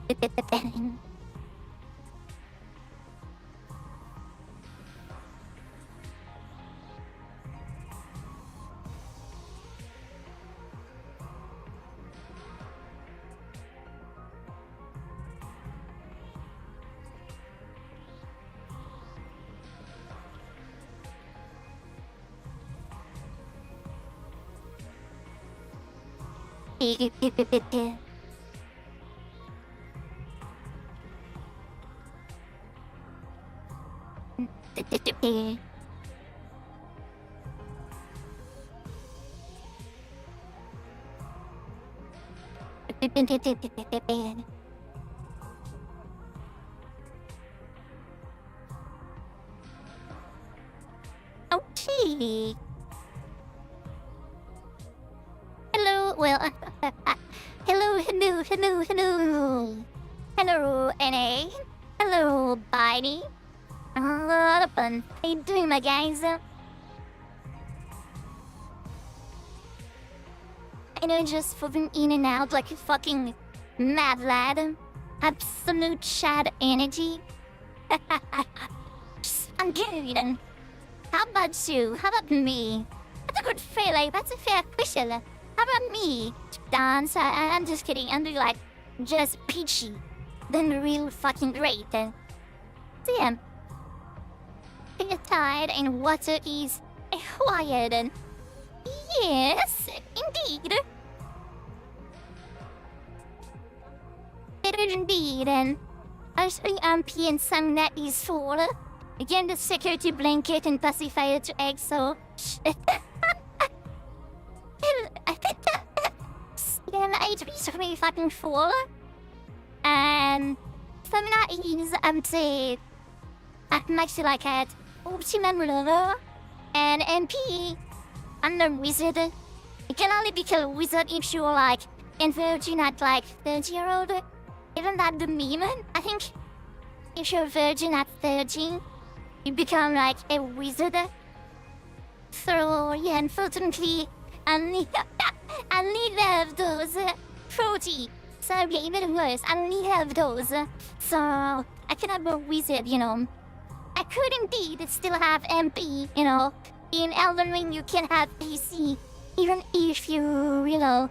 Oh, gee. Hello, well, hello. Hello, NA. Hello, Bitey. How you doing, my guys? I know, just moving in and out like a fucking mad lad. Absolute Chad energy. I'm good. How about you? How about me? That's a good feeling. That's a fair question. How about me? Dance? I'm just kidding. I'm doing like just peachy. Then real fucking great. Damn. The tide and water is quiet. Yes, indeed. Indeed. And actually, MP and some that is full. Again, the security blanket and pacifier to exo. Again, HP is really fucking full. And some that is empty. I'm actually like at Optimum Lover and MP. I'm the wizard. You can only become a wizard if you're like in virgin at like 30-year-old. Isn't that the meme? I think if you're a virgin at 30, you become like a wizard. So yeah, unfortunately, I only have those 40. So yeah, even worse, I only have those. So I cannot be a wizard, you know. I could indeed still have MP, you know. In Elden Ring, you can have AC, even if you, you know,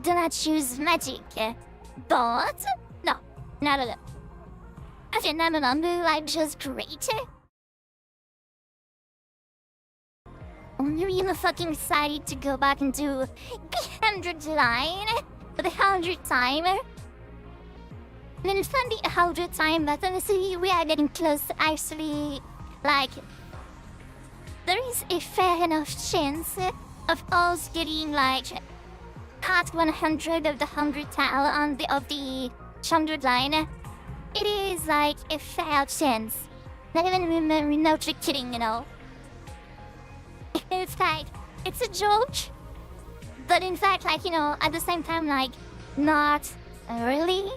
do not choose magic. But no, not at all. I think I'm like just great. I'm really fucking excited to go back and do the 100 line for the 100th time. And then it's not the 100th time, but honestly, we are getting close to actually, like, there is a fair enough chance of us getting, like, part 100 of the 100 tile on the, of the 100 line. It is, like, a fair chance. Not even remotely kidding, you know. It's like, it's a joke. But in fact, like, you know, at the same time, like, not really.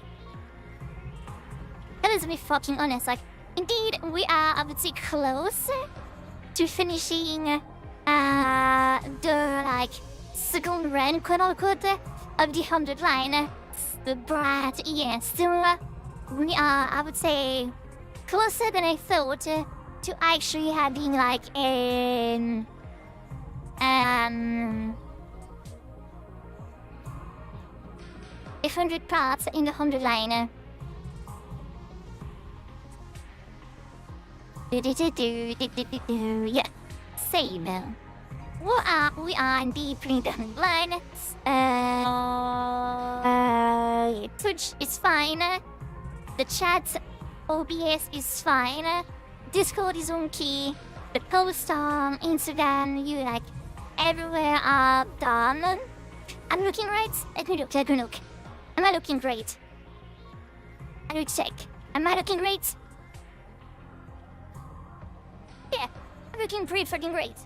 Let's be fucking honest, like, indeed, we are, I would say, close to finishing, the, like, second run, quote-unquote, of the 100 line. But, yeah, still, we are, I would say, closer than I thought to actually having, like, a 100 parts in the 100 line. Yeah, same. We are deeply down the line. Twitch is fine. The chat OBS is fine. Discord is on key. The post on Instagram, you like everywhere are done. I'm looking right. Let me look. Am I looking great? I will check. Am I looking great? Yeah, I'm looking pretty fucking great.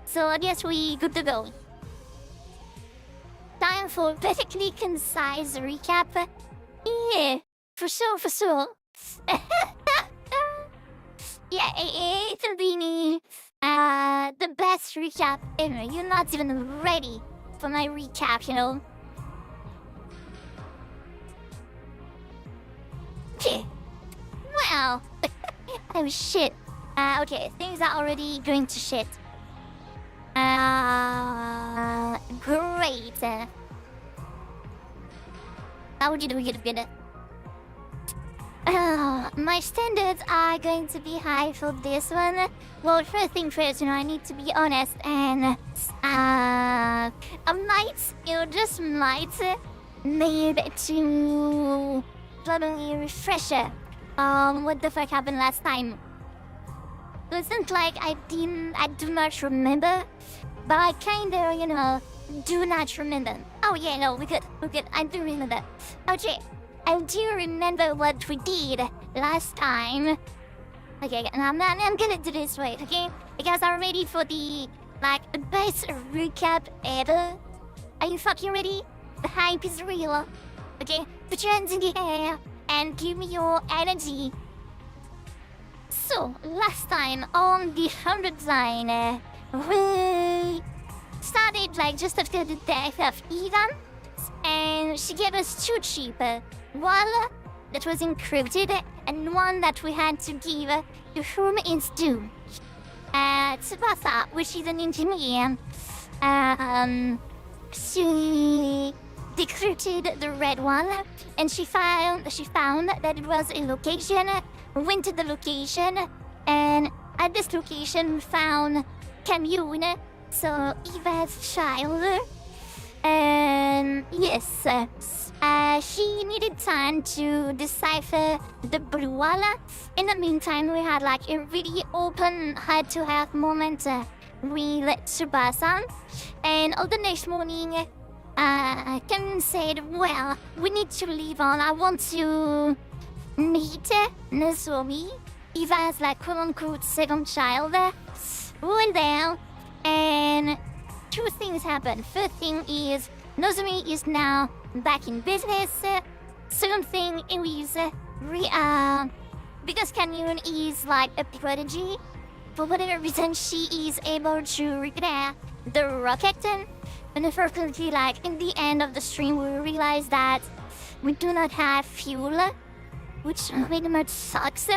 So I guess we good to go. Time for perfectly concise recap. Yeah, for sure. Yeah, it'll be the best recap ever. You're not even ready for my recap, you know. Oh shit. Okay, things are already going to shit. Great. How would you do it? My standards are going to be high for this one. Well, first thing first, I need to be honest, and I might, just might need to probably refresher what the fuck happened last time. It wasn't like I do not remember, but I kinda, do not remember. Oh yeah, no, we good. I do remember. Okay, I do remember what we did last time. Okay, and I'm gonna do this right, okay? You guys are ready for the, best recap ever? Are you fucking ready? The hype is real. Okay, put your hands in the air and give me your energy. So, last time on the 100th line, we started just after the death of Eva, and she gave us 2 sheep. One that was encrypted, and one that we had to give to whom it's due. Tsubasa, which is an engineer, she decrypted the red one, and she found that it was a location. Went to the location, and at this location we found Commune, so Eva's child. And yes, she needed time to decipher the blue wall. In the meantime, we had a really open heart-to-heart moment with Tsubasa. And on the next morning, Commune said, well, we need to leave on. I want to meet Nozomi, Eva's quote-unquote second child. We went there, and 2 things happened. First thing is, Nozomi is now back in business. Second thing is, because Commune is a prodigy, for whatever reason she is able to repair the rocket. And unfortunately, in the end of the stream, we realized that we do not have fuel, which pretty much sucks.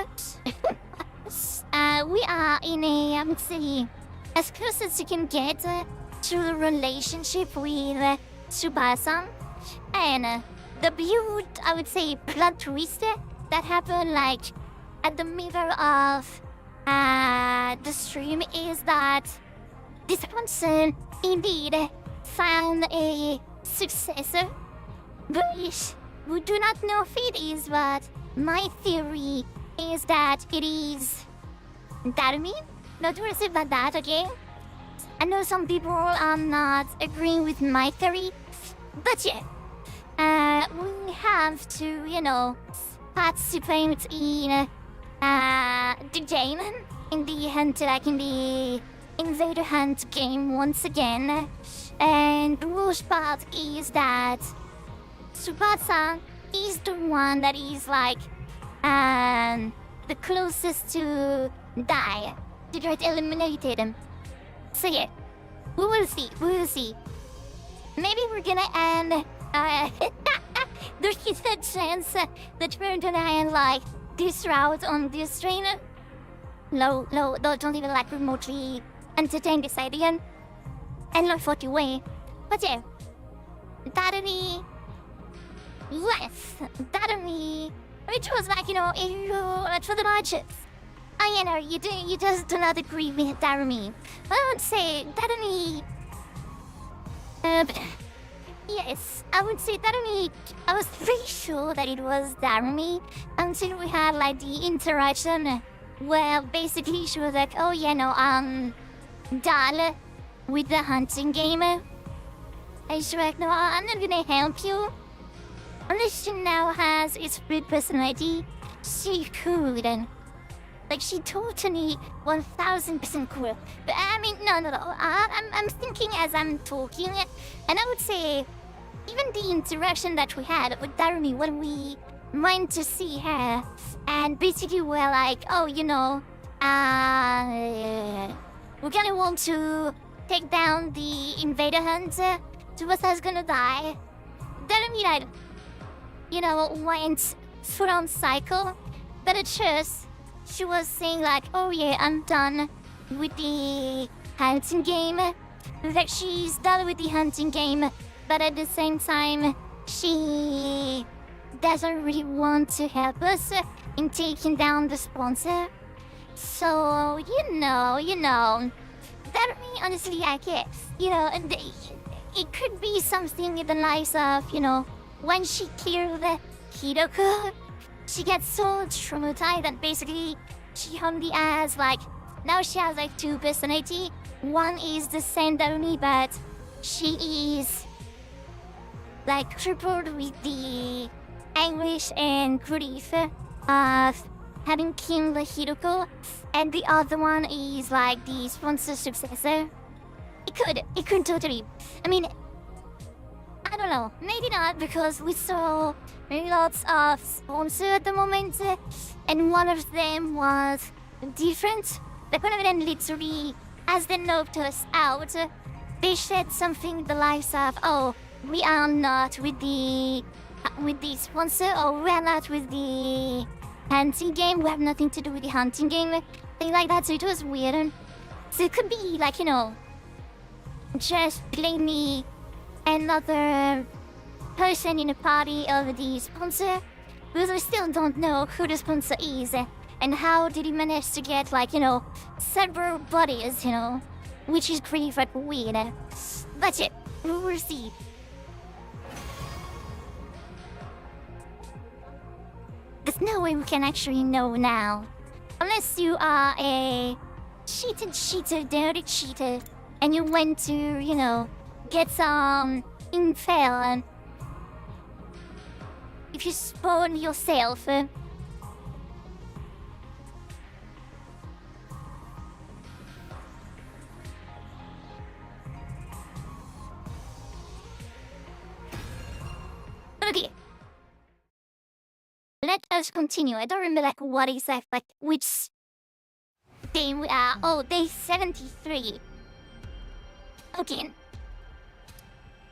We are in a, I would say, as close as you can get to the relationship with Tsubasa. And the huge, I would say, plot twist that happened at the middle of the stream is that this person indeed found a successor, but we do not know if it is, but my theory is that it is Darumi. Not worry about that, okay? I know some people are not agreeing with my theory, but yeah, we have to, participate in the game, in the hunt, in the Invader Hunt game once again. And the worst part is that Tsubasa is the one that is the closest to die, to get eliminated. So yeah, we will see. Maybe we're gonna end, there's a chance that we're gonna end this route on this train. No, don't even remotely entertain this idea. And not 40 way. But yeah, Darumi, yes, Darumi, which was for the budget. You just do not agree with Darumi. I would say Darumi, yes, I would say Darumi, I was pretty sure that it was Darumi until we had the interaction where basically she was oh yeah, no, Dal, with the hunting game. I was no, I'm not gonna help you. Unless she now has a split personality, she could. She totally 1000% cool. But I mean, no. I'm thinking as I'm talking, and I would say, even the interaction that we had with Darumi when we went to see her, and basically we're oh, we're gonna want to take down the Invader Hunt. Tsubasa's gonna die. Darumi, went full on cycle. But at first, she was saying like, oh yeah, I'm done with the hunting game. That she's done with the hunting game, but at the same time, she doesn't really want to help us in taking down the sponsor. So, that me, honestly, I guess, and it could be something in the likes of, when she killed Hidoko, she gets so traumatized that basically she only has now she has two personality. One is the same Darumi, but she is crippled with the anguish and grief of having killed Hidoko, and the other one is the sponsor successor. It could totally. I mean, I don't know. Maybe not, because we saw lots of sponsors at the moment, and one of them was different. One of them literally, as they knocked us out, they said something the likes of, "Oh, we are not with the sponsor, or we are not with the hunting game. We have nothing to do with the hunting game." Thing like that. So it was weird. So it could be just blaming another person in a party of the sponsor, because we still don't know who the sponsor is and how did he manage to get several bodies, which is pretty fucking weird. But yeah, we will see. There's no way we can actually know now, unless you are a cheater, dirty cheater, and you went to, get some intel, and if you spawn yourself. Okay. Let us continue. I don't remember what exactly, which day we are. Oh, day 73. Okay.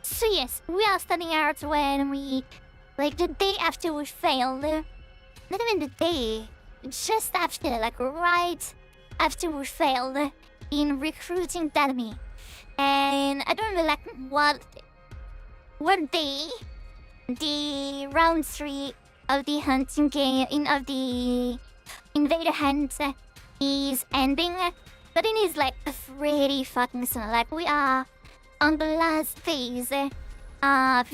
So yes, we are starting out when we, the day after we failed. Not even the day, just after, right after we failed in recruiting Darumi. And I don't remember what day the round 3 of the hunting game of the invader hunt is ending, but it is pretty fucking soon. We are on the last phase of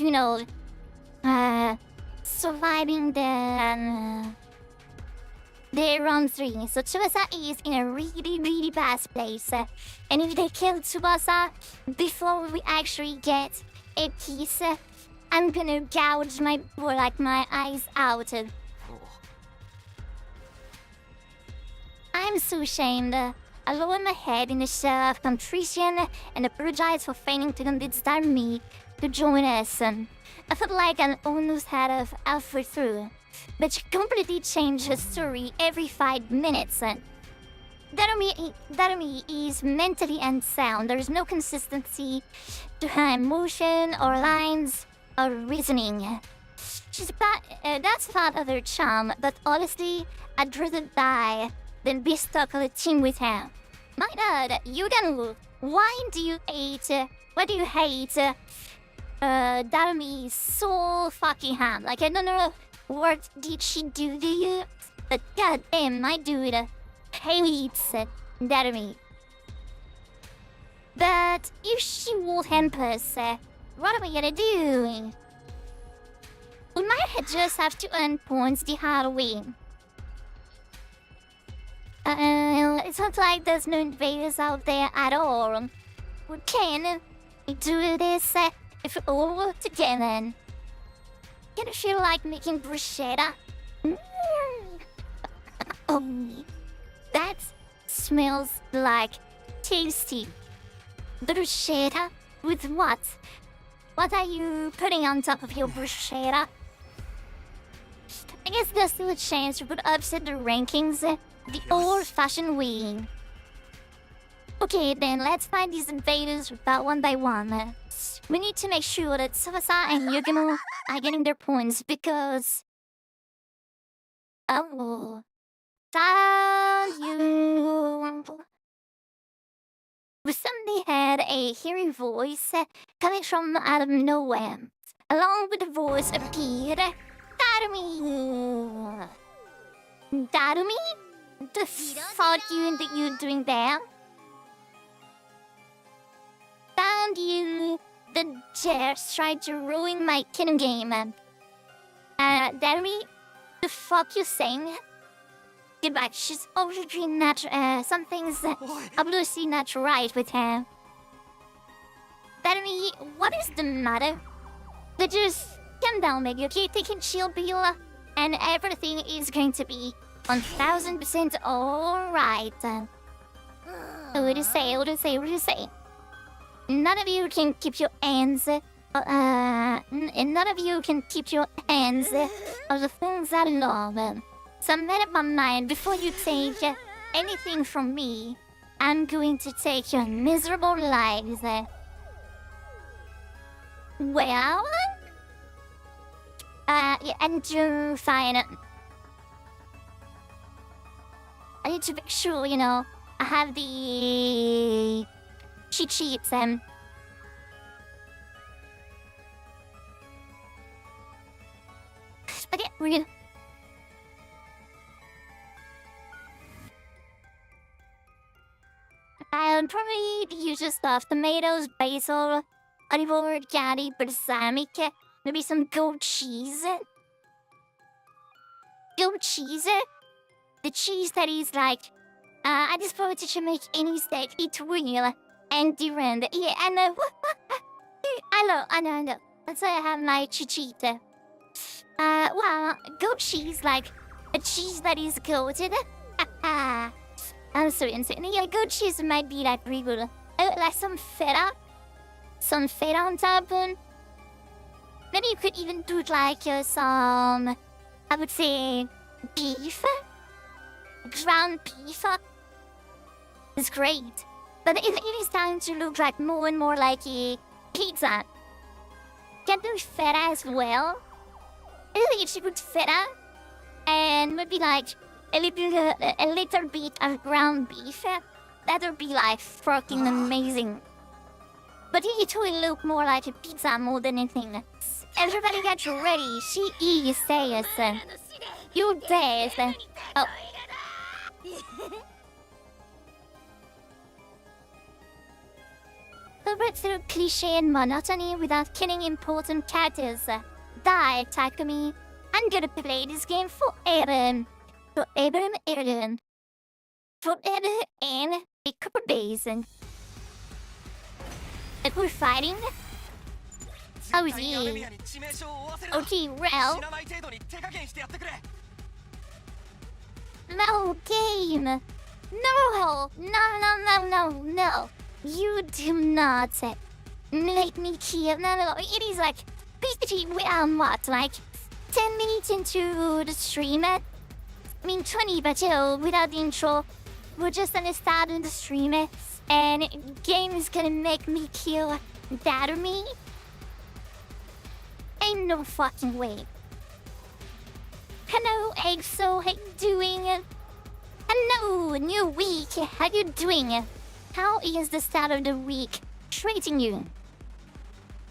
surviving the round 3. So Tsubasa is in a really, really bad place, and if they kill Tsubasa before we actually get a piece, I'm gonna gouge my eyes out. I'm so ashamed. I lower my head in a show of contrition and apologize for failing to convince Darumi to join us. I felt like I almost had of halfway through, but she completely changed her story every 5 minutes. Darumi is mentally unsound. There is no consistency to her emotion or lines or reasoning. That's part of her charm, but honestly, I'd rather die than be stuck on a team with her. My god, Yudanu, why do you hate Darumi so fucking hard? I don't know what did she do to you, but goddamn, my dude hates Darumi. But if she will help us, what are we gonna do? We might just have to earn points the hard way. It sounds like there's no invaders out there at all. We can do this if we all work together. Can you feel like making bruschetta? Oh, that smells like tasty. Bruschetta? With what? What are you putting on top of your bruschetta? I guess there's still a chance we could upset the rankings the old-fashioned way. Okay, then let's find these invaders one by one. We need to make sure that Tsubasa and Yugimo are getting their points because... Oh... Found you. We suddenly heard a hearing voice coming from out of nowhere. Along with the voice appeared Darumi. Darumi? The fuck you doing there? Found you. The Jers tried to ruin my kitten game. Darumi, the fuck you saying? Goodbye. She's obviously not. Some things obviously not right with her. Darumi, what is the matter? Just calm down, maybe, okay? Take a chill pill, and everything is going to be 1000% alright. What do you say? What do you say? What do you say? None of you can keep your hands. None of you can keep your hands of the things I love. So I made up my mind before you take anything from me. I'm going to take your miserable lives. Well, yeah, and do fine. I need to make sure, you know, I have the cheat sheets. Okay, we're good. I'll probably the usual stuff: tomatoes, basil, olive oil, garlic, balsamic, maybe some goat cheese. Goat cheese? The cheese that is like, I just thought to make any steak, it's real and different. Yeah, I know. I know. That's why I have my cheat. Well, goat cheese, like a cheese that is coated. I'm sorry. Yeah, goat cheese might be like regular. Like some feta. Some feta on top. Maybe you could even do like some, I would say, beef. Ground beef. It's great. But it is starting to look like more and more like a pizza. Can do feta as well. I think it should put feta. And maybe like a little bit of ground beef. That would be like fucking amazing. But it will look more like a pizza more than anything. Everybody get ready. She is says. You says. Oh. The words through cliche and monotony without killing important characters. Die, Takumi. I'm gonna play this game forever. Forever and a couple days. And we're fighting? Oh, yeah. Okay, well. No game. No. You do not make me kill. No. It is like basically we are what, like 10 minutes into the stream. I mean 20, but without the intro, we're just gonna start in the stream, and game is gonna make me kill Darumi. Ain't no fucking way. Hello, EXO, how you doing? Hello, new week, how you doing? How is the start of the week treating you?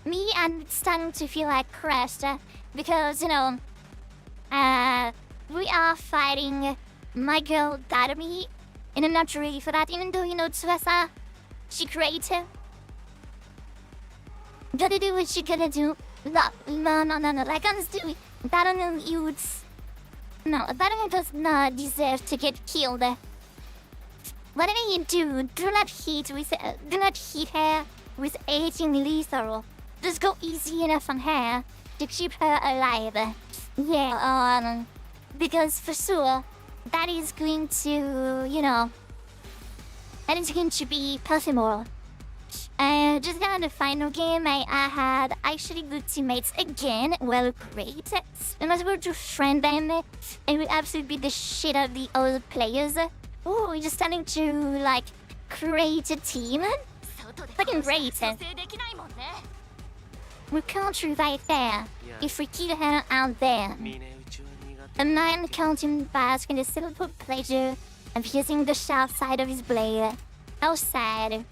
Me, I'm starting to feel like crushed because, we are fighting my girl Darumi, and I'm not ready for that, even though, Tsubasa, she great. Gotta do what you gotta do. No, like honestly, Darumi youths. No, Darumi does not deserve to get killed. Whatever you do not hit her with anything lethal. Just go easy enough on her to keep her alive. Yeah, because for sure, that is going to, that is going to be possible. Just on the final game, I had actually good teammates again. Well, great. And I was able to friend them, and we absolutely beat the shit out of the other players. Oh, we're just starting to, like, create a team. Fucking great. We can't revive there if we kill her out there. A man counting bask in the silver pleasure of using the sharp side of his blade. How sad.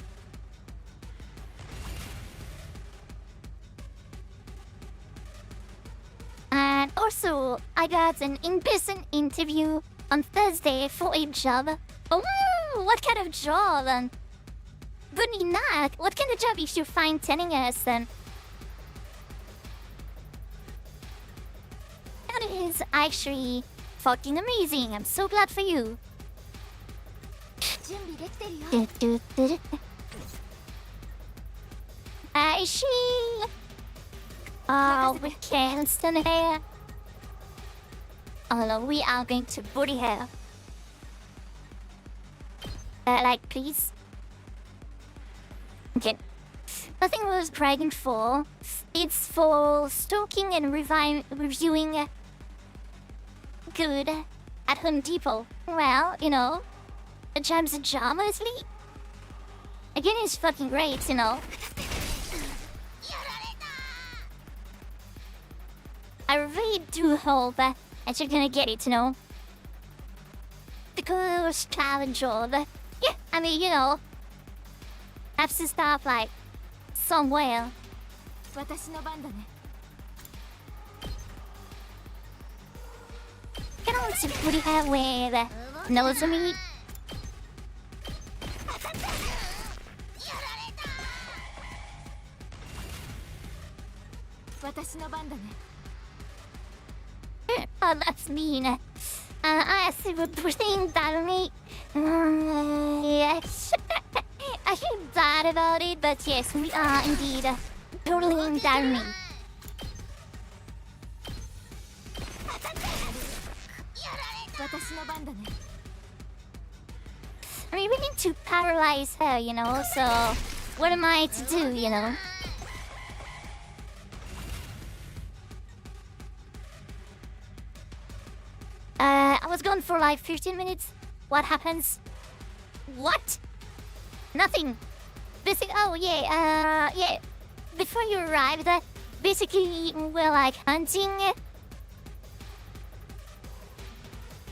And also, I got an in-person interview on Thursday for a job. Oh, what kind of job? But not. What kind of job you should find telling us then? That is actually fucking amazing. I'm so glad for you. Is she? Oh, we can't stand her. Oh no, we are going to bully her. Like, please. Okay. Nothing was bragging for. It's for stalking and reviewing good at Home Depot. Well, you know, a job's a job, honestly. Again, it's fucking great, you know. I really do hope that you're gonna get it, you know. Because challenge job. Yeah, I mean, you know, have to stop like somewhere. Can I also put it her with Nozomi? Oh, that's mean. I see what we're saying, Darumi. Yes. I feel bad about it, but yes, we are indeed totally Darumi. I mean, we need to paralyze her, you know, so what am I to do, you know? I was gone for like 15 minutes. What happens? What? Nothing. Basically, oh yeah, yeah. Before you arrived, basically we're like hunting.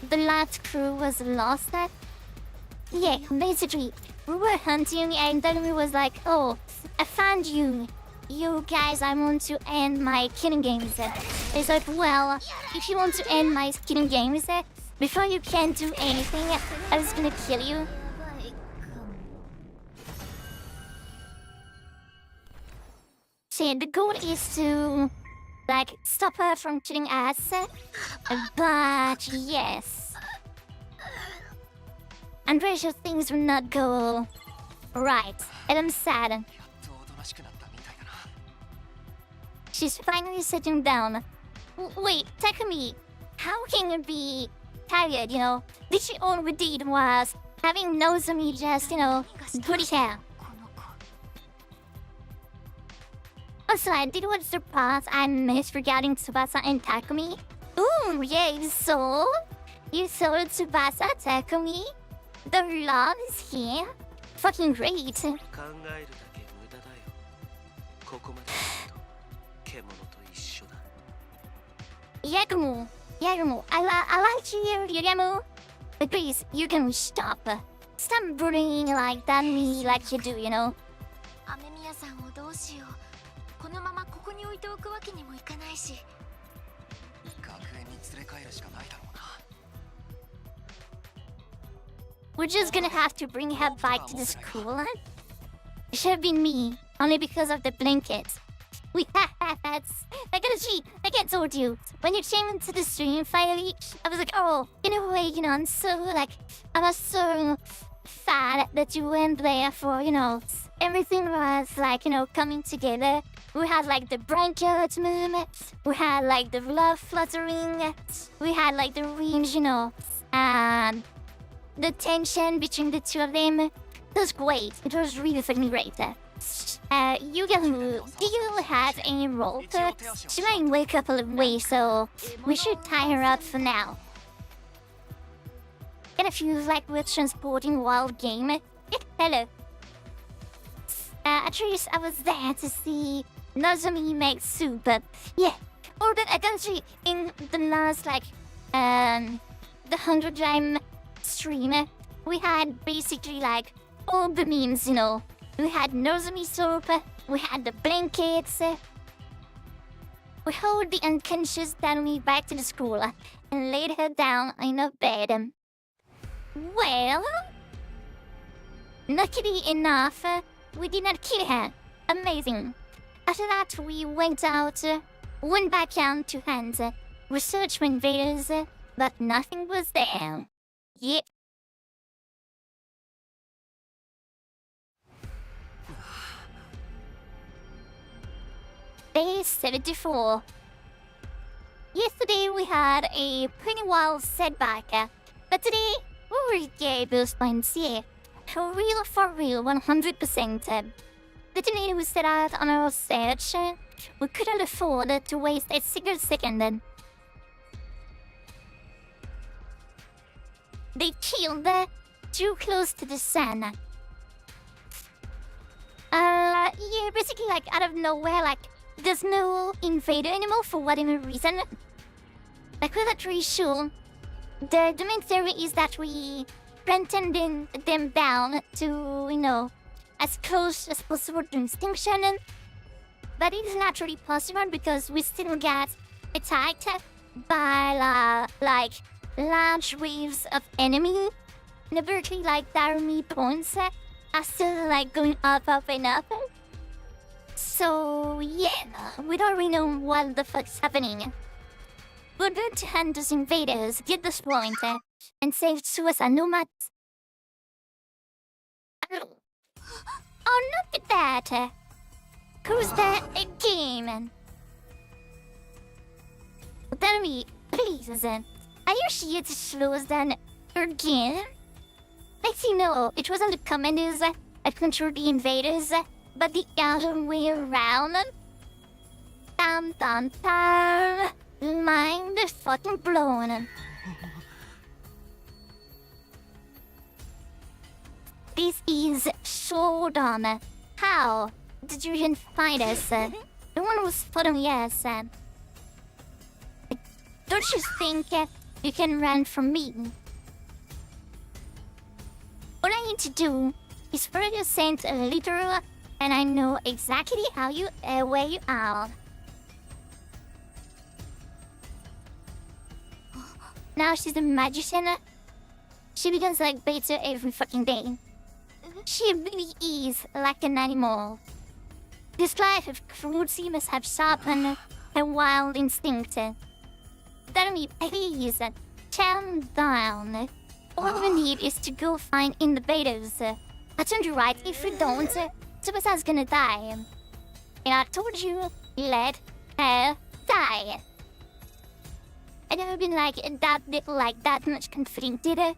The last crew was lost. Yeah, basically we were hunting, and then we was like, oh, I found you. You guys, I want to end my killing games. It's like, well, if you want to end my killing games, before you can do anything, I was gonna kill you. So the goal is to, like, stop her from killing us. But yes, I'm pretty sure things will not go right, and I'm sad. She's finally sitting down. Wait, Takumi, how can you be tired, you know? Literally all we did was having Nozomi just, you know, put her. Also, I did watch the parts I missed regarding Tsubasa and Takumi. Ooh, yeah, you saw Tsubasa, Takumi? The love is here. Fucking great. Yagumo, I like you, Yagumo. But please, you can stop. Stop bullying like that me like you do, you know? We're just gonna have to bring her back to the school. It should have been me, only because of the blanket. I gotta cheat. Like I told you, when you came into the stream finally, I was like, oh, in a way, you know, I was so sad that you went there for, you know, everything was like, you know, coming together. We had like the blanket movement, we had like the love fluttering, we had like the range, you know, and the tension between the two of them. It was great. It was really fucking great. Yugamu, do you have any rope? She might wake up a little way, so we should tie her up for now. And if you like we're transporting wild game, hello. At least I was there to see Nozomi make soup, but yeah. Or that I got you in the last like the 100 Gem stream, we had basically like all the memes, you know. We had Nozomi soap, we had the blankets. We hauled the unconscious Darumi back to the school and laid her down in a bed. Well, luckily enough, we did not kill her. Amazing. After that, we went out, went back down to hands, researched for invaders, but nothing was there. Yep. Day 74. Yesterday we had a pretty wild setback, but today we were gay boost points, yeah. For real, 100%. The tornado we set out on our search, we couldn't afford to waste a single second. They killed too close to the sun. Yeah, basically like out of nowhere, like there's no invader anymore for whatever reason. Like we're not really sure. The main theory is that we pretended them down to, you know, as close as possible to extinction. But it is not really possible because we still get attacked by like large waves of enemy. And apparently like Darumi points are still like going up and up. So yeah, we don't really know what the fuck's happening. We're going to hunt those invaders, get this point, and save Suicide Nomads. Oh, look at that! Who's that again? Tell me, please, are you here to slow us down again? Let's see, no, it wasn't the commanders that controlled the invaders, but the other way around. Dun dun dun. Mind fucking blown. This is so dumb. How did you even find us? No one was following us. Don't you think you can run from me? All I need to do is follow your scent a little, and I know exactly how you where you are. Now she's a magician. She becomes like better every fucking day. She really is like an animal. This life of cruelty must have sharpened her wild instinct. Darumi, please, calm down. All we need is to go find invaders. I told you right, if we don't, Tsubasa gonna die. And I told you, let her die. I never been like that much confident.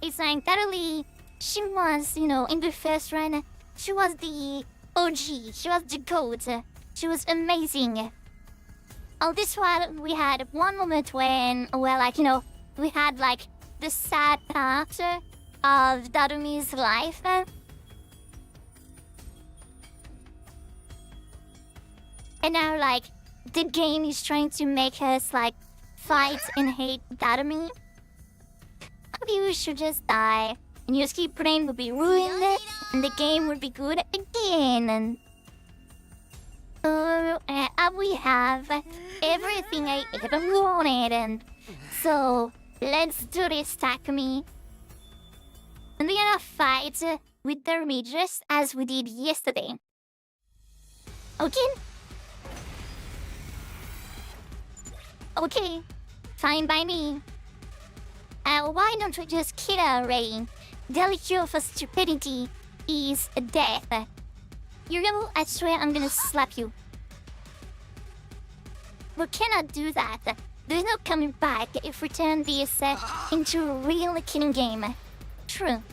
It's like literally, she was, you know, in the first run, she was the OG, she was the GOAT, she was amazing. All this while, we had one moment when, well, like, you know, we had like the sad part of Darumi's life. And now, like, the game is trying to make us, like, fight and hate Darumi. Maybe we should just die, and your escape brain would be ruined, and the game would be good again. We have everything I ever wanted, and so let's do this, Takumi. And we're gonna fight with Darumi just as we did yesterday. Okay? Okay, fine by me. Why don't we just kill her, Ray? The only cure for stupidity is death. You know, I swear I'm gonna slap you. We cannot do that. There's no coming back if we turn this into a real killing game. True.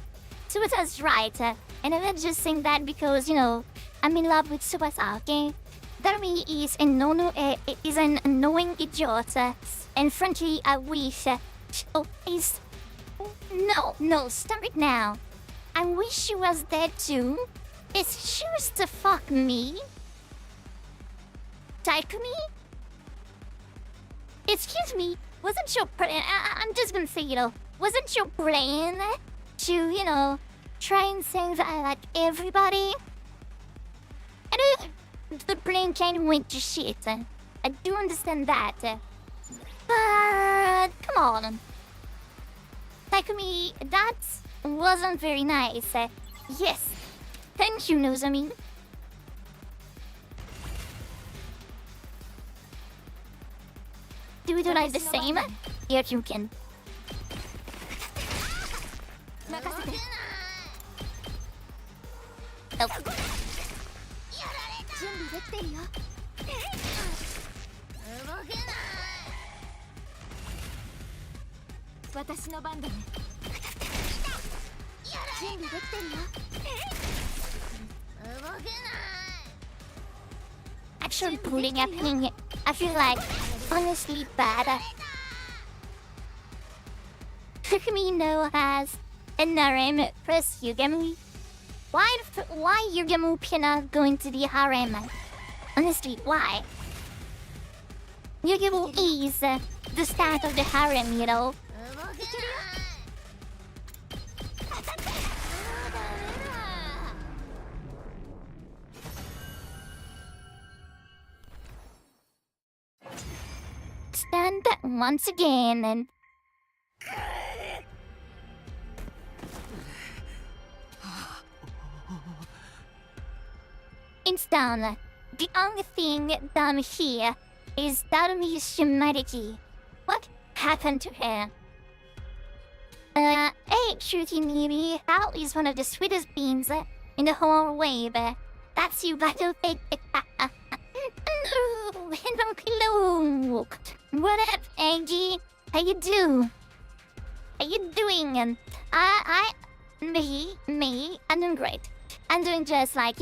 Tsubasa's right, and I'm not just saying that because, you know, I'm in love with Tsubasa, okay? Darumi is an annoying idiot, and frankly, I wish. No, stop it now. I wish she was dead too. Is she was to fuck me? Takumi? Excuse me, wasn't your plan? I'm just gonna say, wasn't your plan to, try and save like everybody? I know the plan kind of went to shit. I do understand that, but come on, Takumi, that wasn't very nice. Yes, thank you, Nozomi. Do we do like the same? Here you can. Oh. 準備できてるよ。動けない。私の番だね。準備できてるよ。動けない。 Actually, bullying happening. I feel like honestly bad. Takumi no has an RM plus Yugemu. Why Yugemu cannot go into the harem? Honestly, why? Yugemu is the start of the harem, you know? Stand once again and... It's down. The only thing down here is Darumi's humanity. What happened to her? Hey, Shruti Miri, Hal is one of the sweetest beings in the whole wave. That's you, Battle Fake. Hello. What up, Angie? How you do? How you doing? Me, I'm doing great. I'm doing just like,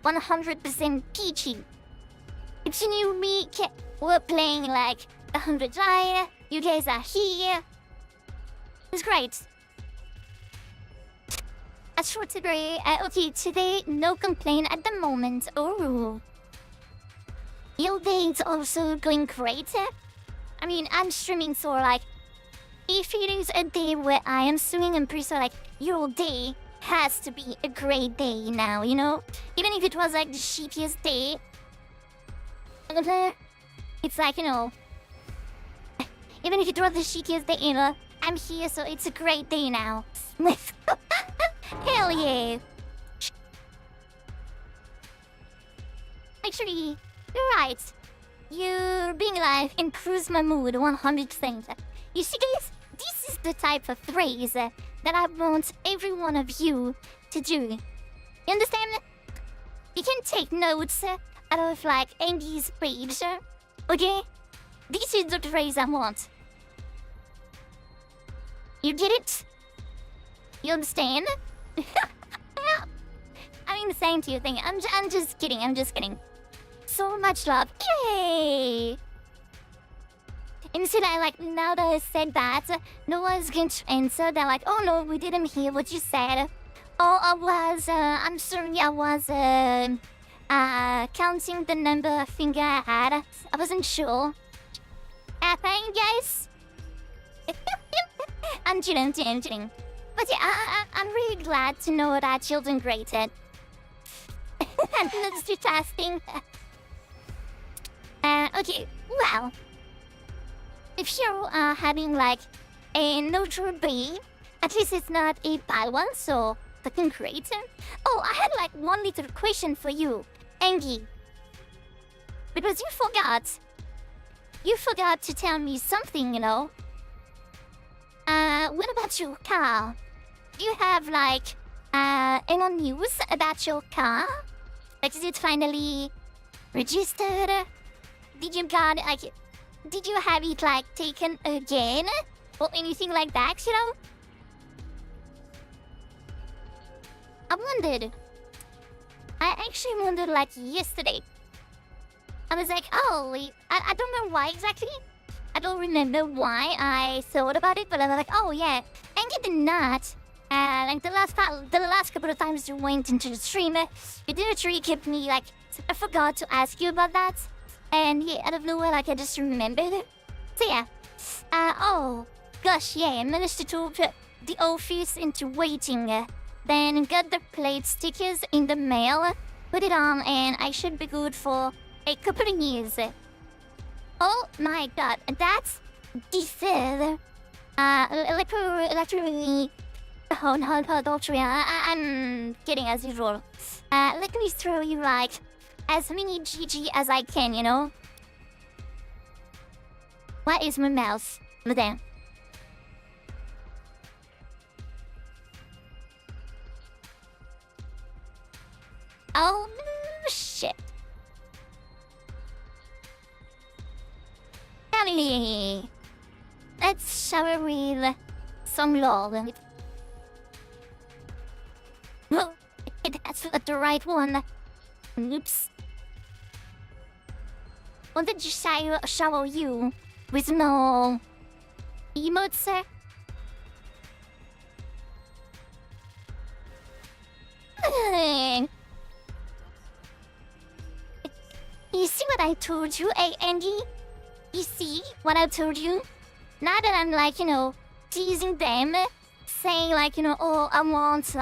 100% peachy. If you knew me, we're playing like 100 Giant. You guys are here. It's great. As for today, today, no complaint at the moment. Oh. Your day is also going great. I mean, I'm streaming, so like, if it is a day where I am streaming, I'm pretty sure like your day has to be a great day now, Even if it was like the shittiest day. It's like, even if it was the shittiest day, I'm here, so it's a great day now. Hell yeah. Actually, you're right. You being alive improves my mood 100%. You see, guys, this is the type of phrase that I want every one of you to do. You understand? You can take notes out of like Andy's page, okay? This is the phrase I want. You get it? You understand? I mean the same to you thing. I'm just kidding. I'm just kidding. So much love. Yay! And so that, like, now that I said that, no one's going to answer. They're like, oh no, we didn't hear what you said. Oh, I'm sorry, I was, counting the number of finger I had. I wasn't sure. Thank you guys. I'm kidding. But yeah, I'm really glad to know that you're doing great at multitasking. Okay, well, if you're having like a neutral day, at least it's not a bad one, so fucking great. Oh, I had like one little question for you, Angie. Because you forgot. You forgot to tell me something, What about your car? Do you have like any news about your car? Like, is it finally registered? Did you have it like taken again? Or anything like that, I actually wondered like yesterday. I was like, oh, I don't know why exactly. I don't remember why I thought about it, but I was like, oh yeah, Angie did not. Like the last couple of times you went into the stream, you didn't really keep me like, I forgot to ask you about that. And yeah, out of nowhere, like I just remembered. So yeah, Oh, gosh, yeah, I managed to put the office into waiting. Then got the plate stickers in the mail, put it on, and I should be good for a couple of years. Oh my god, that's decent. Literally. Oh no, don't worry. I'm kidding as usual. Let me throw you like as many GG as I can, you know? What is my mouse? Madame. Oh shit. Family. Let's shower with some love. Oh, that's not the right one. Oops. Wanted to shower you with no emotes. You see what I told you, eh, Andy? You see what I told you? Now that I'm like, you know, teasing them, saying like, you know, oh, I want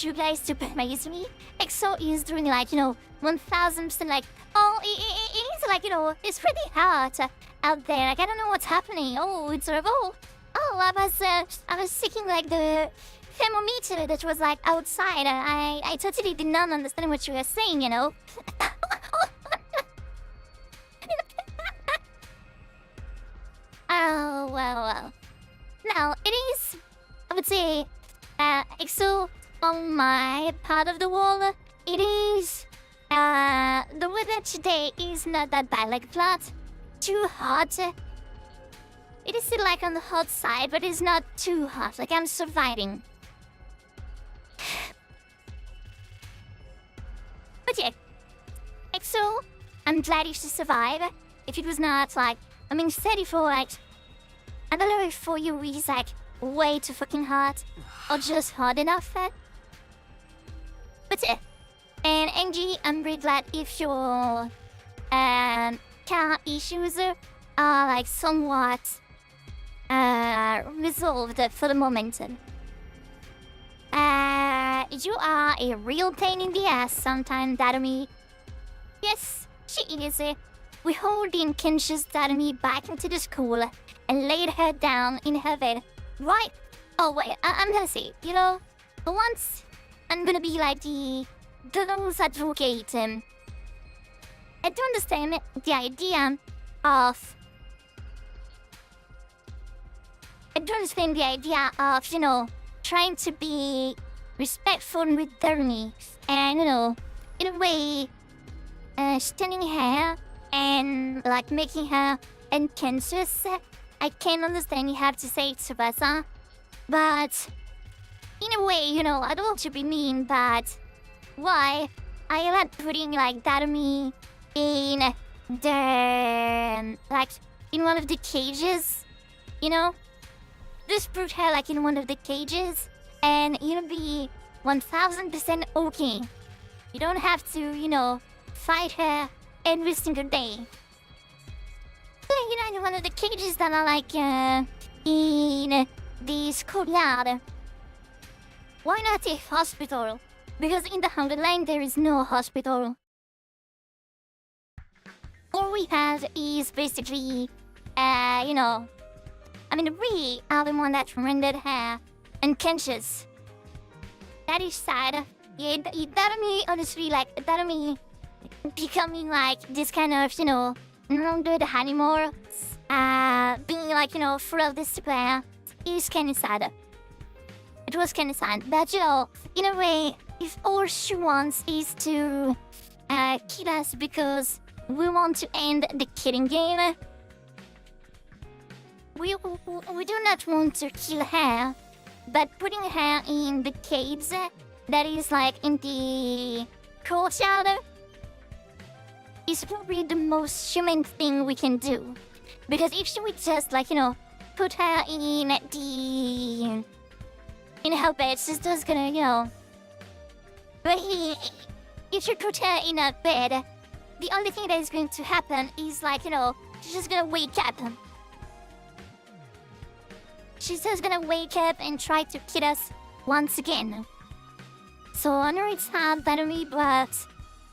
you guys to praise me. EXO is doing like, you know, 1000% like, oh, it's like, you know, it's pretty hot out there. Like, I don't know what's happening. Oh, it's sort of, oh, I was seeking like the thermometer that was like outside. I totally did not understand what you were saying, you know. Oh, well. Now, it is, I would say, EXO on my part of the wall. It is, the weather today is not that bad, like not too hot. It is still like on the hot side, but it's not too hot, like I'm surviving. But yeah, EXO, I'm glad you should survive. If it was not like, I mean, 34, like, I don't know if for you is like way too fucking hot or just hot enough. But yeah, and Angie, I'm really glad if your car issues are like somewhat resolved for the moment. You are a real pain in the ass sometimes, Dadomi. Yes, she is. We hauled in Kenshi's Dadomi back into the school and laid her down in her bed. Right? Oh wait, I'm gonna say, you know, for once, I'm gonna be like the devil's advocate. I do understand the idea of... you know, trying to be respectful with Dadomi and, you know, in a way, standing her and like making her unconscious. I can understand you have to say Tsubasa, but in a way, you know, I don't want to be mean, but why are you not putting like Dadomi in the like in one of the cages? You know, just put her like in one of the cages, and you'll be 1000% okay. You don't have to, you know, fight her every single day. You know, in one of the cages that are like in the schoolyard. Why not a hospital? Because in the Hunger Line there is no hospital. All we have is basically, you know, I mean, we are the one that rendered her unconscious. That is sad. Yeah, Dadomi, honestly, like, Dadomi becoming like this kind of, you know, not good anymore. Being like, you know, full of despair is kind of sad. It was kind of sad. But, you know, in a way, if all she wants is to kill us because we want to end the killing game, we do not want to kill her, but putting her in the cage that is like in the courtyard is probably the most human thing we can do. Because if she would just like, you know, put her in her bed, she's just gonna, you know, but if you put her in a bed, the only thing that is going to happen is like, you know, she's just gonna wake up. she's just gonna wake up and try to kill us once again. So I know it's hard that me, but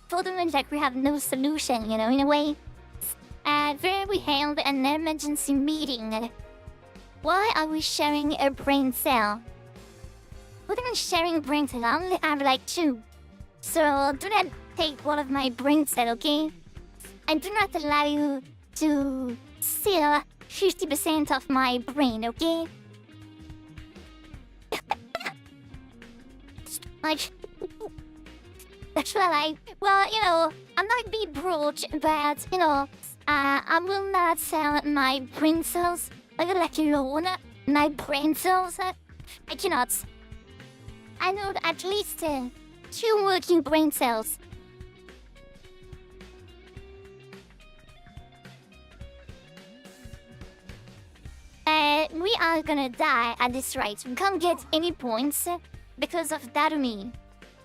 for the moment, like we have no solution, you know, in a way. There we held an emergency meeting. Why are we sharing a brain cell? We're not sharing brain cell, I only have like 2. So do not take one of my brain cell, okay? I do not allow you to steal 50% of my brain, okay? Like, that's what well, you know, I'm not being broach, but, you know, I will not sell my brain cells. I would like alone my brain cells. I cannot. I need at least 2 working brain cells. We are gonna die at this rate. We can't get any points because of Darumi.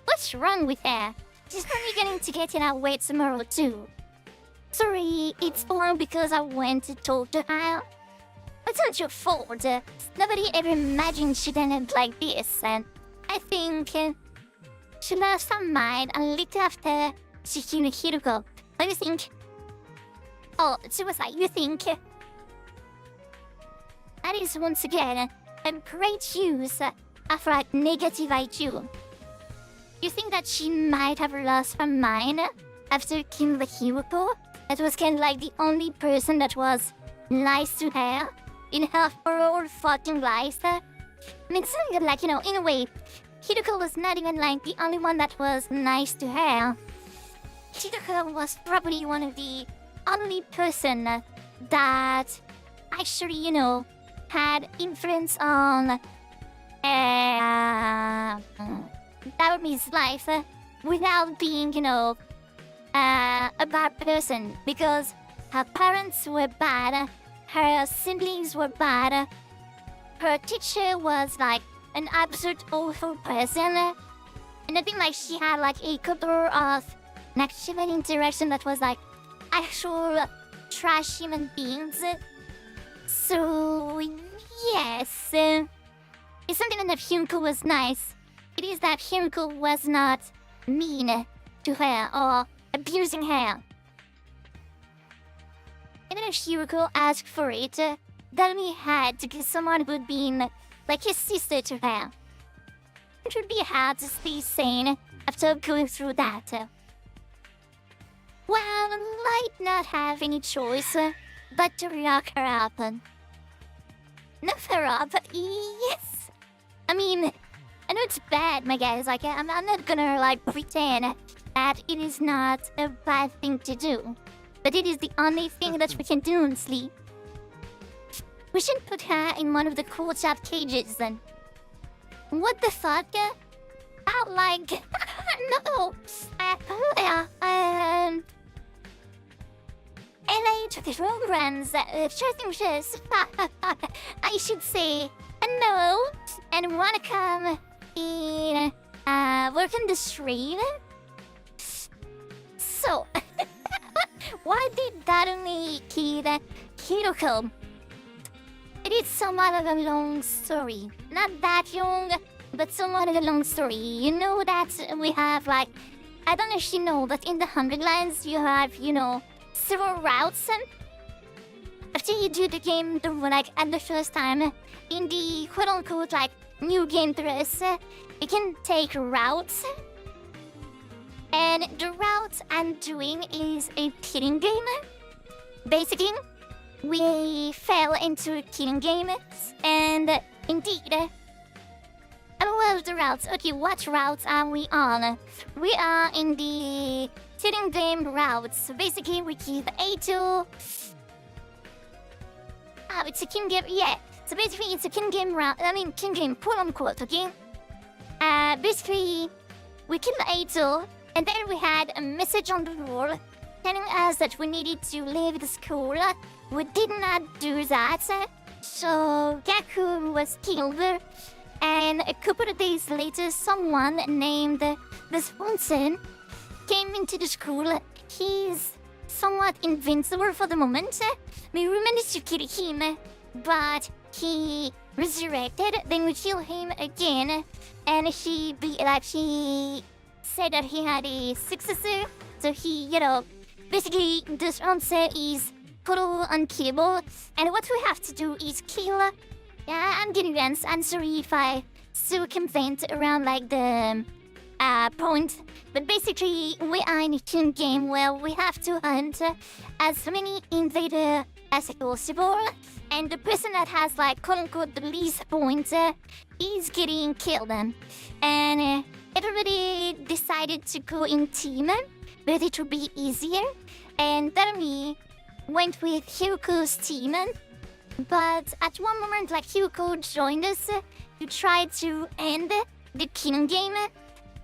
What's wrong with her? She's probably going to get in our way tomorrow too. Sorry, it's all because I went to talk to her. It's not your fault. Nobody ever imagined she'd end up like this, and I think she lost her mind a little after she killed Hiruko. What do you think? Oh, suicide, you think? That is once again a great use of like negative IQ. You think that she might have lost her mind after killing the Hiruko? That was kind of like the only person that was nice to her in her whole fucking life. I mean, it's not like, you know, in a way, Hiruko was not even like the only one that was nice to her. Hiruko was probably one of the only person that actually, you know, had influence on Darumi's life without being, you know, a bad person, because her parents were bad, her siblings were bad, her teacher was like an absolute awful person, and I think like she had like a couple of negative interaction that was like actual trash human beings. So yes, it's something that Himiko was nice. It is that Himiko was not mean to her or abusing her. Even if Himiko asked for it, Darumi had to get someone who would be like his sister to her. It would be hard to stay sane after going through that. Well, I might not have any choice but to lock her up. Lock her up? Yes! I mean, I know it's bad, my guys. Like, I'm not gonna, like, pretend that it is not a bad thing to do. But it is the only thing that we can do, honestly. We should put her in one of the courtyard cages, then. What the fuck? Out, like... no! LA to the programs, I should say hello and wanna come in work in the stream. So why did Darumi kill Hiroko? It is somewhat of a long story. Not that long, but somewhat of a long story. You know that we have like, I don't know if you know that in the Hunger Lines you have, you know, several routes. After you do the game, like at the first time, in the quote-unquote like new game dress, you can take routes. And the route I'm doing is a killing game. Basically, we fell into a killing game, and indeed, I love the routes. Okay, what routes are we on? We are in the killing game routes. Basically, we kill the A2. It's a killing game, yeah. So basically, it's a killing game route. I mean, killing game, quote unquote, okay? Basically, we kill the A2, and then we had a message on the wall telling us that we needed to leave the school. We did not do that, so Gaku was killed. And a couple of days later, someone named Swanson came into the school. He's somewhat invincible for the moment. We managed to kill him, but he resurrected, then we kill him again, and she said that he had a successor, so he, basically this answer is total unkillable, and what we have to do is kill. Yeah, I'm getting rants. I'm sorry if I circumvent around like the point, but basically we are in a killing game where we have to hunt as many invaders as possible, and the person that has like quote unquote the least points is getting killed. And everybody decided to go in team, but it would be easier. And Darumi went with Hyuko's team, but at one moment, like Hyuko joined us to try to end the killing game.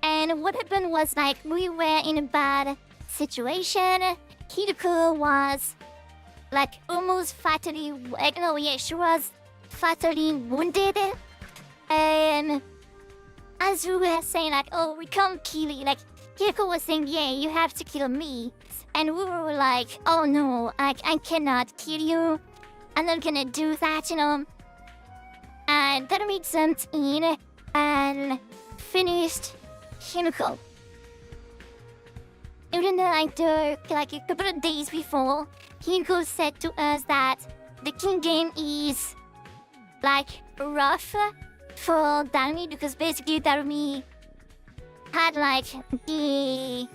And what happened was like we were in a bad situation. Hyuko was like almost fatally, she was fatally wounded. And as we were saying like, oh, we can't kill you, like Hyuko was saying, yeah, you have to kill me. And we were like, oh no, I cannot kill you. I'm not gonna do that, And then we jumped in and finished Hyuko. Even though like a couple of days before, Hyuko said to us that the king game is like rough for Darumi, because basically Darumi had like the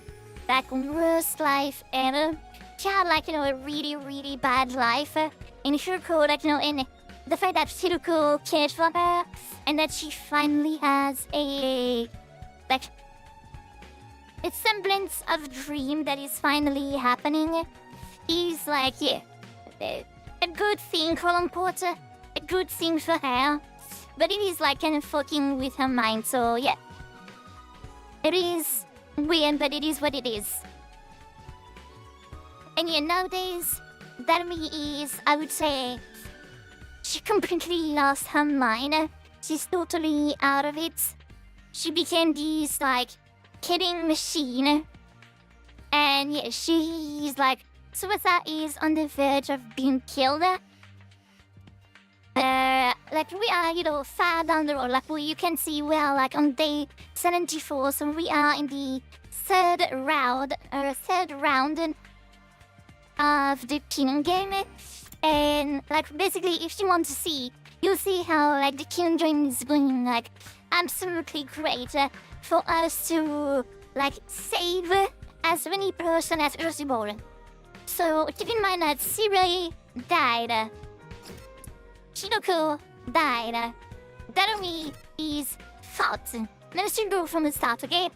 worst life ever. She had like a really, really bad life. In Hyuko, and the fact that Hyuko cared for her, and that she finally has a semblance of dream that is finally happening, is like, yeah, a good thing, quote unquote, a good thing for her. But it is like kind of fucking with her mind, so yeah. It is weird, but it is what it is. And yeah, nowadays, Darumi is, I would say, she completely lost her mind. She's totally out of it. She became this, like, killing machine. And yeah, she's like, Tsubasa is on the verge of being killed. Like, we are, far down the road. Like, you can see we are, like, on day 74, so we are in the third round of the killing game. And like basically if you want to see, you'll see how like the killing game is going like absolutely great for us to like save as many person as possible. So keep in mind that Siri died, Shinoku died, Darumi is fought. Let's go from the start, okay?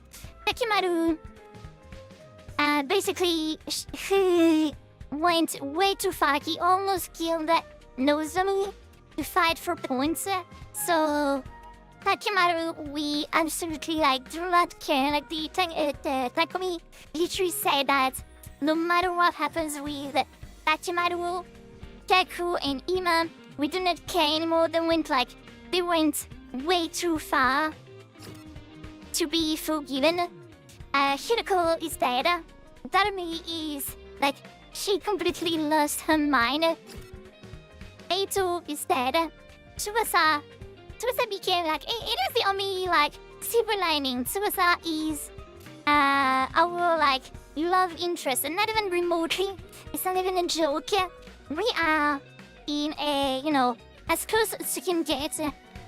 Takimaru basically he went way too far. He almost killed Nozomi to fight for points. So Takimaru, we absolutely like do not care. Like the Takumi literally said that no matter what happens with Takimaru, Kaku, and Ima, we do not care anymore. They went way too far to be forgiven. Hiroko is dead. Darumi is like she completely lost her mind. Eito is dead. Tsubasa became like it is the only like silver lining. Tsubasa is our like love interest, and not even remotely. It's not even a joke. We are in a as close as you can get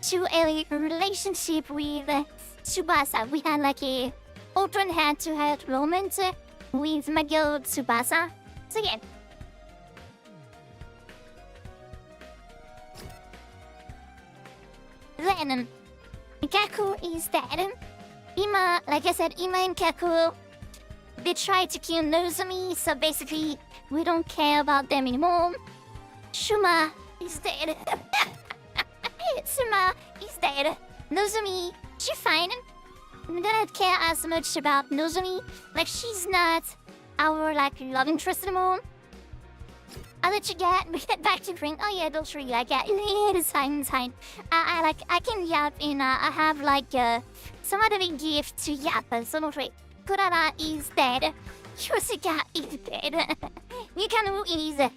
to a relationship with Tsubasa. We had like a open head-to-head moment with my girl Tsubasa. So yeah. Then Kaku is dead. Ima, like I said, Ima and Kaku, they tried to kill Nozomi, so basically we don't care about them anymore. Shuma is dead. Suma is dead. Nozomi, she's fine. We don't care as much about Nozomi. Like, she's not our, like, love interest anymore. I'll let you get back to drink. Oh yeah, adultery, like, yeah, it's fine, it's fine. I can yap and I have, like, some other gift to yap, so don't worry. Kurara is dead. Yosuka is dead. Mikanu is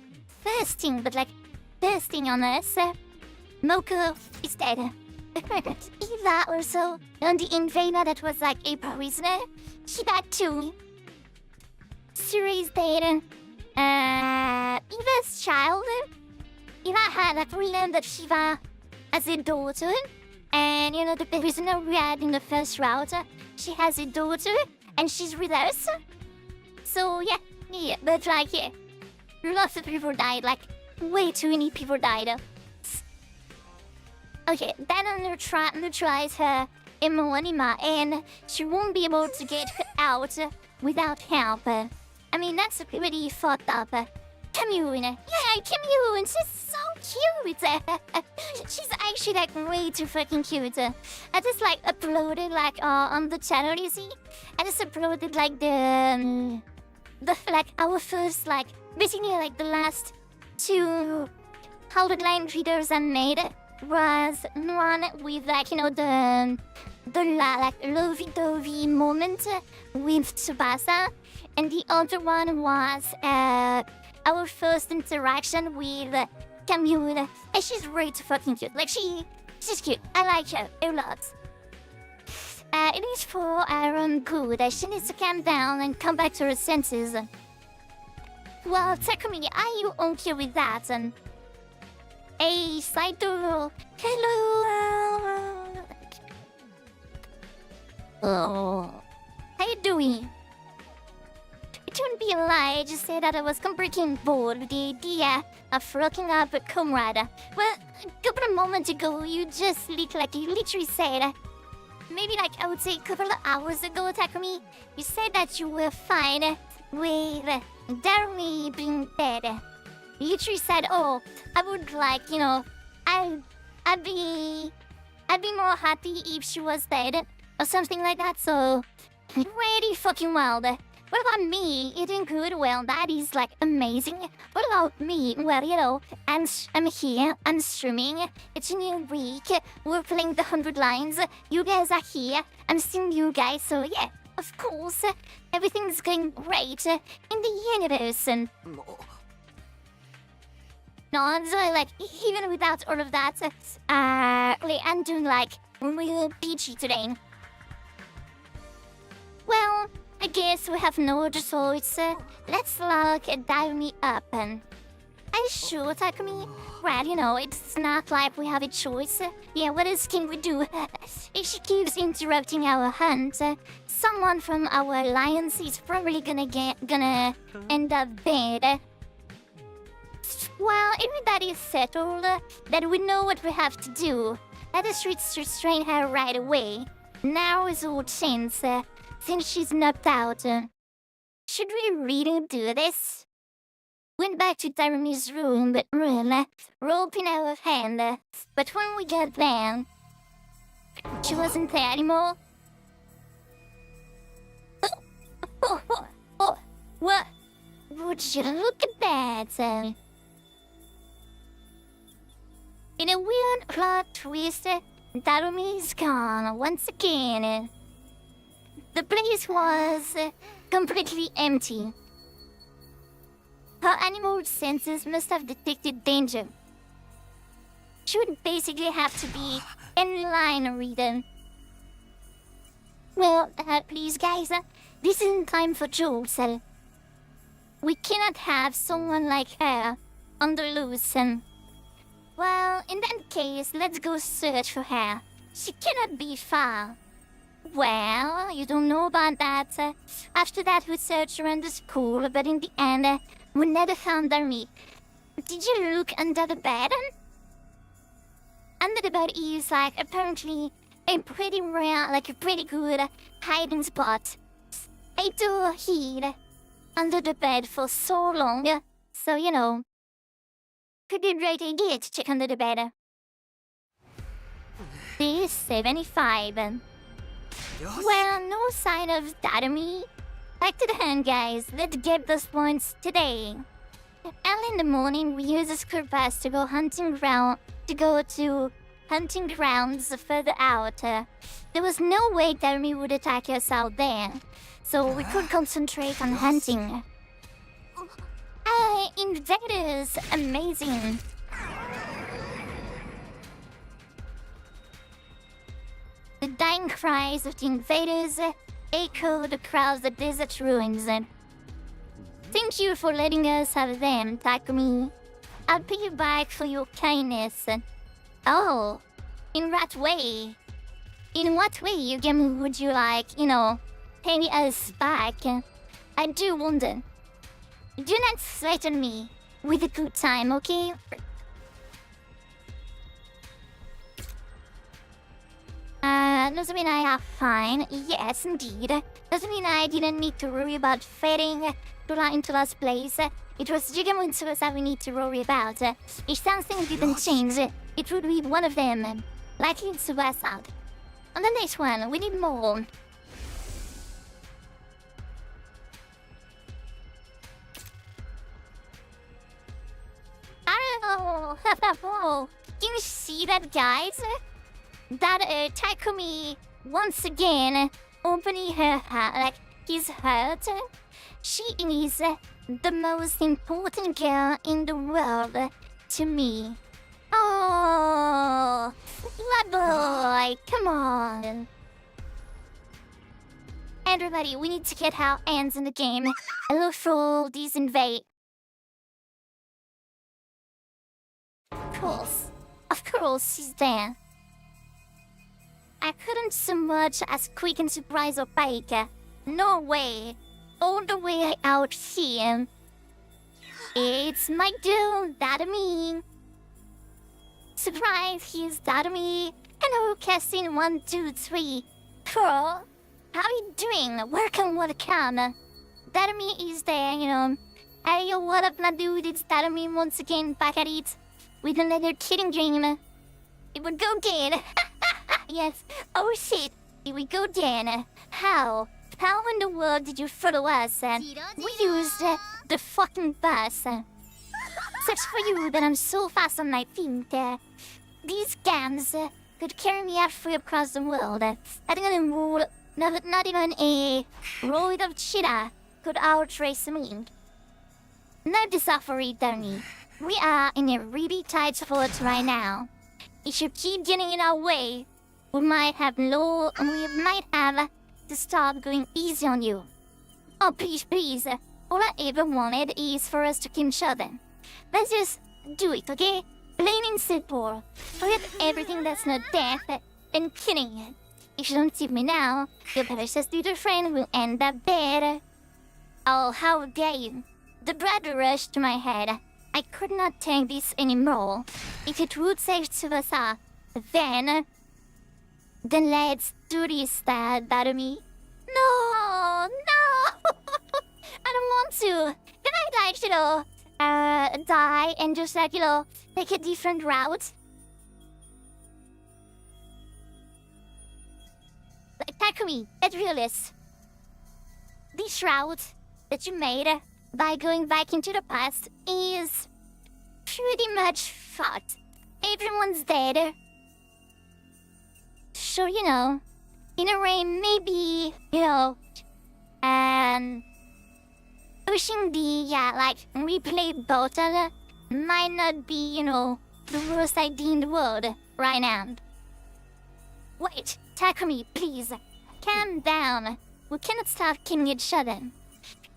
thirsting, but, like, thirsting on us. Moko is dead. Eva also, and the invader that was like a prisoner, she died too. Suri is dead. Eva's child. Eva had like learned that Shiva as a daughter, and you know the prisoner we had in the first route, she has a daughter, and she's with us. So yeah, but like yeah, lots of people died, like way too many people died. Okay, then neutralize her Emonima, and she won't be able to get out without help. I mean, that's pretty fucked up. Commune. Yeah, Commune. She's so cute. She's actually like way too fucking cute. I just like uploaded like on the channel, you see. I just uploaded like the like our first like basically like the last two hologram videos I made was one with like you know the like lovey-dovey moment with Tsubasa, and the other one was our first interaction with Camille, and she's way too fucking cute. Like she's cute. I like her a lot. It is for her own good. She needs to calm down and come back to her senses. Well, Takumi, are you okay with that? Hey, Saito. Hello. Oh, how you doing? It wouldn't be a lie to say that I was completely bored with the idea of rocking up a comrade. Well, a couple of moments ago, you just looked like you literally said, maybe like I would say a couple of hours ago, Takumi, you said that you were fine with Darumi being dead. You literally said, oh, I would like, you know, I'd be more happy if she was dead, or something like that, so really fucking wild. What about me eating good? Well, that is like amazing. What about me? Well, you know, I'm here, I'm streaming. It's a new week. We're playing the 100 lines. You guys are here. I'm seeing you guys, so yeah, of course. Everything's going great in the universe, and no, so like even without all of that, I'm doing like real peachy today. Well, I guess we have no other choice. Let's lock Darumi up. Are you sure, Takumi? Right, you know, it's not like we have a choice. Yeah, what else can we do? If she keeps interrupting our hunt, someone from our alliance is probably gonna end up dead. Well, if that is settled, then we know what we have to do. Let us restrain her right away. Now is our chance. Since she's knocked out, should we really do this? Went back to Darumi's room, but rope in our hand. But when we got there, she wasn't there anymore. What? Would you look at that? In a weird plot twist, Darumi's gone once again. The place was completely empty. Her animal senses must have detected danger. She would basically have to be in line reader. Well, please guys, this isn't time for jokes. We cannot have someone like her on the loose. Well, in that case, let's go search for her. She cannot be far. Well, you don't know about that. After that, we searched around the school, but in the end, we never found Darumi. Did you look under the bed? Under the bed is like apparently a pretty rare, like a pretty good hiding spot. I do hid under the bed for so long, so you know, could be a great idea to check under the bed. This is 75. Well, no sign of Darumi. Back to the hand, guys. Let's get those points today. Early in the morning, we use a school pass to go to hunting grounds further out. There was no way Darumi would attack us out there, so we could concentrate on hunting. Invaders, amazing. dying cries of the invaders echoed across the desert ruins. Thank you for letting us have them, Takumi. I'll pay you back for your kindness. Oh, in what way? In what way, Yugemu, would you like, pay us back? I do wonder. Do not threaten me with a good time, okay? Doesn't mean I are fine. Yes, indeed. Doesn't mean I didn't need to worry about fading into last place. It was Jigemu and Tsubasa we need to worry about. If something didn't change, it would be one of them. Likely Tsubasa. On the next one, we need more. Oh, can you see that, guys? That Takumi once again opening her heart, like his heart. She is the most important girl in the world to me. Oh, my boy, come on. Everybody, we need to get our hands in the game and look for all these invade. Of course, he's there. I couldn't so much as quick and surprise or bake. No way. All the way out here. It's my dude, Dadami. Surprise, he's Dadami. Hello, casting 1, 2, 3. Cool. How you doing? Welcome. Dadami is there, Hey, what up, my dude? It's Dadami once again back at it. With another kidding dream. It would go again. Yes. Oh shit. Here we go again. How in the world did you follow us? We used the fucking bus. Sucks for you that I'm so fast on my feet. These gams could carry me halfway across the world. I think not even a roid of cheetah could outrace me. No discovery, Danny. We are in a really tight spot right now. If you keep getting in our way, we might have to start going easy on you. Oh, please. All I ever wanted is for us to kill each other. Let's just do it, okay? Plain and simple. Forget everything that's not death and killing. If you don't tip me now, your precious little friend will end up dead. Oh, how dare you. The blood rushed to my head. I could not take this anymore. If it would save Tsubasa, then let's do this, Dadami. No! I don't want to. Can I, die and just, take a different route? Takumi, let's real this. This route that you made by going back into the past is pretty much fucked. Everyone's dead. Sure, in a way, maybe, and pushing the, replay button might not be, the worst idea in the world right now. Wait, Takumi, please, calm down. We cannot stop killing each other.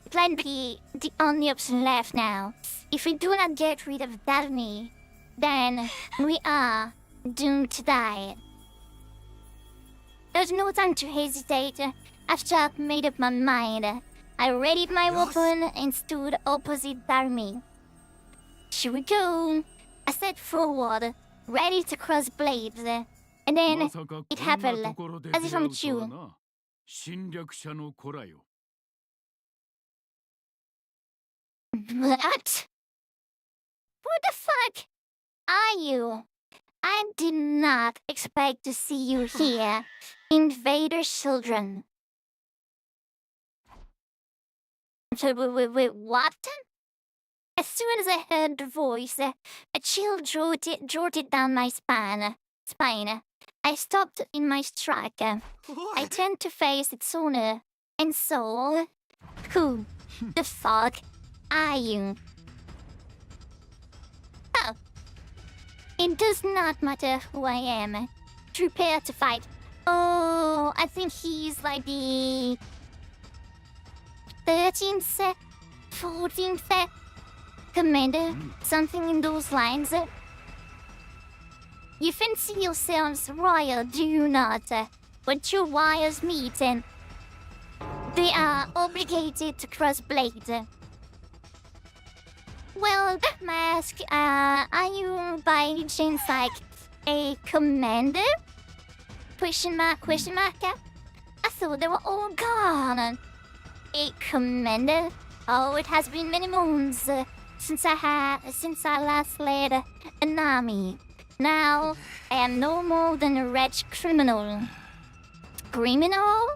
It might be the only option left now. If we do not get rid of Daphne, then we are doomed to die. There's no time to hesitate. After I've made up my mind, I readied my weapon and stood opposite Darmi. Here we go. I stepped forward, ready to cross blades, and then it happened, as if I'm chewing. What? Who the fuck are you? I did not expect to see you here, invader children. Wait, what? As soon as I heard the voice, a chill jolted down my spine. I stopped in my track. I turned to face its owner, and so, who the fuck are you? Oh, it does not matter who I am. Prepare to fight. Oh. So I think he's like the 13th, 14th commander, something in those lines. You fancy yourselves royal, do you not? But your wires meet and they are obligated to cross blades. Well, that mask, are you by any chance like a commander? Question mark, question mark? I thought they were all gone. A commander? Oh, it has been many moons since I last led an army. Now, I am no more than a wretched criminal. Criminal?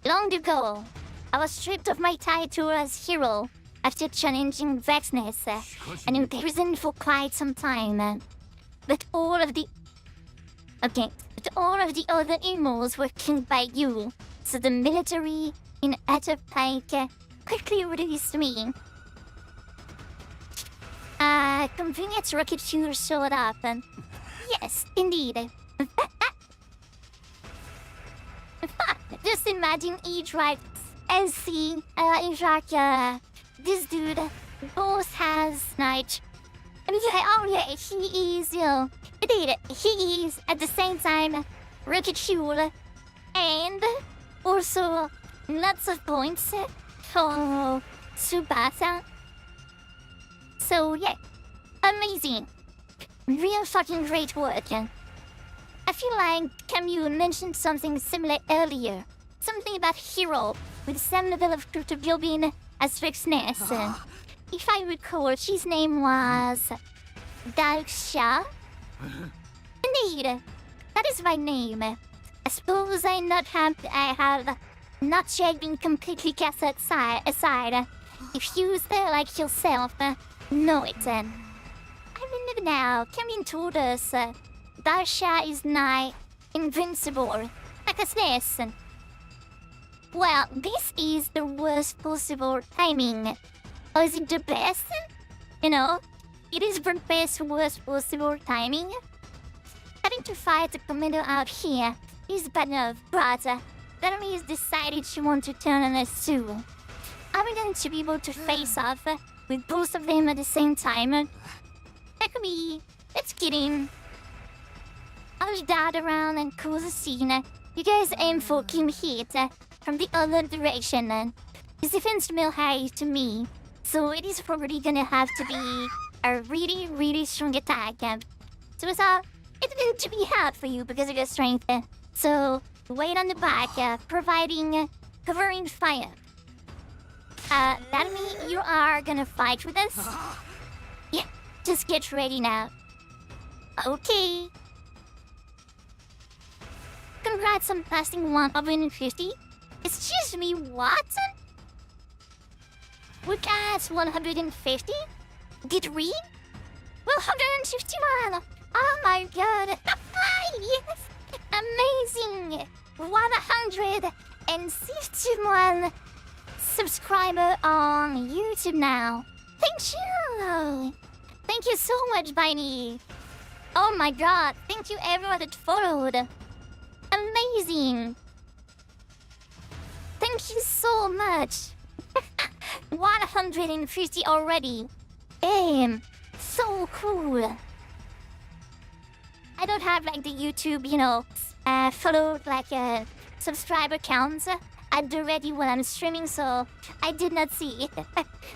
Long ago, I was stripped of my title as hero after challenging Vexness and imprisoned for quite some time. But all of the other immortals were killed by you, so the military in Atterpike quickly released me. Convenient rocket fuel showed up. Yes, indeed. In fact, just imagine each right and see, this dude both has night. He is, indeed, he is at the same time rocket fuel and also lots of points for Tsubasa. So yeah, amazing. Real fucking great work. I feel like Camus mentioned something similar earlier. Something about hero with some level of Kurtobjobin as Vexness. If I recall, his name was Dalksha. Indeed, that is my name. I suppose I have not yet been completely cast aside. If you like yourself, know it then. I remember now, Camus told us Dalksha is nigh invincible, like a snake. Well, this is the worst possible timing. Or is it the best? You know, it is the best worst possible timing. Having to fight the commander out here is bad enough, but Darumi has decided she wants to turn on us too. Are we going to be able to face off with both of them at the same time? That could be. Let's get in. I'll dart around and cause a scene. You guys aim for Kim hit from the other direction. His defense mill high to me, so it is probably gonna have to be a really, really strong attack. So it's going to be hard for you because of your strength. So wait on the back, providing covering fire. That means you are gonna fight with us? Yeah, just get ready now. Okay. Congrats on passing 150. Excuse me, what? We got 150? Did we? 151! Oh my god! Yes! Amazing! 151 subscriber on YouTube now. Thank you! Thank you so much, Biney! Oh my god, thank you everyone that followed. Amazing! Thank you so much! 150 already. Damn, so cool. I don't have like the YouTube, followed like subscriber counts at the ready when I'm streaming, so I did not see it.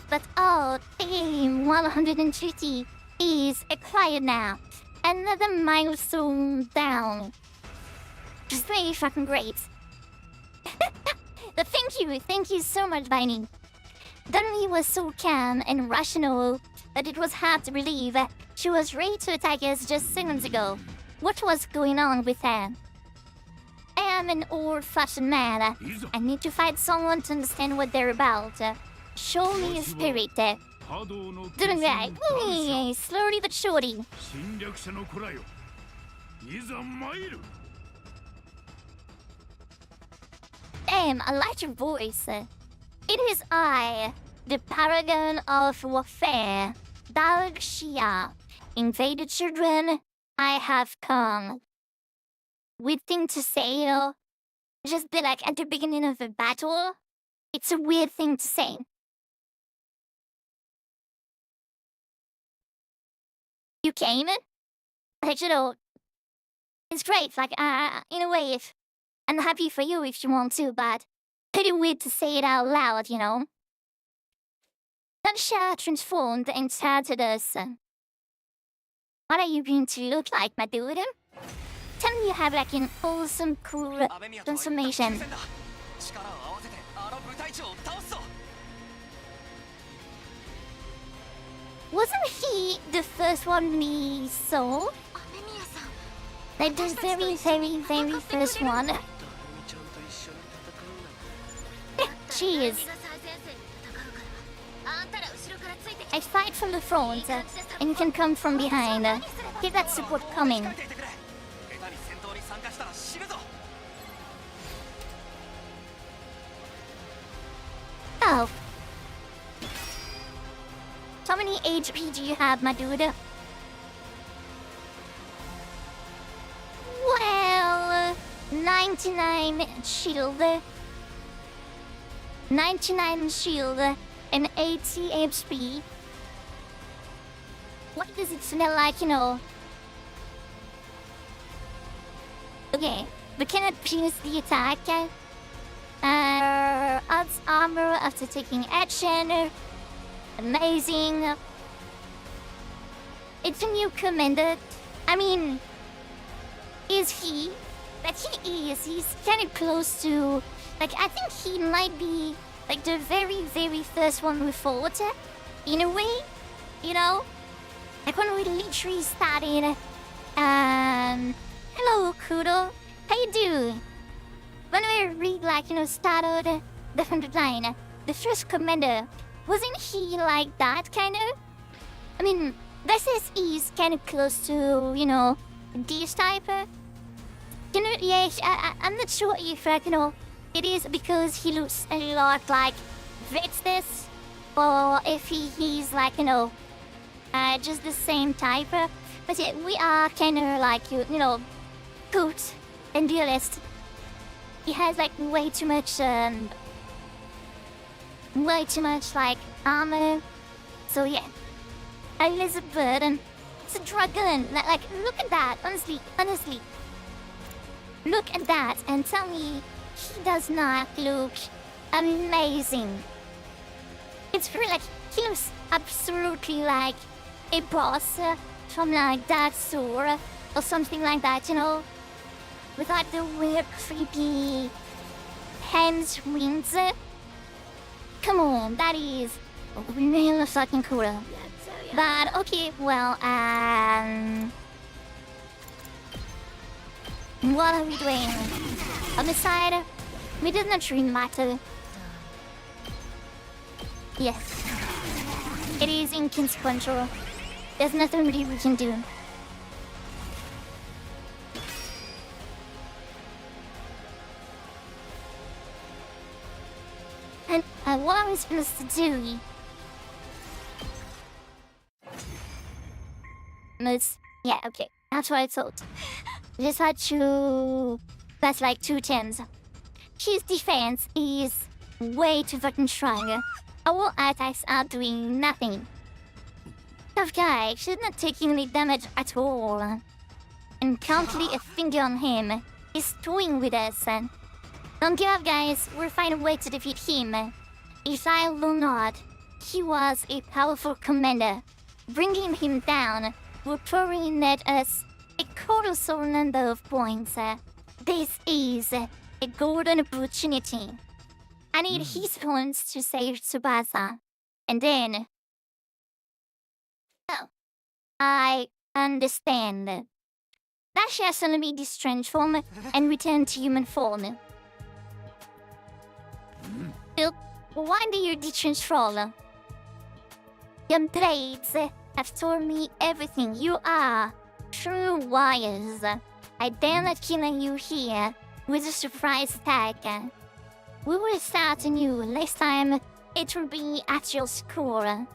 But oh, damn, 150 is acquired now. Another milestone down. Just very fucking great. But thank you so much, Biney. Darumi was so calm and rational that it was hard to believe she was ready to attack us just seconds ago. What was going on with her? I am an old-fashioned man. I need to fight someone to understand what they're about. Show me your spirit. Doing right. Slowly but surely. Damn, I like your voice. It is I, the paragon of warfare, Dalksha. Invaded children, I have come. weird thing to say, just be like at the beginning of a battle. It's a weird thing to say. You came? Like, it's great. Like, in a way, if I'm happy for you if you want to, but pretty weird to say it out loud, Natasha transformed and started us. What are you going to look like, my dude? Tell me you have like an awesome, cool transformation. Wasn't he the first one we saw? 雨宮さん Like the very, very, very first one. Jeez. が最前線で戦うからあんたら後ろからついてきて I fight from the front, and you can come from behind. Get that support coming. Oh. How many HP do you have, my dude? Well, 99 shield. 99 shield and 80 HP. What does it smell like, Okay, we cannot pierce the attack. Odds armor after taking action. Amazing. It's a new commander. I mean, is he? But he is. He's kind of close to. Like, I think he might be like the very, very first one we fought. In a way, like when we literally started. Hello, Kudo. How you doing? When we started the front line, the first commander. Wasn't he like that, kind of? I mean, this is kind of close to, this type. Yeah, I'm not sure if, it is because he looks a lot like Vetstis, or if he's like, just the same type. But yeah, we are kind of like, good and realist. He has like way too much, like armor. So yeah, Elizabeth, it's a dragon. Like, look at that. Honestly, look at that and tell me he does not look amazing. It's really like he looks absolutely like a boss from like Dark Souls or something like that, without the weird, creepy hands wings. Come on, that is really fucking cool. But okay, well, what are we doing? On the side, we did not really matter. Yes, it is inconsequential. There's nothing really we can do. And what are we supposed to do? Yeah, okay. That's what I thought. Just had to. That's like 2 tens. His defense is way too fucking strong. Our attacks are doing nothing. Tough guy, she's not taking any damage at all. And can't lay a finger on him. He's toying with us. Don't give up, guys. We'll find a way to defeat him. If I will not, he was a powerful commander. Bringing him down will probably net us a colossal number of points. This is a golden opportunity. I need his points to save Tsubasa. And then... Oh, I understand. That shall suddenly distransform and return to human form. Phil, why do you distransform? Your blades have told me everything. You are true warriors. I dare not kill you here with a surprise attack. We will start anew. Next time, it will be at your school.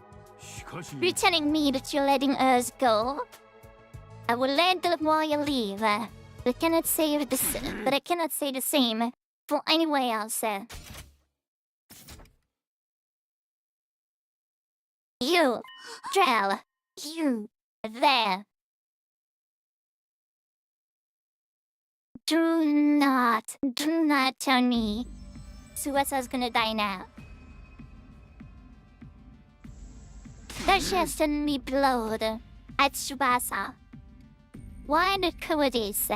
You're telling me that you're letting us go? I will let the warrior leave. But I cannot say the same for anyone else. You, Drell, you, there. Do not tell me Suasa's gonna die now. That she has suddenly blowed at Tsubasa. Why the cowardice?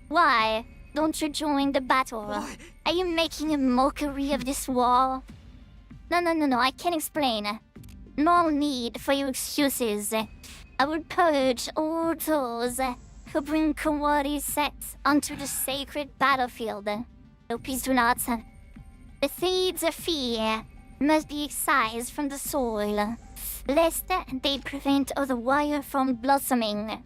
Why don't you join the battle? Are you making a mockery of this war? No, I can't explain. No need for your excuses. I will purge all those who bring cowardice onto the sacred battlefield. No, please do not. The seeds of fear must be excised from the soil, lest they prevent the wire from blossoming.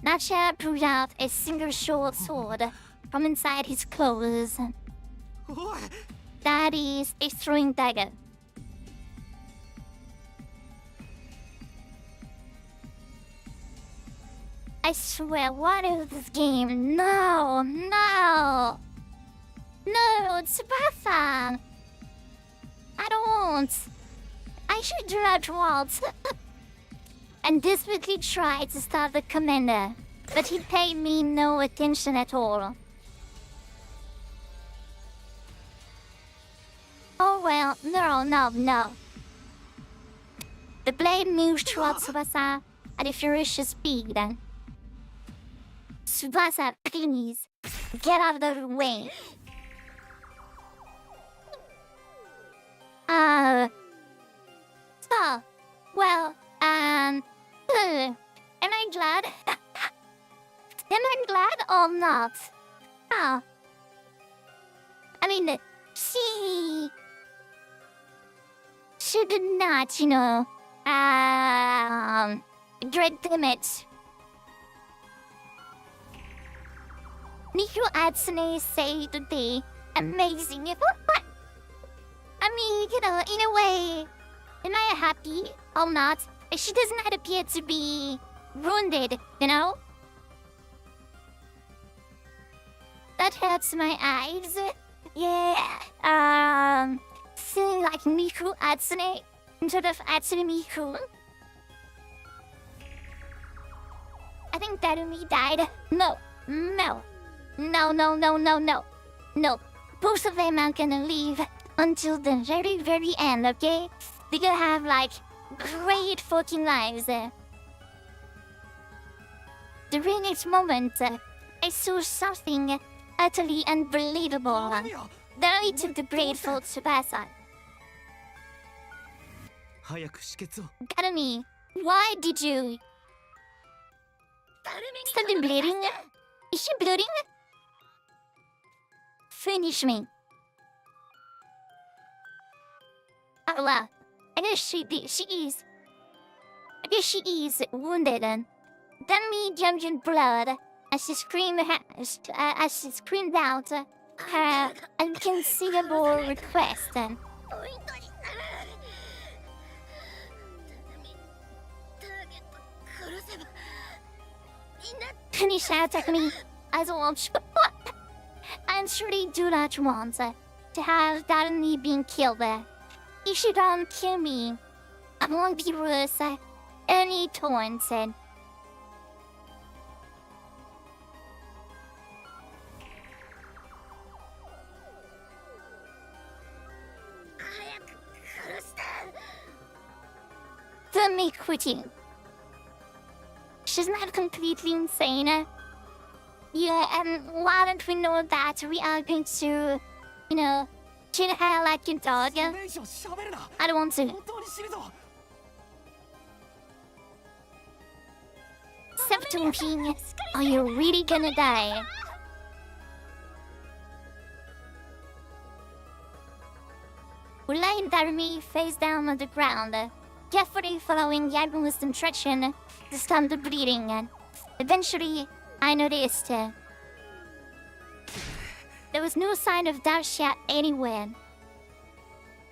Nacha pulled out a single short sword from inside his clothes. That is a throwing dagger. I swear, what is this game? No, Tsubasa! I don't. I should do not want. And desperately tried to stop the commander, but he paid me no attention at all. Oh well, no. The blade moves towards Tsubasa at a ferocious speed. Tsubasa, please, get out of the way. Am I glad? Am I glad or not? Oh. I mean, she did not, dread limit. Niku Atsune say today, amazing. I mean, in a way, am I happy or not? She does not appear to be wounded, That hurts my eyes. Yeah, seeing like Miku Atsune instead of Atsune Miku. I think Darumi died. No. No. Both of them are gonna leave until the very, very end, okay? They're gonna have, great fucking lives. During its moment, I saw something utterly unbelievable. Then I took the blade for Tsubasa. Garumi, why did you... Stop the bleeding? Is she bleeding? Finish me. Oh well, I guess she is wounded. Then me jumped in blood as she screamed out her inconceivable request. Finish out at me as well. I truly do not want to have Darumi being killed. If you don't kill me, I won't be worse. Any Torn said. Then me quitting. She's not completely insane. Yeah, and why don't we know that we are going to, treat her like a dog? I don't want to. Stop talking, or you're really gonna die. We lay Darumi face down on the ground, carefully following Yagu's instruction to stop the bleeding. Eventually, I noticed there was no sign of Darsha anywhere.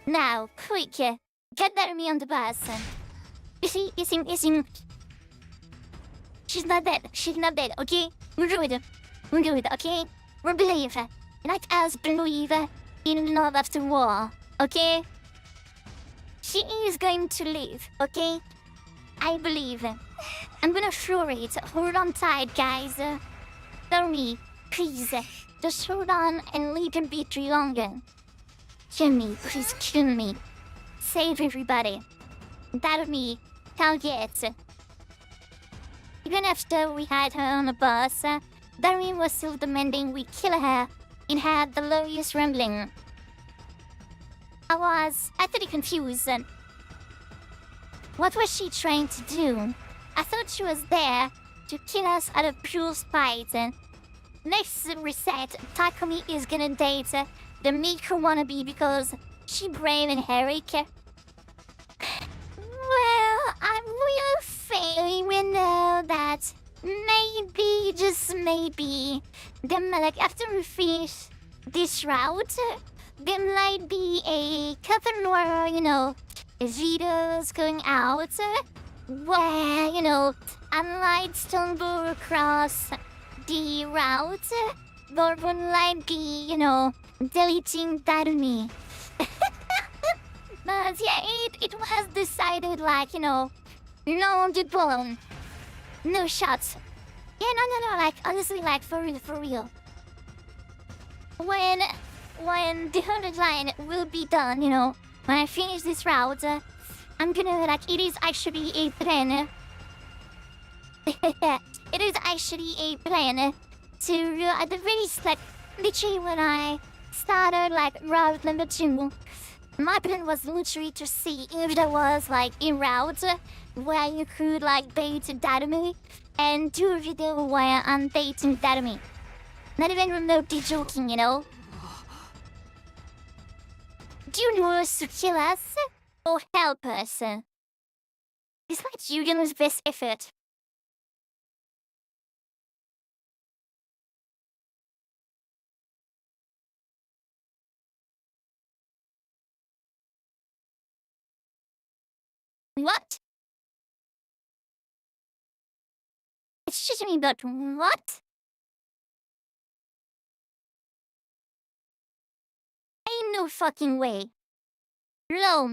Now, quick, get Darumi on the bus. You see, she's not dead, okay? We're good. We're good, okay? We believe. Let us believe in love after war, okay? She is going to live, okay? I believe. I'm gonna assure it. Hold on tight, guys. Tell me, please. Just hold on and leave a bit longer. Kill me, please kill me. Save everybody. That me, target. Even after we had her on the bus, Darwin was still demanding we kill her and had the lowest rambling. I was utterly confused. What was she trying to do? I thought she was there to kill us out of pure spite. Next reset, Takumi is gonna date the Miko wannabe because she brave and heroic. Well, I will say we know that maybe, just maybe, like after we finish this route, there might be a couple more, videos going out where, I might stumble across the route, but would like be, deleting Darumi. But yeah, it was decided no de bone. No shots. Yeah, no, honestly, for real. When the 100 line will be done, when I finish this route, I'm gonna, it is actually a plan. It is actually a plan to, at the very least, literally when I started, route number 2, my plan was literally to see if there was, a route where you could, bait Darumi and do a video where I'm dating Darumi. Not even remotely joking, Do you know us to kill us or help us? Despite Julian's best effort. What? Excuse me, but what? Ain't no fucking way. No,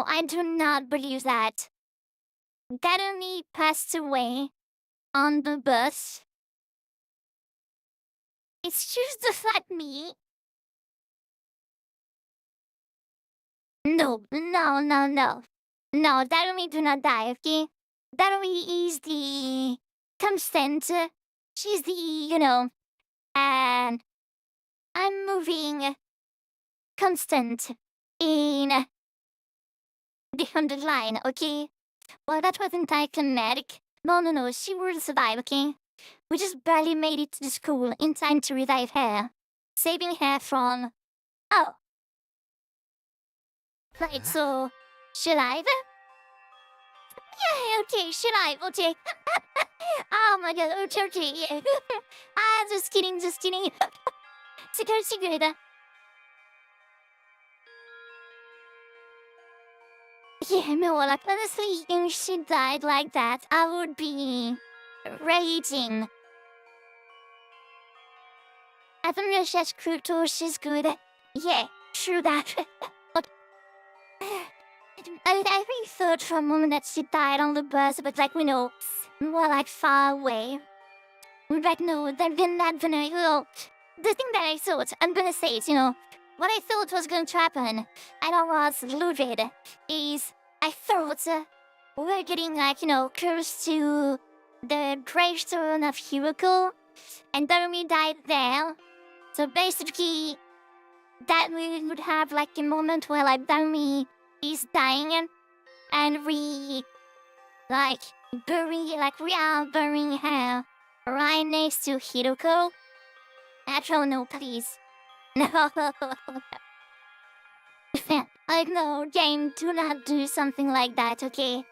I do not believe that. Darumi passed away on the bus. Excuse the fact me. No, Darumi do not die, okay? Darumi is the constant. She's the, and I'm moving constant in the 100 line, okay? Well, that wasn't anticlimactic. No, she will survive, okay? We just barely made it to the school in time to revive her, saving her from... Oh. Right, so... she alive? Yeah, okay, she alive, okay. Oh my god, okay, yeah. Just kidding. Security good. Yeah, no, honestly, if she died like that, I would be raging. I don't know if she's crude or she's good. Yeah, true that. I really thought for a moment that she died on the bus, but more far away. But no, then that, the thing that I thought, I'm gonna say it, what I thought was going to happen, and I was lurid, is I thought we're getting close to the gravestone of Hiroko, and Darumi died there. So basically, that we would have a moment where Darumi is dying, and we we are burying her right next to Hiroko. Actually, no, please. No. No, game, do not do something like that, okay?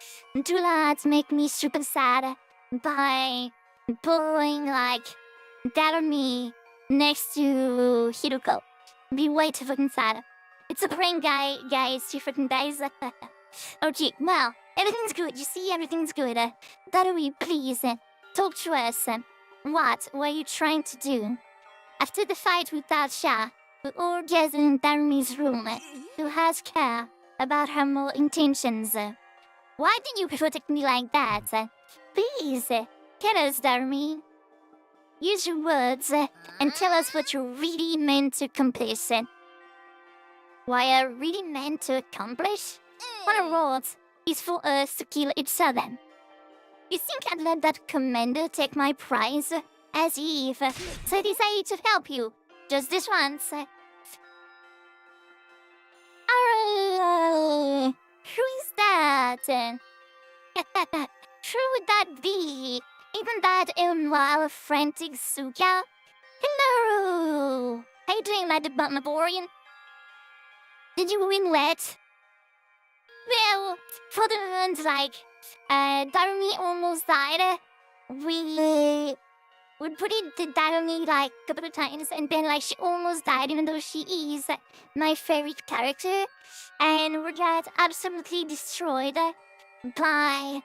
Do not make me super sad by pulling Darumi next to Hiroko. Be way too fucking sad. It's a prank, guys, you fucking guys. Okay, well, everything's good. You see, everything's good. Darumi, please, Talk to us. What were you trying to do? After the fight with Tasha, we all gathered in Darumi's room to ask her about her more intentions. Why did you protect me like that? Please, tell us, Darumi. Use your words and tell us what you really meant to accomplish. Why I really meant to accomplish? What a road is for us to kill each other. You think I'd let that commander take my prize? As if so I decided to help you. Just this once. Who is that? Who would that be? Even that erstwhile frantic Suka? Hello! How you doing, Lad Barbarian? Did you win wet? Well, for the ones like, Darumi almost died. We put it to Darumi like a couple of times, and then like she almost died, even though she is my favorite character. And we got absolutely destroyed by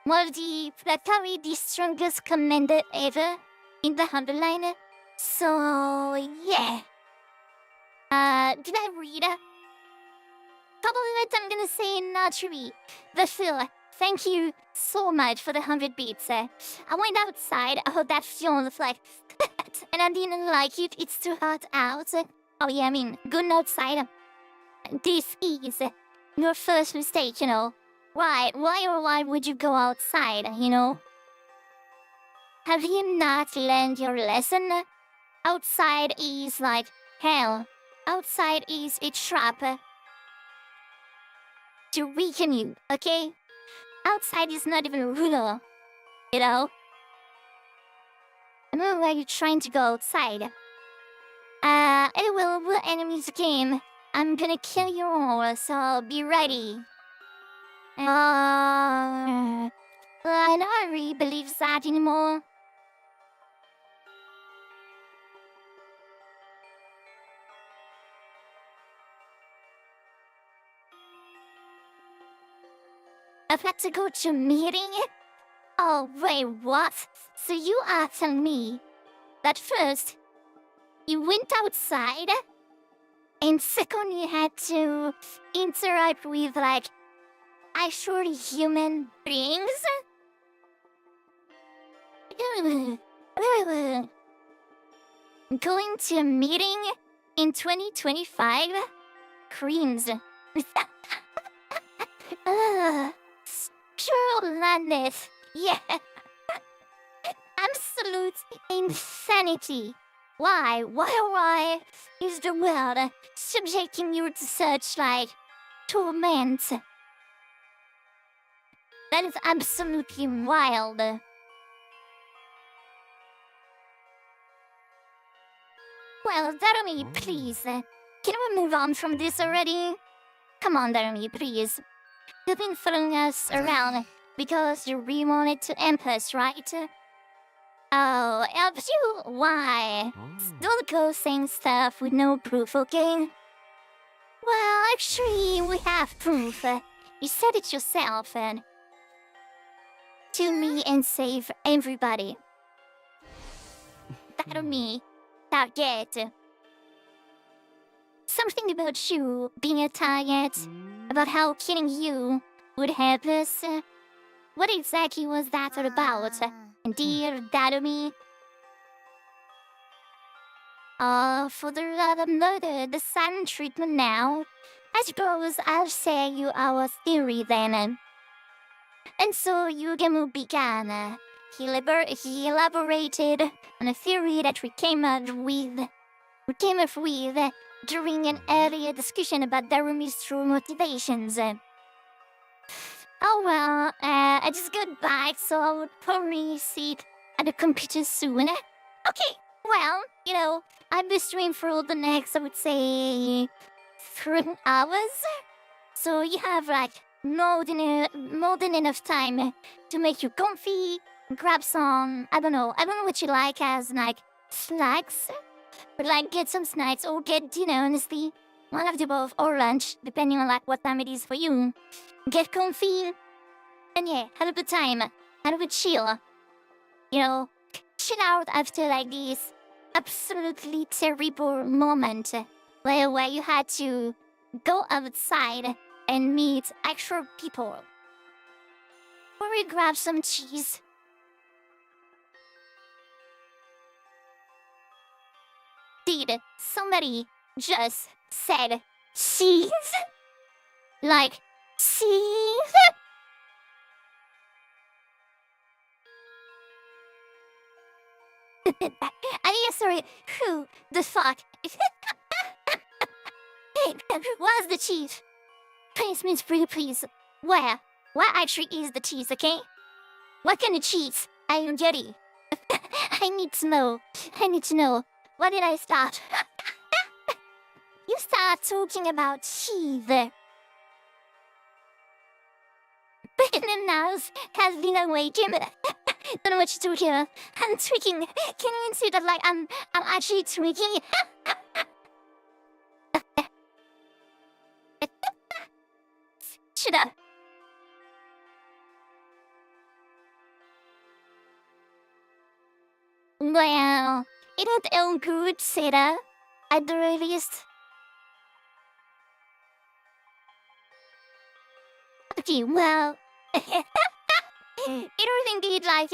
probably the strongest commander ever in the Underline. So yeah. Did I read? Probably I'm gonna say not really. But Phil, thank you so much for the 100 beats. I went outside, I heard that fuel like and I didn't like it, it's too hot out. Oh yeah, I mean, good outside. This is your first mistake, you know. Why would you go outside, you know? Have you not learned your lesson? Outside is like hell. Outside is a trap to weaken you, okay? Outside is not even real, you know? I don't know why you're trying to go outside. Anyway, we're enemies game. I'm gonna kill you all, so be ready. I don't really believe that anymore. I've had to go to a meeting? Oh, wait, what? So you are telling me that first, you went outside, and second, you had to interact with, like, actually human beings? Going to a meeting in 2025? Cringe. Pure madness. Yeah. Absolute insanity. Why is the world subjecting you to such, like, torment? That is absolutely wild. Well, Darumi, please. Can we move on from this already? Come on, Darumi, please. You've been following us around because you really wanted to amp us, right? Oh, help you? Why? Don't go saying stuff with no proof, okay? Well, actually, we have proof. You said it yourself, and... To me and save everybody. Darumi, target. Something about you being a target, about how killing you would help us. What exactly was that all about, dear Darumi? For the love of murder, the silent treatment now. I suppose I'll say you our theory then. And so Yugemu began. He elaborated on a theory that we came up with during an earlier discussion about Darumi's true motivations. Oh well, I just got back, so I would probably sit at the computer soon. Okay, well, you know, I'll be streaming for the next, I would say, 3 hours. So you have like more than enough time to make you comfy, grab some, I don't know what you like as like snacks. But like get some snacks or get dinner, honestly. One of the above or lunch, depending on like what time it is for you. Get comfy. And yeah, have a good time. Have a good chill. chill out after like this absolutely terrible moment where you had to go outside and meet actual people. Or we grab some cheese. Did somebody just said cheese? Like cheese? I mean, sorry, who the fuck? Hey, where's the cheese? Please, Miss Pretty, please. Where? Where actually is the cheese, okay? What kind of cheese? I am ready. I need to know. I need to know. Where did I start? You start talking about cheese. Bitten Mouse has been awakened. Don't know what you're talking about. I'm tweaking. Can you see that? Like I'm actually tweaking. Shut up. Well, it would all good, Sarah. At the very least. Okay, well, it was indeed like,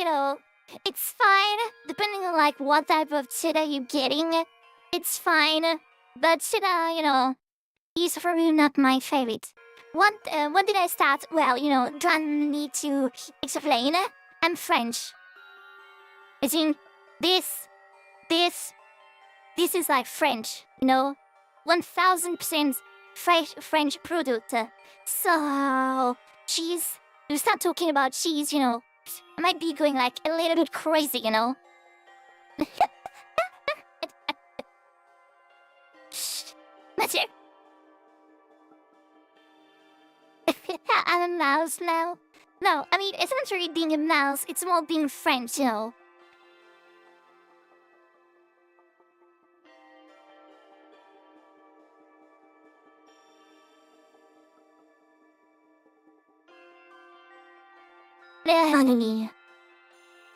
it's fine, depending on like what type of cheddar you're getting. It's fine, but cheddar, is probably not my favorite. What did I start? Well, do I need to explain? I'm French. I think this is like French, 1000% French product. So, cheese, you start talking about cheese, I might be going like a little bit crazy, Shh, that's it. I'm a mouse now. No, I mean, it's not really being a mouse, it's more being French,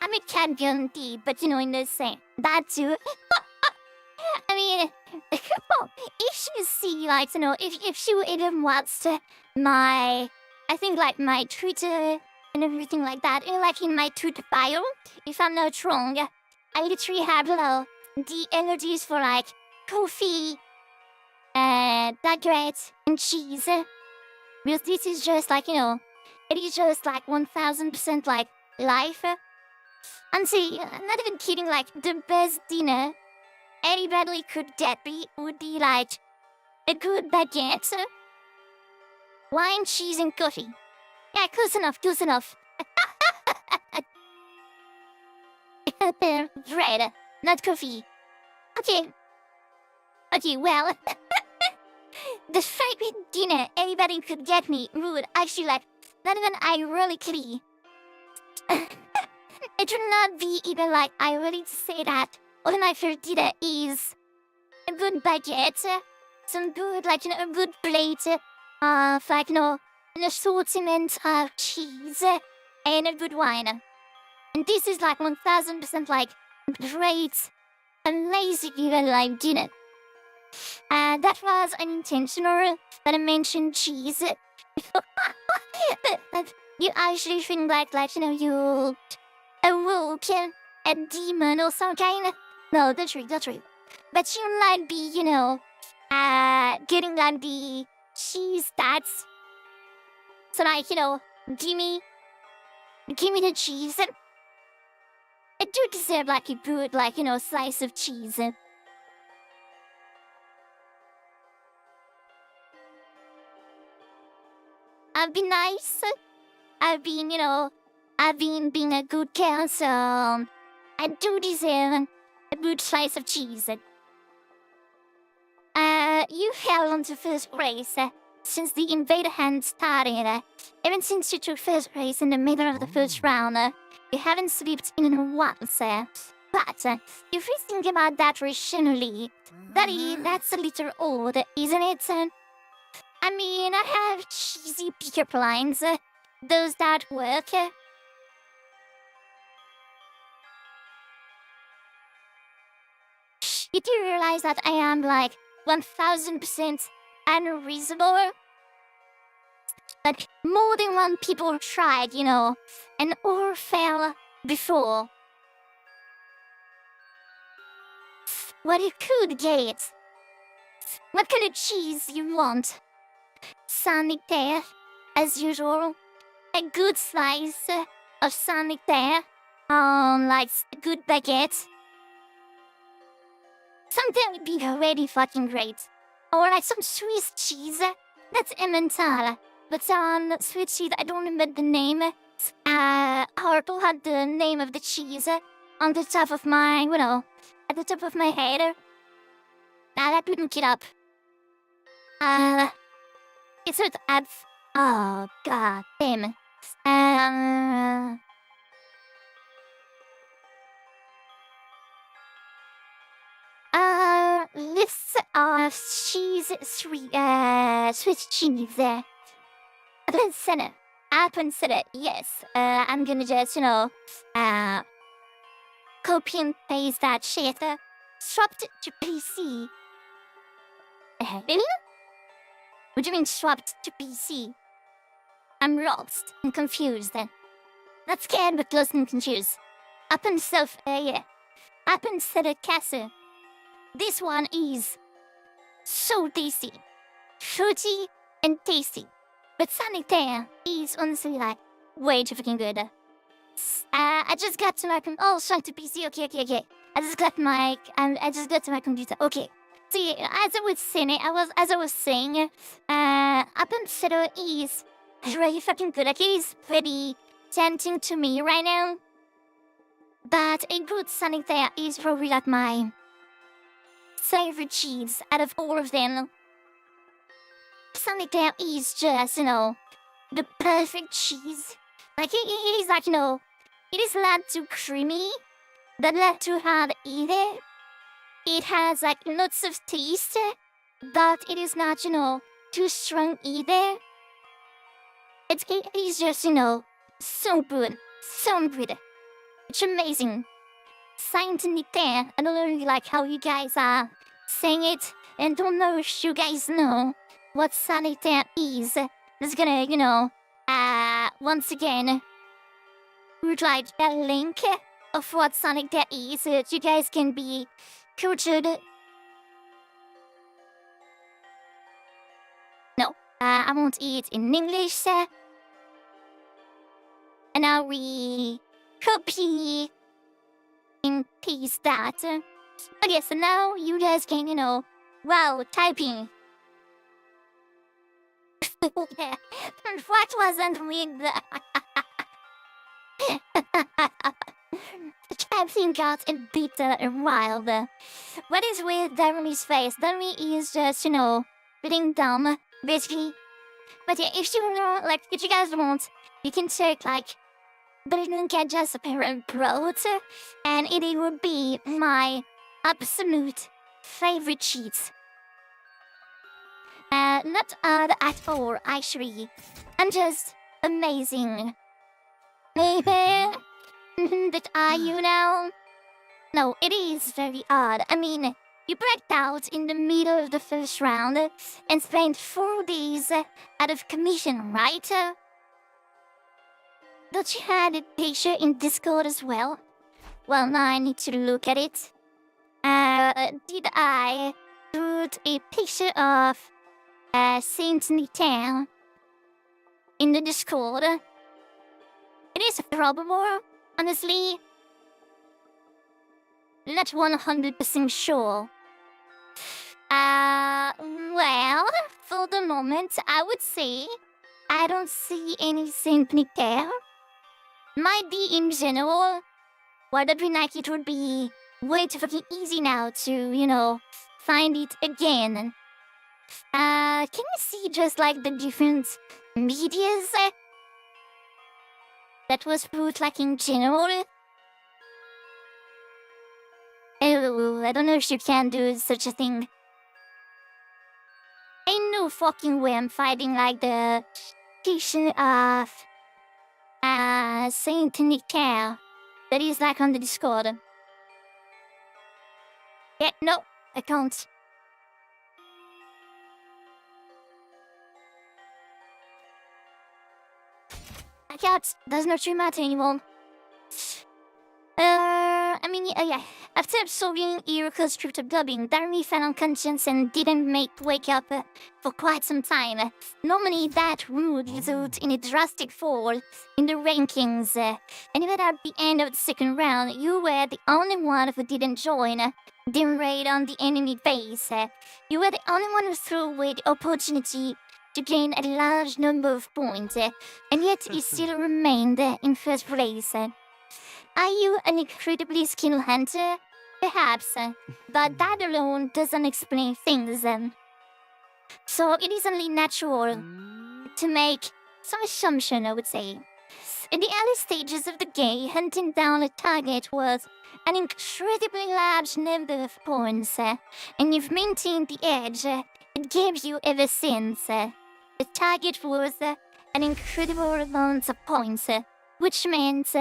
I'm a cat guarantee, but in the same. That too. I mean, if you see, like, if you even watched my, I think, like, my Twitter and everything like that, like in my Twitter bio, if I'm not wrong, I literally have, the energies for, like, coffee, baguette, and cheese. Because this is just, like, it is just, like, 1000%, like, life. And see, I'm not even kidding, like, the best dinner anybody could get me would be, like, a good baguette, wine, cheese, and coffee. Yeah, close enough, close enough. Bread, not coffee. Okay. Okay, well, the favorite dinner anybody could get me would actually, like, not even ironically. It should not be even like ironic to say that all my favorite dinner is a good baguette, some good, like, a good plate of, like, an assortment of cheese, and a good wine. And this is, like, 1000%, like, great, amazing, even, like, dinner. That was unintentional, but I mentioned cheese. But you actually think, like, you awoke a demon or some kind? No, that's right. But you might be, getting, like, the cheese stats. So, like, give me the cheese. I do deserve, like, a good, like, slice of cheese. I've been nice. I've been being a good girl, so I do deserve a good slice of cheese. You held on to first place since the invader hand started. Even since you took first place in the middle of the first round, you haven't slept in once. But if we think about that rationally, that's a little odd, isn't it? I mean, I have cheesy pickup lines. Does that work? you do realize that I am like 1000% unreasonable? Like more than one people tried, and all fell before. What you could get? What kind of cheese you want? Sanitaire, as usual. A good slice of sanitaire. Like a good baguette. Something would be already fucking great. Or like some Swiss cheese. That's Emmental. But some Swiss cheese, I don't remember the name. Harpo had the name of the cheese on the top of my, at the top of my head. Let me look it up. It's with abs. Oh, god damn it. List of cheese, Swiss cheese. Apple cider, yes. I'm gonna just, copy and paste that shit. Swapped to PC. Really? What do you mean swapped to PC? I'm lost and confused. Not scared, but lost and confused. Up and self, Up and cider castle. This one is so tasty. Fruity and tasty. But Sanitaire is honestly like way too fucking good. I just got to my to PC. Okay. I just got to my computer. Okay. See, as I was saying, Apple cider is really fucking good. Like, it is pretty tempting to me right now. But a good Sanitaire is probably like my favorite cheese out of all of them. Sanitaire is just, the perfect cheese. Like, it is like, it is not too creamy, but not too hard either. It has, like, lots of taste, but it is not, too strong either. It is just, so good. So good. It's amazing. Sanitaire. I don't really like how you guys are saying it, and don't know if you guys know what Sanitaire is. Just gonna, once again, provide a link of what Sanitaire is so that you guys can be cultured. No, I won't eat in English. And now we copy and paste that. Okay, so now you guys can, wow, typing. Yeah, what wasn't with the typing got a bit wild. What is with Darumy's face? Darumy is just, being dumb, basically. But yeah, if you guys want, you can check, but it don't get just a parent broth, and it would be my absolute favorite cheese. Not odd at all, actually. I'm just amazing. Maybe that are you now? No, it is very odd. I mean, you blacked out in the middle of the first round and spent 4 days out of commission, right? Don't you have a picture in Discord as well? Well, now I need to look at it. Did I put a picture of Saint Nitan in the Discord? It is probable, honestly. Not 100% sure. Well, for the moment, I would say I don't see any Saint Nitan. Might be in general. Why that like it would be way too fucking easy now to, find it again. Can you see just the different medias that was put in general? Oh, I don't know if you can do such a thing. Ain't no fucking way I'm fighting the picture of Saint Nican that is on the Discord. Yeah, no, I can't. I can't. Does not really matter anymore. Yeah. After absorbing Iruko's crypto dubbing, Darumi fell unconscious and didn't wake up for quite some time. Normally, that would result in a drastic fall in the rankings. And even at the end of the second round, you were the only one who didn't join the raid on the enemy base. You were the only one who threw away the opportunity to gain a large number of points, and yet you still remained in first place. Are you an incredibly skilled hunter? Perhaps, but that alone doesn't explain things. So it is only natural to make some assumption, I would say. In the early stages of the game, hunting down a target was an incredibly large number of points, and you've maintained the edge it gave you ever since. The target was an incredible amount of points, which meant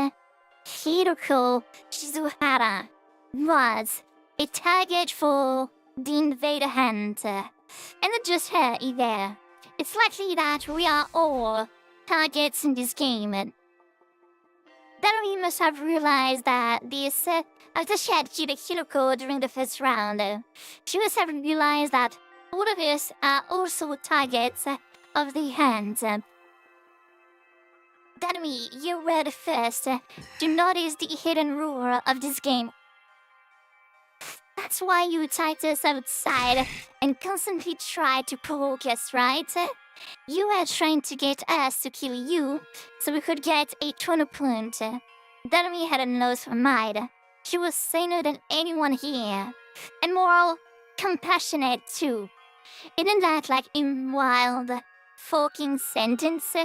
Hiruko Shizuhara was a target for the invader hunter. And not just her either. It's likely that we are all targets in this game. Darumi must have realized that this after she had killed Hiruko during the first round. She must have realized that all of us are also targets of the hunt. Darumi, you were the first to notice the hidden rule of this game. That's why you attacked us outside and constantly tried to provoke us, right? You were trying to get us to kill you so we could get a turn point. Darumi hadn't lost her mind. She was saner than anyone here, and more compassionate too. Isn't that like a wild, fucking sentence?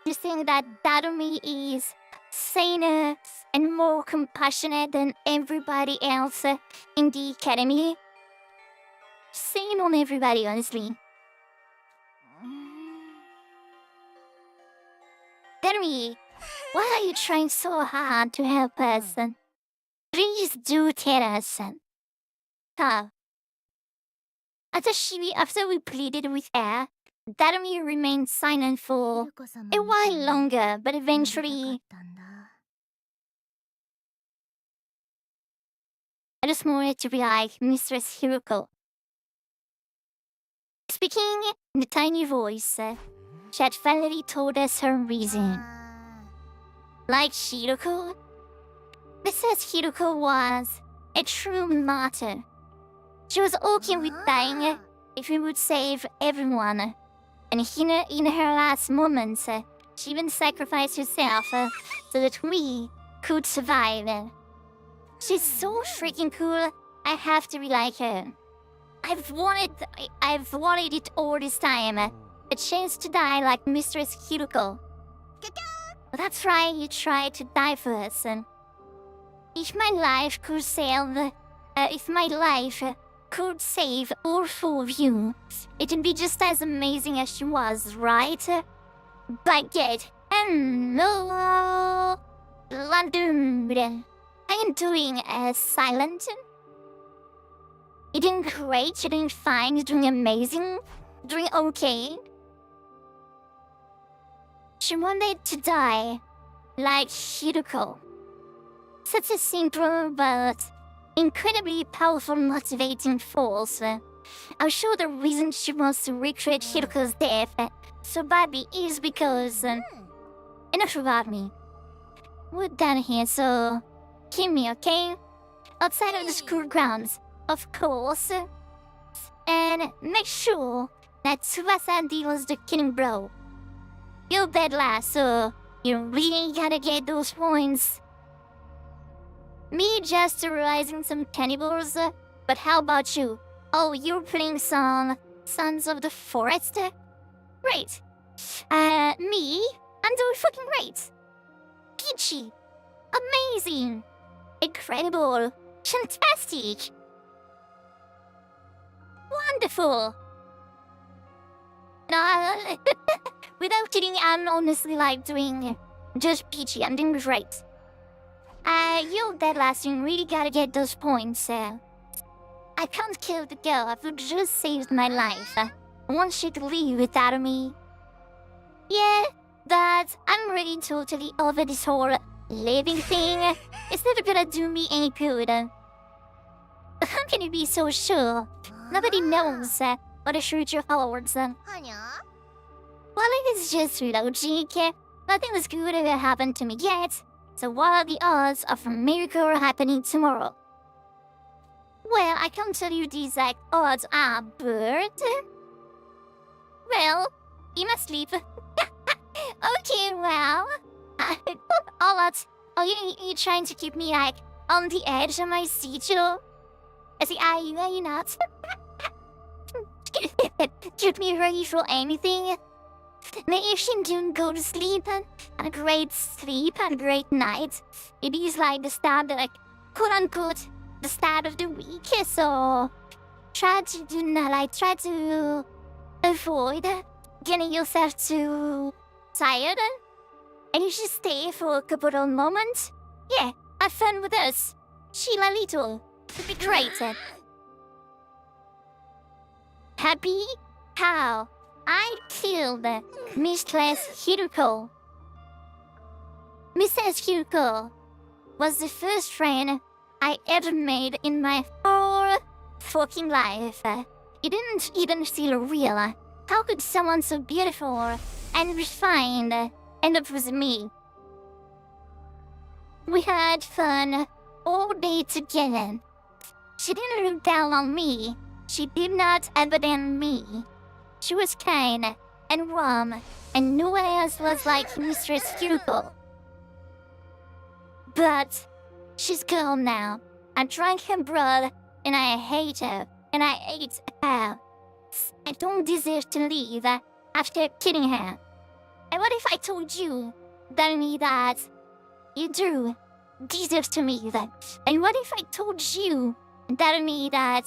To think that Darumi is saner and more compassionate than everybody else in the academy? Same on everybody, honestly. Darumi, why are you trying so hard to help us? Please do tell us. Huh. After we pleaded with her, Darumi remained silent for a while longer, but eventually I just wanted to be like Mistress Hiruko. Speaking in a tiny voice, she had finally told us her reason. Like Hiruko, Mrs. Hiruko was a true martyr. She was okay with dying if we would save everyone. And in her last moments, she even sacrificed herself so that we could survive. She's so freaking cool, I have to be like her. I've wanted it all this time. A chance to die like Mistress Hiruko. That's right, you tried to die for us. If my life could save all four of you, it would be just as amazing as she was, right? Baguette, hello, London. How you doing, Silent? You doing great, you're doing fine, you're doing amazing, doing okay. She wanted to die, like Hiruko. Such a simple but incredibly powerful motivating force. I'm sure the reason she wants to recreate Hiruko's death so badly is because... enough about me. We're done here, so... keep me, okay? Outside of the school grounds, of course. And make sure that Tsubasa deals the killing blow. You're bad last, so you really gotta get those points. Me just terrorizing some cannibals, but how about you? Oh, you're playing some Sons of the Forest? Great. Me? I'm doing fucking great. Peachy. Amazing. Incredible. Fantastic. Wonderful. No, without kidding, I'm honestly like doing just peachy. I'm doing great. You dead last, you really gotta get those points. I can't kill the girl who just saved my life. I want you to leave without me. Yeah, but I'm really totally over this whole living thing. It's never gonna do me any good. How can you be so sure? Nobody knows what the future holds. Well, はにゃ it is just logic. Nothing's good ever happened to me yet. So what are the odds of a miracle happening tomorrow? Well, I can't tell you the exact odds are, but... Well, you must sleep. Okay, well... All that... Are you trying to keep me, like, on the edge of my seat, Joe? See, are you not? Get me ready for anything. May you do go to sleep and a great sleep and a great night. It is like the start, like, quote unquote, the start of the week, so try to avoid getting yourself too tired. And you should stay for a couple of moments. Yeah, have fun with us. Sheila Little. It'd be great. Happy? How? I killed Mistress Hiruko. Mrs. Hiruko was the first friend I ever made in my whole fucking life. It didn't even feel real. How could someone so beautiful and refined end up with me? We had fun all day together. She didn't look down on me. She did not abandon me. She was kind and warm, and no one else was like Mistress Hugo. But she's gone now. I drank her blood, and I hate her, and I ate her. I don't deserve to leave after killing her. And what if I told you, Danny, that you do deserve to me that? And what if I told you, Danny, that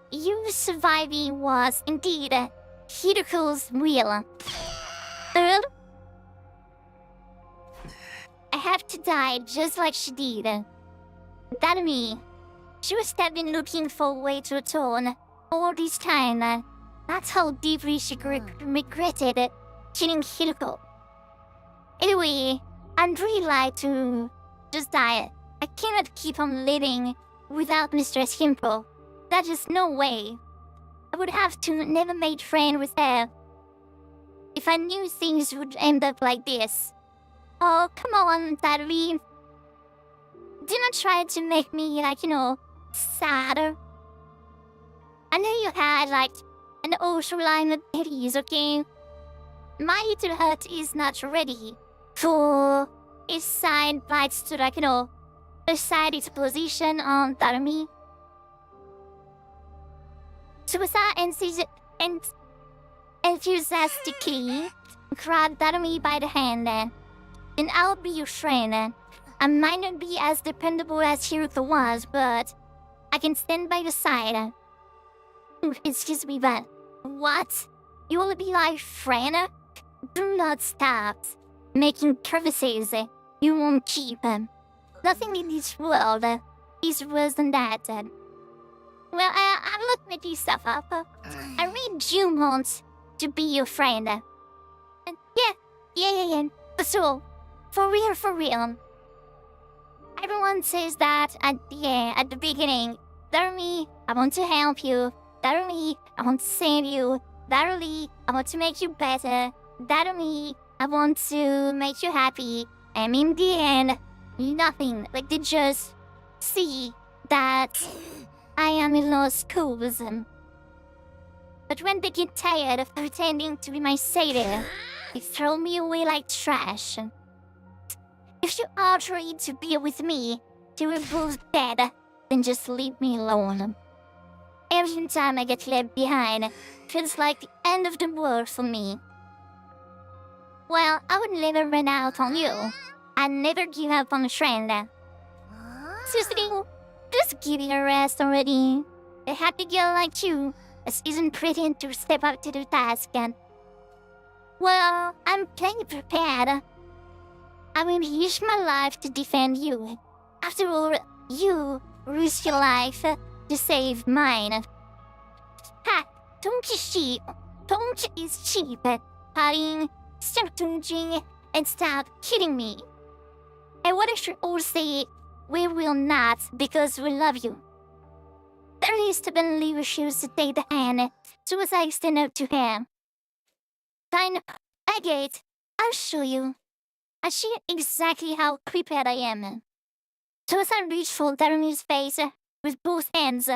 you surviving was indeed Hiruko's will? Earl? I have to die just like she did. That me. She must have been looking for a way to atone all this time. That's how deeply she regretted killing Hiruko. Anyway, I'd really like to just die. I cannot keep on living without Mistress Himpo. There's just no way. I would have to never make friends with her if I knew things would end up like this. Oh, come on, Daddy. Do not try to make me, like, sadder. I know you had, like, an ocean line of berries, okay? My little heart is not ready for its side bites to, like, decide its position on Darmi. Suicide and enthusiastically grabbed Darmi by the hand, then I'll be your friend. I might not be as dependable as Hiruko was, but I can stand by your side. Excuse me, but what? You will be my friend? Do not stop making promises you won't keep. Nothing in this world is worse than that. Well, I'm looking this stuff up. I really do want to be your friend. Yeah. So, for real. Everyone says that at the beginning. Darly, I want to help you. Darly, I want to save you. Darly, I want to make you better. Darly, I want to make you happy. And in the end, nothing. Like, they just see that I am in lost cause. But when they get tired of pretending to be my savior, they throw me away like trash. If you are ready to be with me till we're both dead, then just leave me alone. Every time I get left behind, feels like the end of the world for me. Well, I would never run out on you. I'd never give up on a friend. Seriously, just give it a rest already. A happy girl like you isn't pretend to step up to the task and... Well, I'm plenty prepared. I will use my life to defend you. After all, you risk your life to save mine. Ha! Don't is cheap. Don't is cheap. Padding, stop dodging, and stop kidding me. And what I should all say, we will not because we love you. There is to believe shoes to take the hand, so as I extend out to him. Then, Agate, I'll show you. I see exactly how prepared I am. So as I reach for Darumi's face with both hands.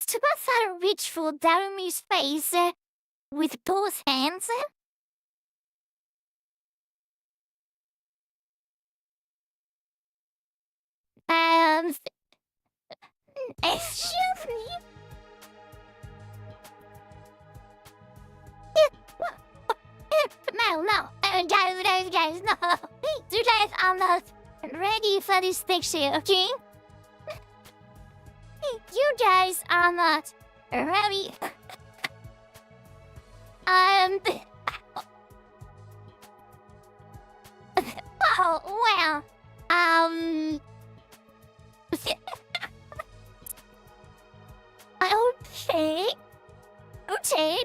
So as I reach for Darumi's face with both hands. Excuse me? No, guys, no. You guys are not ready for this picture, okay? You guys are not ready. Oh, well, okay.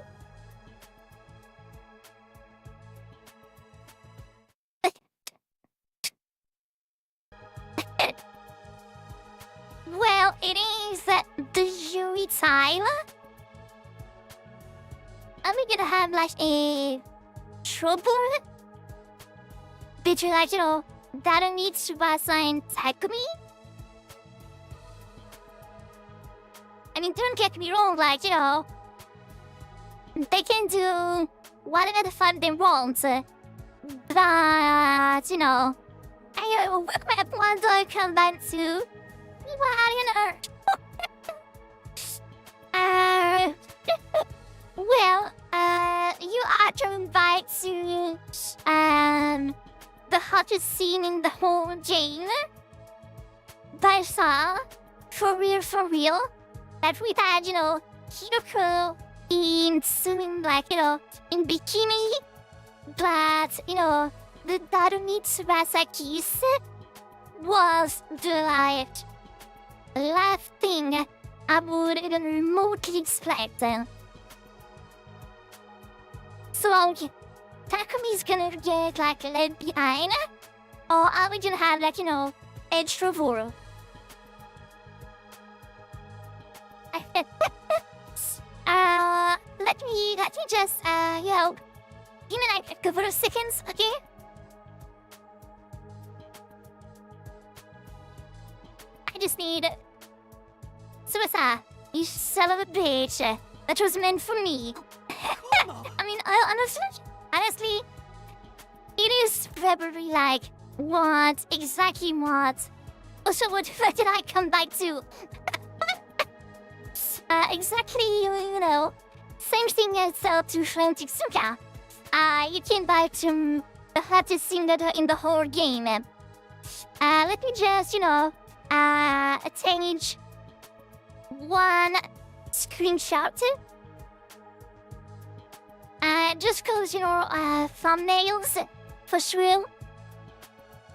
Well, it is the Yuri Tyler. Are we gonna have like a trouble? Did you like, Darumi, Tsubasa, and Takumi? I mean, don't get me wrong, like, they can do whatever the fun they want. But, I want to come back to well, you are joined by to the hottest scene in the whole game. But for real, that we had, Hiroko in swimming like, in bikini. But, the Darumi Tsubasa kiss was the last thing I would even remotely expect. So, Takumi's gonna get left behind, or are we gonna have extra Voro? Let me just give me a couple of seconds, okay? I just need... Suicide, you son of a bitch. That was meant for me. I mean, honestly, it is probably exactly what? Also, what the fuck did I come back to? Exactly, same thing as to Frantic Suka. You came back to the hottest scene in the whole game. Let me just, attach one screenshot. Just cause, thumbnails, for sure.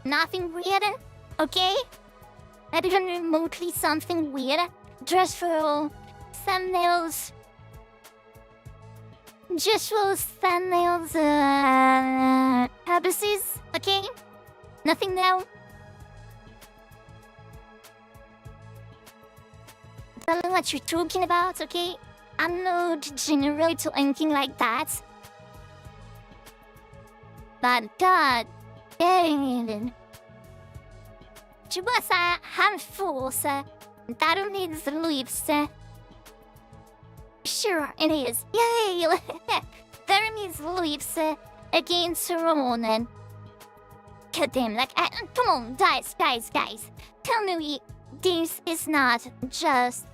Nothing weird, okay? Not even remotely something weird. Just for thumbnails. Just for thumbnails, purposes, okay? Nothing now. I don't know what you're talking about, okay? I'm no degenerate or anything like that. But god dang it. Tsubasa handfuls, Darumi's lips. Sure, it is. Yay! Darumi's lips against Ronan. God damn, come on, guys. Tell me this is not just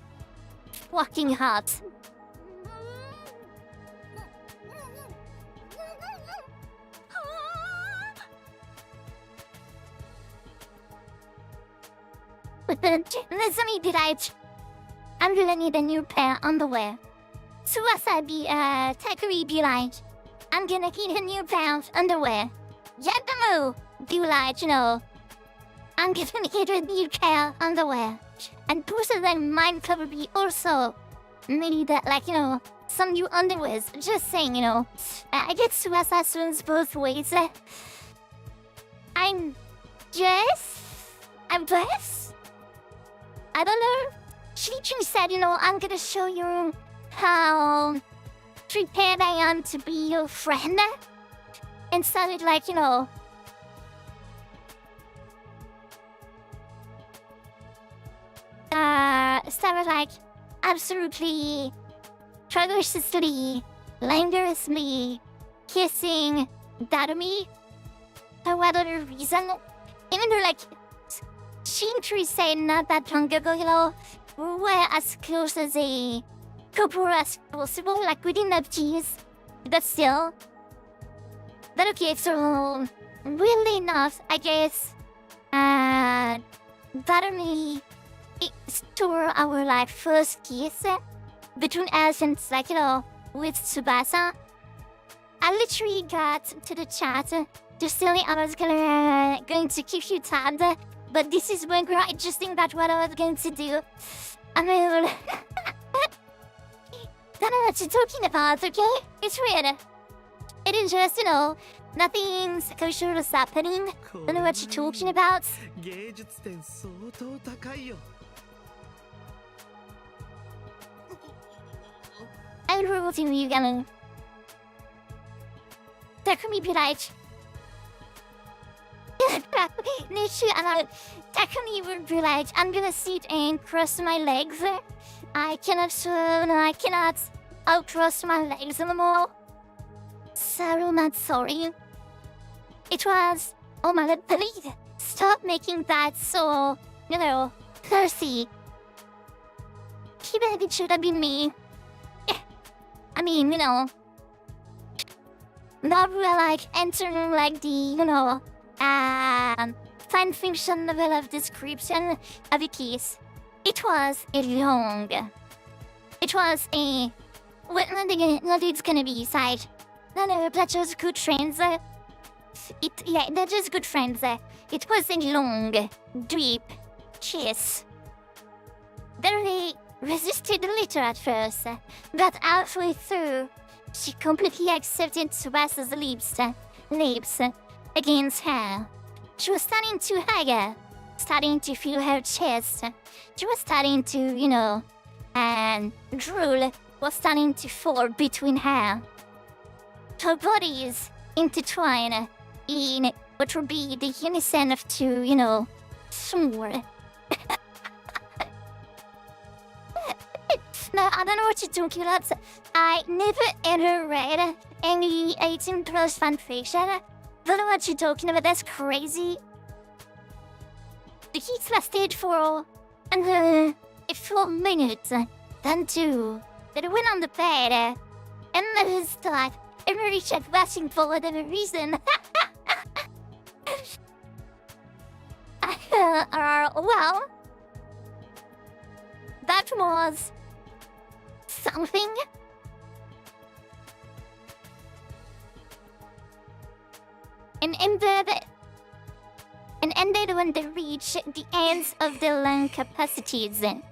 fucking hot. Let me be right. I'm gonna need a new pair of underwear. Suwasabi, Takuri be like, I'm gonna get a new pair of underwear. Yadamu! Do like, I'm gonna get a new pair of underwear. And both of them might probably also need that, like, some new underwears. Just saying, I get Suicide Swings both ways. I'm blessed. I don't know. She said, I'm gonna show you how prepared I am to be your friend. And sounded like, sounded like absolutely ferociously, languorously kissing Dadomi for whatever reason. Even though, like, she actually said not that long ago, we were as close as a couple as possible, like we didn't have cheese. But still. But okay, so weirdly enough, I guess Dadomi store our like first kiss between us and like with Tsubasa. I literally got to the chat to say I was going to keep you tabbed, but this is when I just think that's what I was going to do. I mean, don't know what you're talking about, okay? It's weird. It is just, nothing's kosher is happening. Don't know what you're talking about. 芸術点相当高いよ。 I will see you again. That could be like. Technically would be like, I'm gonna sit and cross my legs. I cannot cross my legs anymore. So I'm not sorry. It was, oh my god, please stop making that so, thirsty. Even if it should have been me. I mean, not really like entering like the, fan fiction level of description of a kiss. It was a long. It was a. What it's gonna be side. No, that's just good friends. They're just good friends. It was a long, deep kiss. They resisted a little at first, but halfway through, she completely accepted Tsubasa's lips against her. She was starting to hug, starting to feel her chest. She was starting to, and drool was starting to fall between her. Her bodies intertwine in what would be the unison of two, snore. No, I don't know what you're talking about. I never ever read any 18+ fanfiction. Don't know what you're talking about. That's crazy. The heat lasted for 4 minutes. Then 2. Then I went on the bed and then start and reached at flashing for whatever reason. Well, that was something. And ended when they reach the ends of their lung capacities. Kind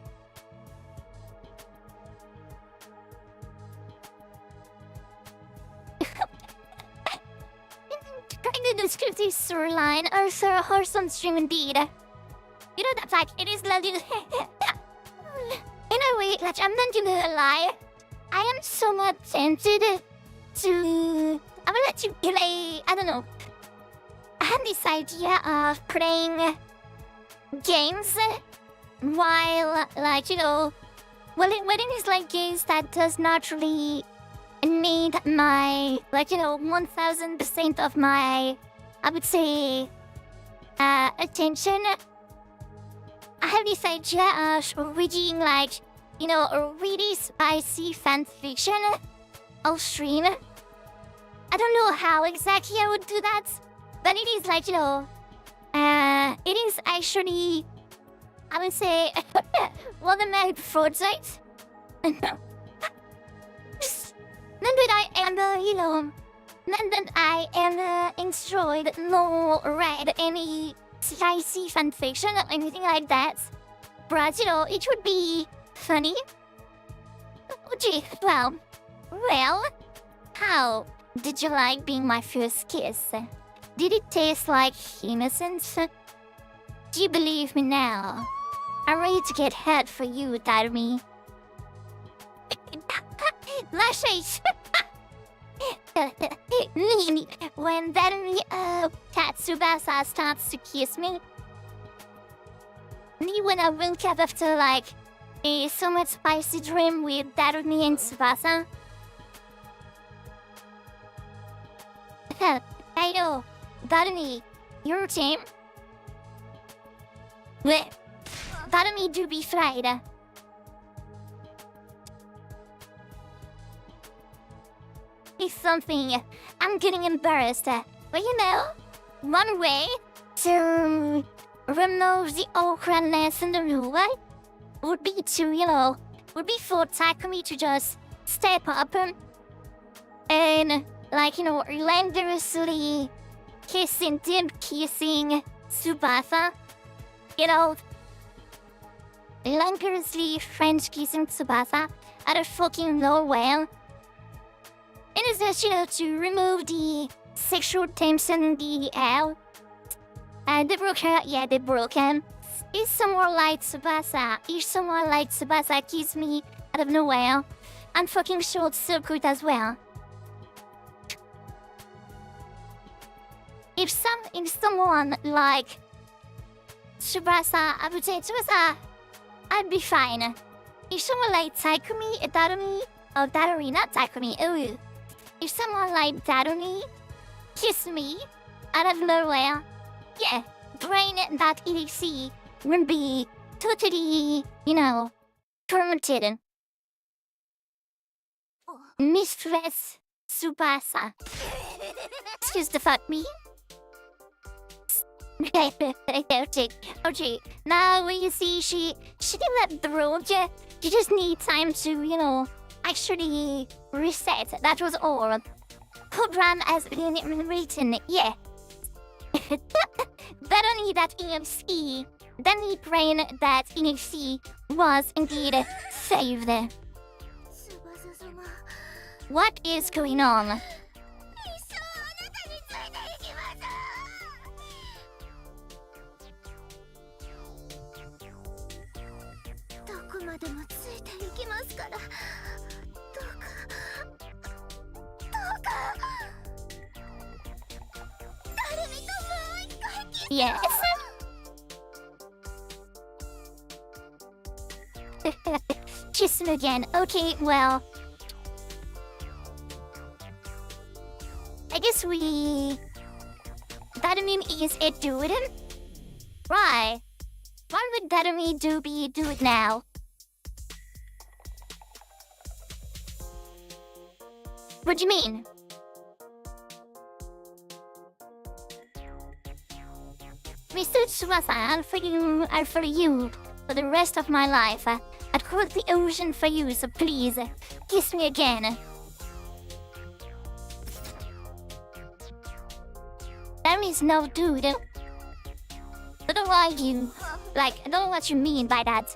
of descriptive storyline, or a wholesome stream indeed. That's like, it is lovely. In a way, like, I'm not gonna lie. I am somewhat tempted to. I will let you play. I don't know. I had this idea of playing games while, like, when it is like games that does not really need my, like, 1000% of my, I would say, attention. I have this idea of reading, like, a really spicy fanfiction off stream. I don't know how exactly I would do that, but it is like, it is actually, I would say, one of my projects. Then did I ever, And then I ever enjoyed nor read any spicy fanfiction or anything like that. But you know, it would be funny. Oh, gee, well, how did you like being my first kiss? Did it taste like innocence? Do you believe me now? I'm ready to get head for you, Darumi. Lashes! When Darumi, Tatsubasa starts to kiss me, when I wake up after like a somewhat spicy dream with Darumi and Tsubasa. I know, Darumi, your team. Well, Darumi do be fried. It's something. I'm getting embarrassed. But you know, one way to remove the awkwardness in the room would be to, you know, would be for Takumi to just step up and, like, you know, relentlessly kissing Tsubasa. You know, relentlessly French kissing Tsubasa out of fucking nowhere. And it's just, you know, to remove the sexual tension in the air. And they broke her, yeah, they broke him. If someone like Tsubasa kiss me out of nowhere, I'm fucking sure it's so good as well. If someone like Tsubasa, I would say Tsubasa, I'd be fine. If someone like Takumi, Darumi, not Takumi, ooh. If someone like Darumi kiss me out of nowhere, yeah, brain.exe would be totally, you know, tormented. Mistress Tsubasa. Excuse the fuck me. Okay. Now you see, she didn't let the road yet. She just need time to, you know, actually reset. That was all. Program has been written, yeah. That only that EFC, then the brain that EFC was indeed saved. What is going on? Yes. Kiss him again. Okay, well, I guess Darumi is it doing it? Right. Why would Darumi do it now? What do you mean? Mr. Tsubasa, I'll follow you for the rest of my life. I'd cross the ocean for you, so please, kiss me again. That is no dude. I don't like you. Like, I don't know what you mean by that.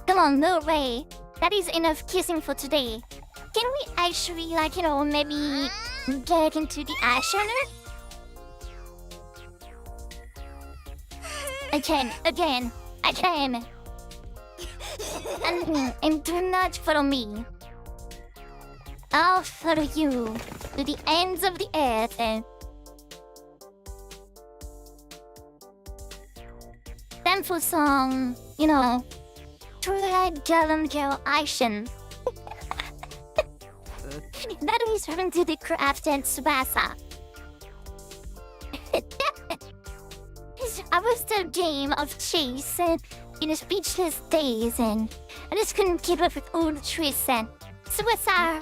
Come on, no way. That is enough kissing for today. Can we actually, like, you know, maybe get into the action? Again. And do not follow me. I'll follow you to the ends of the earth. Then for some, you know, Twilight Gallant Girl action. That is running to the craft and Tsubasa. I was the game of chase in a speechless daze, and I just couldn't keep up with all the twists. And so what's our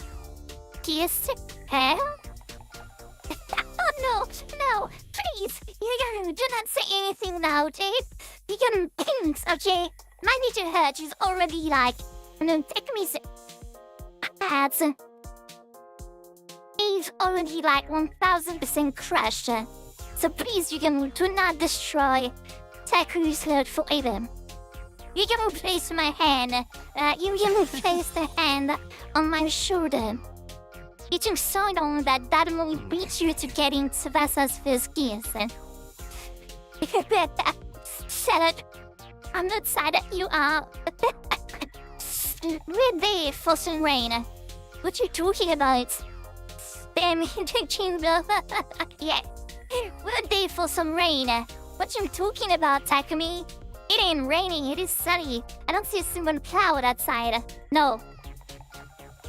kiss? Huh? Oh no, please, you do not say anything now, Jade. You can things, okay? My little hurt is already like, take me ads. He's already like 1000% crushed. So please, you can do not destroy Taku's heart forever. You can replace my hand. You can replace the hand on my shoulder. It took so long that Daruma beat you to get in Tsubasa's first kiss. Shut up. I'm not sad that you are. We're there for some rain. What you talking about? Damn, the chamber. Yeah. We're there for some rain. What you talking about, Takumi? It ain't raining, it is sunny. I don't see a single cloud outside. No.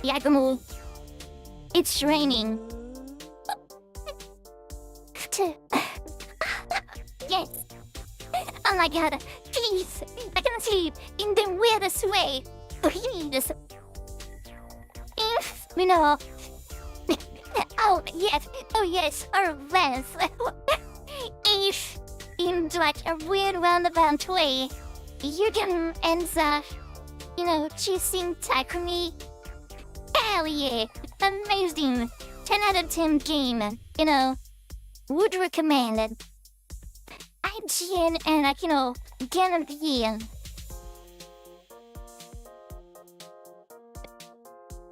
Yakumo. It's raining. Yes. Oh my god. Please. I can sleep in the weirdest way. Please. You know. Oh yes. Oh yes. Or less. If in like a weird roundabout way, you can end up, chasing Takumi. Hell yeah. Amazing. 10 out of 10 game. Would recommend it. IGN and Game of the Year.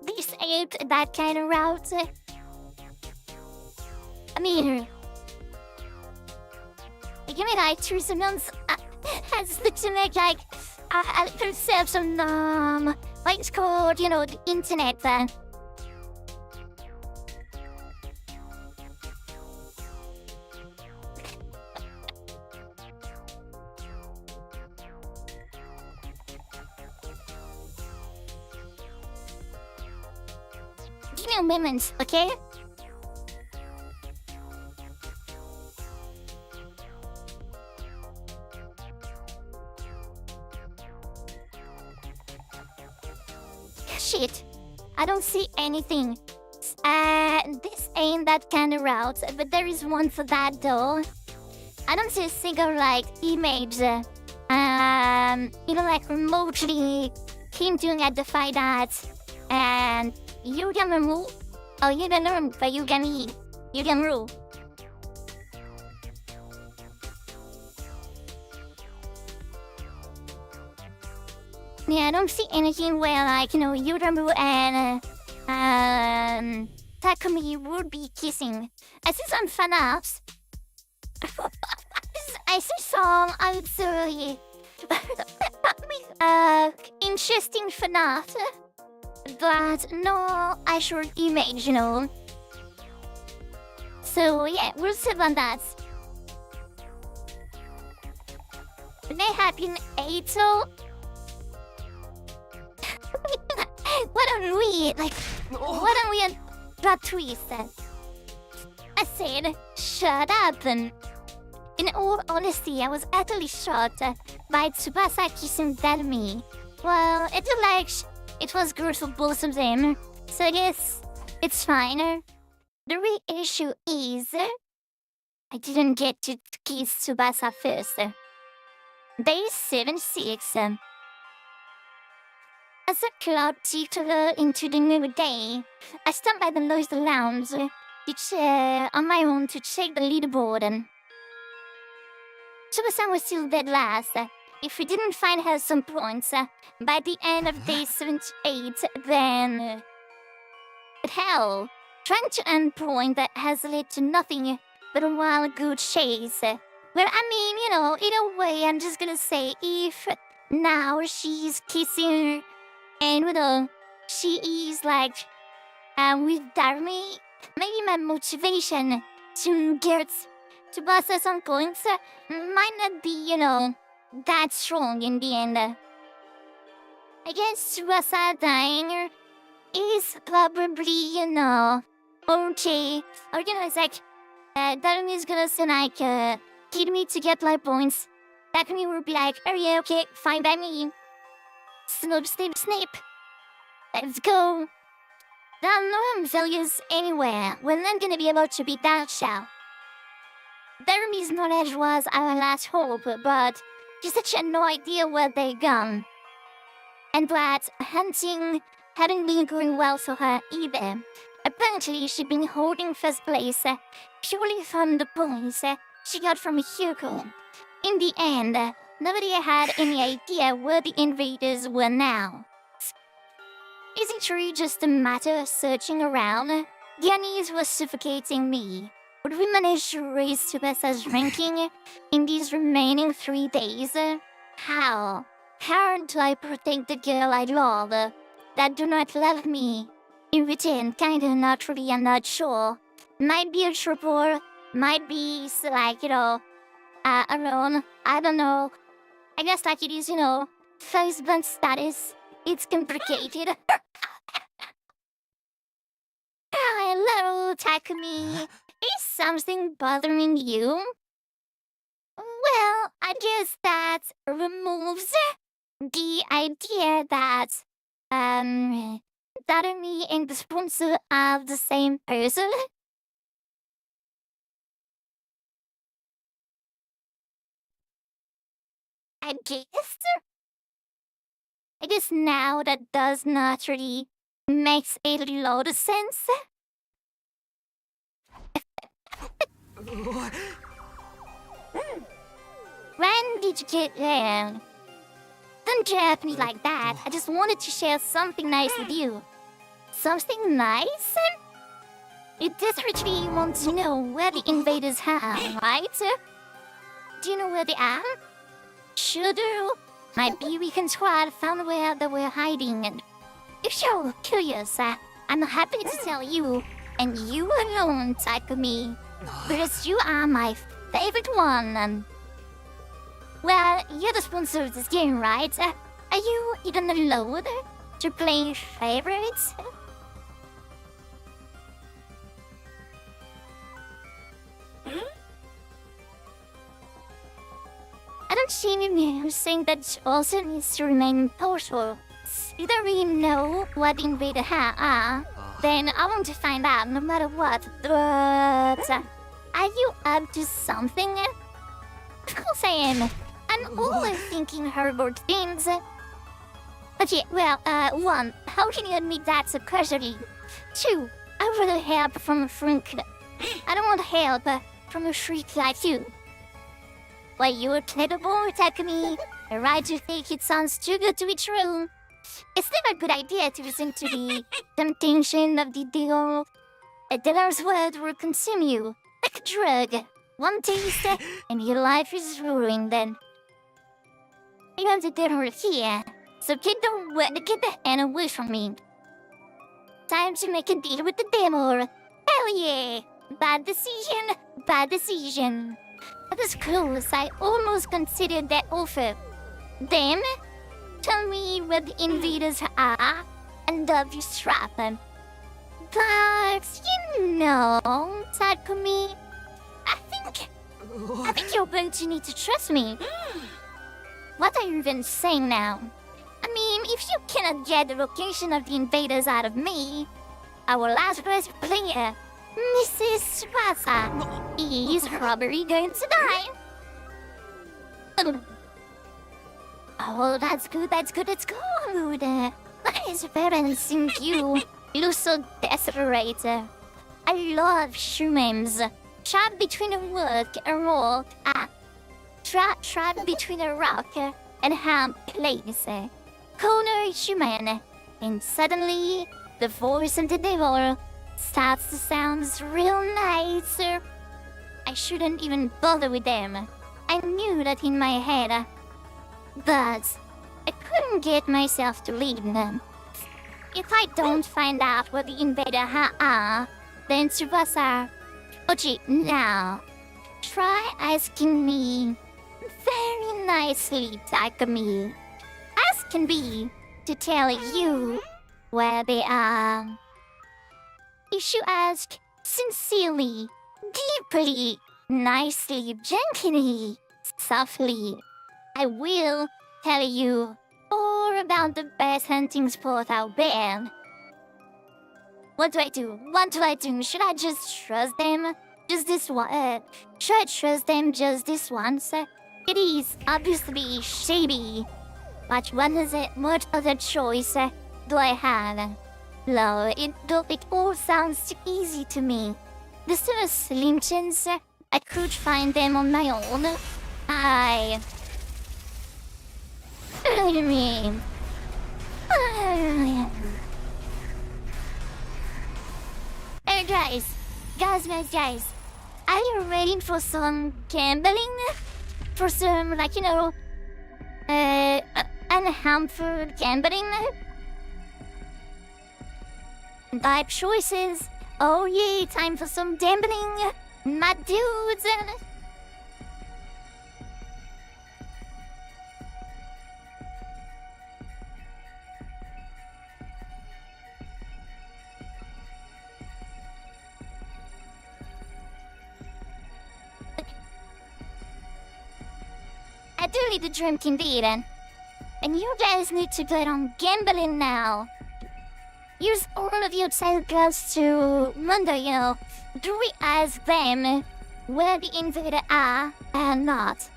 This ain't that kind of route. I mean, give me like 2 seconds. Has to make like a little self some what it's called, the internet then. Give me a moment, okay? Shit, I don't see anything. This ain't that kind of route, but there is one for that though. I don't see a single image. Like remotely hinting at the fact that you can rule. Oh, you can learn, but you can eat. You can rule. Yeah, I don't see anything where Yuramu and Takumi would be kissing. I see some fan apps. I see some, I would say, interesting fan art, but no actual image, So yeah, we'll see about that. They have been Eito. What a weird, what a weird plot twist. I said, shut up. And in all honesty, I was utterly shocked by Tsubasa kissing Darumi. Well, it was good for both of them, so I guess it's fine. The real issue is, I didn't get to kiss Tsubasa first. Day 76. As the cloud tipped into the new day, I stopped by the Lois Lounge on my own to check the leaderboard. Tsubasa was still dead last. If we didn't find her some points by the end of day 78, then... But hell, trying to earn point that has led to nothing but a wild good chase. Well, I mean, either way, I'm just gonna say if now she's kissing... And she is with Darumi, maybe my motivation to get to Tsubasa some points might not be, that strong in the end. I guess Tsubasa dying is probably, okay. Or, it's Darumi's gonna say, kill me to get my points. Takumi will be like, oh yeah, okay, fine by me. Snip, snip, snip. Let's go. There are no failures anywhere. We're not gonna be able to beat that shell. Darumi's knowledge was our last hope, but just such had no idea where they gone. And that hunting hadn't been going well for her either. Apparently, she'd been holding first place purely from the points she got from Hugo. In the end, nobody had any idea where the invaders were now. Is it really just a matter of searching around? The unease was suffocating me. Would we manage to raise Tsubasa's ranking in these remaining 3 days? How? How do I protect the girl I love that do not love me? In return, kinda not really, I'm not sure. Might be a trouble, might be like, alone. I don't know. I guess like it is, husband status. It's complicated. Hello, Takumi. Is something bothering you? Well, I guess that removes the idea that, me and the sponsor are the same person. I guess now that does not really makes a lot of sense. When did you get there? Don't jab me like that. I just wanted to share something nice with you. Something nice? You desperately want to know where the invaders are, right? Do you know where they are? Sure do. My Beacon squad found where they were hiding. If you're curious, I'm happy to tell you, and you alone, Takumi, because you are my favorite one. Well, you're the sponsor of this game, right? Are you even allowed to play favorites? I don't see any saying that also needs to remain impartial. You don't really know what the invader are, then I want to find out no matter what. But are you up to something? Of course I am. I'm always thinking horrible things. Okay, well, 1, how can you admit that so casually? 2, I want help from a freak. I don't want help from a freak like you. Well, you're credible, Takumi. Right to think it sounds too good to be true. It's never a good idea to listen to the temptation of the deal. A dealer's word will consume you, like a drug. One taste, and your life is ruined then. You have the devil here, so get the hand away from me. Time to make a deal with the devil. Hell yeah! Bad decision, bad decision. That is close. I almost considered that offer. Then, tell me where the invaders are, and I'll strap them. But, Takumi, I think you're going to need to trust me. What are you even saying now? I mean, if you cannot get the location of the invaders out of me, our last best player, Mrs. Tsubasa, is probably going to die. Oh, that's good. That is balancing you. You look so desperate. I love shumens. Trapped between a rock and a hard place. Corner human, and suddenly the voice of the devil starts to sound real nice. I shouldn't even bother with them. I knew that in my head, but I couldn't get myself to lead them. If I don't find out what the invader are, then Tsubasa. Ochi, now, try asking me very nicely, Takumi. Asking me to tell you where they are. If you ask sincerely, deeply, nicely, gently, softly, I will tell you all about the best hunting spot out there. What do I do? What do I do? Should I just trust them? Just this one? Should I trust them just this once? It is obviously shady. But what other choice do I have? Lol, it all sounds too easy to me. The sort of slim chance I could find them on my own. I mean, hey guys, are you ready for some gambling? For some, like, unharmful gambling? Bad choices. Oh yeah, time for some gambling, my dudes. I do need a drink indeed, and you guys need to bet on gambling now. Use all of your telescopes to wonder, do we ask them where the invader are and not?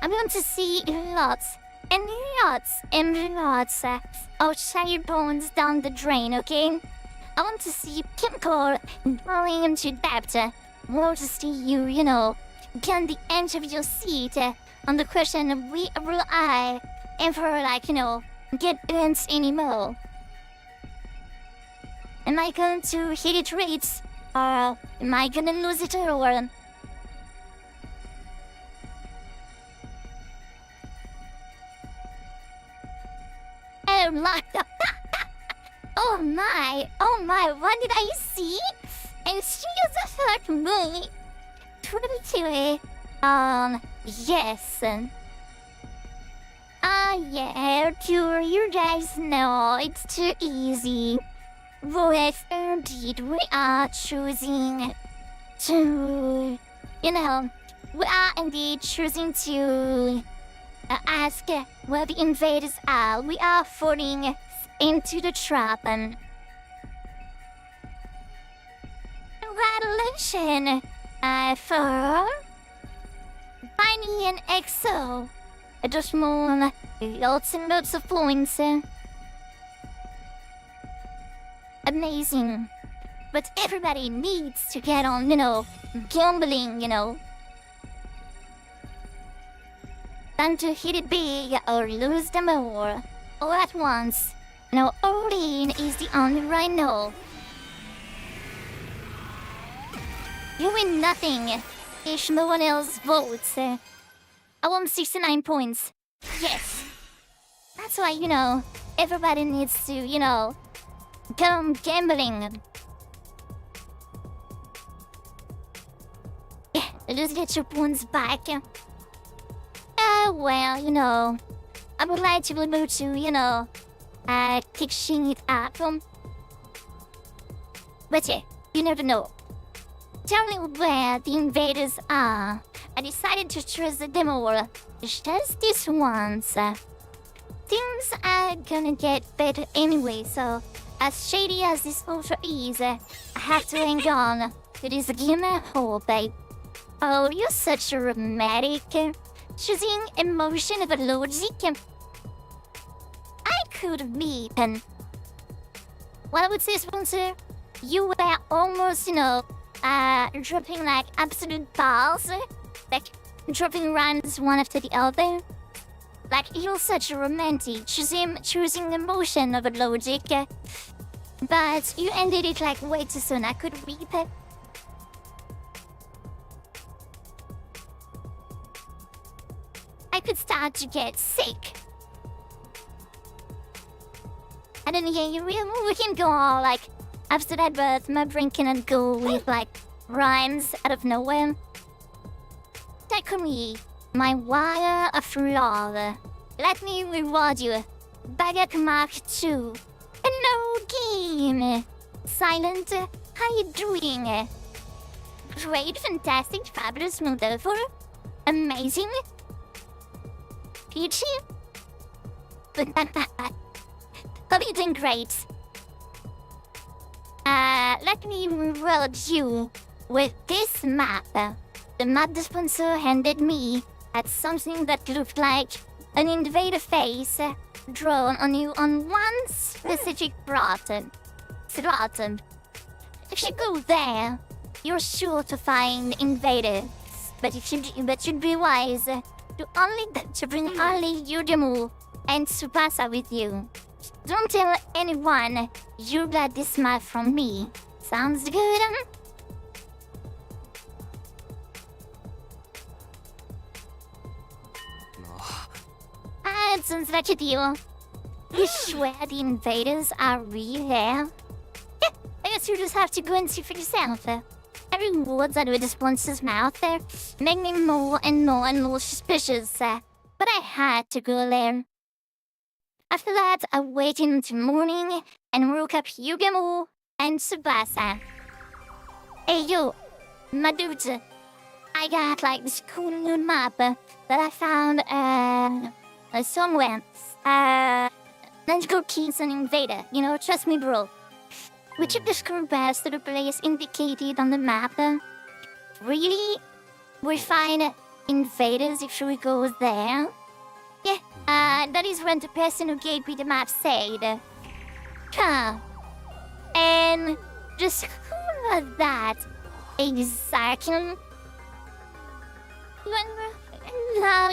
I'm going to see lots and lots of shiny bones down the drain, okay? I want to see chemical going into depth. Want to see you, get the edge of your seat on the question, will I ever, get burnt anymore? Am I going to hit it right? Or am I gonna lose it all? Oh my, oh my, what did I see? And she just hurt me. Truly, yes. Yeah, you guys know it's too easy. But indeed, we are choosing to, we are indeed choosing to ask where the invaders are. We are falling into the trap. Congratulations for finding an EXO. Just more lots and lots of points. Amazing. But everybody needs to get on, gambling, Time to hit it big or lose them all at once. All in is the only right now. You win nothing if no one else votes. I won 69 points. Yes. That's why, everybody needs to, come gambling. Yeah, just get your points back. Well, I would like to move to, fixing it up. But yeah, you never know. Tell me where the invaders are. I decided to trust them all. Just this once. Things are gonna get better anyway, so as shady as this photo is, I have to hang on to this glimmer hope. Oh, you're such a romantic. Choosing emotion over logic. I could be, and what I would say, sponsor, you were almost, dropping like absolute balls, like dropping rhymes one after the other. Like you're such a romantic, choosing emotion over logic. But you ended it like way too soon. I could weep. I could start to get sick. And then yeah, we can go all like after that birth, my brain cannot go with like rhymes out of nowhere. Takumi, my wire of love. Let me reward you. Baguette Mark II. Hello, game. Silent, how you doing? Great, fantastic, fabulous, wonderful, amazing. Peachy? Hope you're doing great. Let me reward you with this map. The map the sponsor handed me had something that looked like an invader face drawn on you on one specific button. If you go there, you're sure to find invaders. But you'd be wise to bring only Yugemu and Tsubasa with you. Don't tell anyone you got this map from me. Sounds good? It sounds like a deal. You swear the invaders are real here? Yeah, I guess you just have to go and see for yourself. Every word out of the sponsor's mouth there make me more and more suspicious. But I had to go there. After that, I waited until morning and woke up Yugemu and Tsubasa. Hey yo, my dudes, I got like this cool new map that I found somewhere. Let's go kill some invader, trust me bro. We took the school bus to the place indicated on the map. Really? We find invaders if we go there? Yeah, that is when the person who gave me the map said. And just who was that? Exactly. Now,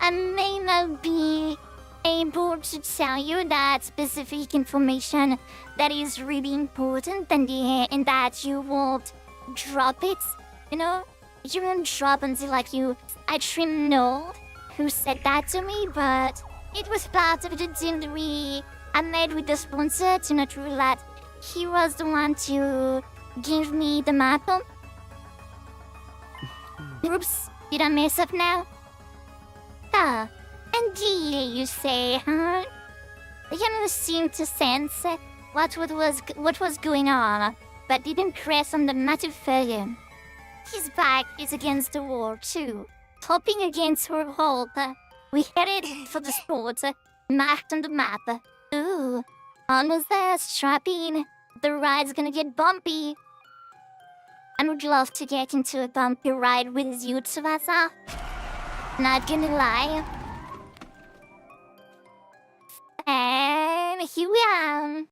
I may not be able to tell you that specific information that is really important and that you won't drop it, You won't drop until you actually know who said that to me, but it was part of the deal I made with the sponsor to not rule that he was the one to give me the map. Oops, did I mess up now? Indeed, you say, huh? I didn't seem to sense what was going on, but didn't press on the matter further. His back is against the wall too, hoping against her hope. We headed for the spot marked on the map. Ooh, almost there, strap in. The ride's gonna get bumpy. I would love to get into a bumpy ride with you, Tsubasa. Not gonna lie. And here we are.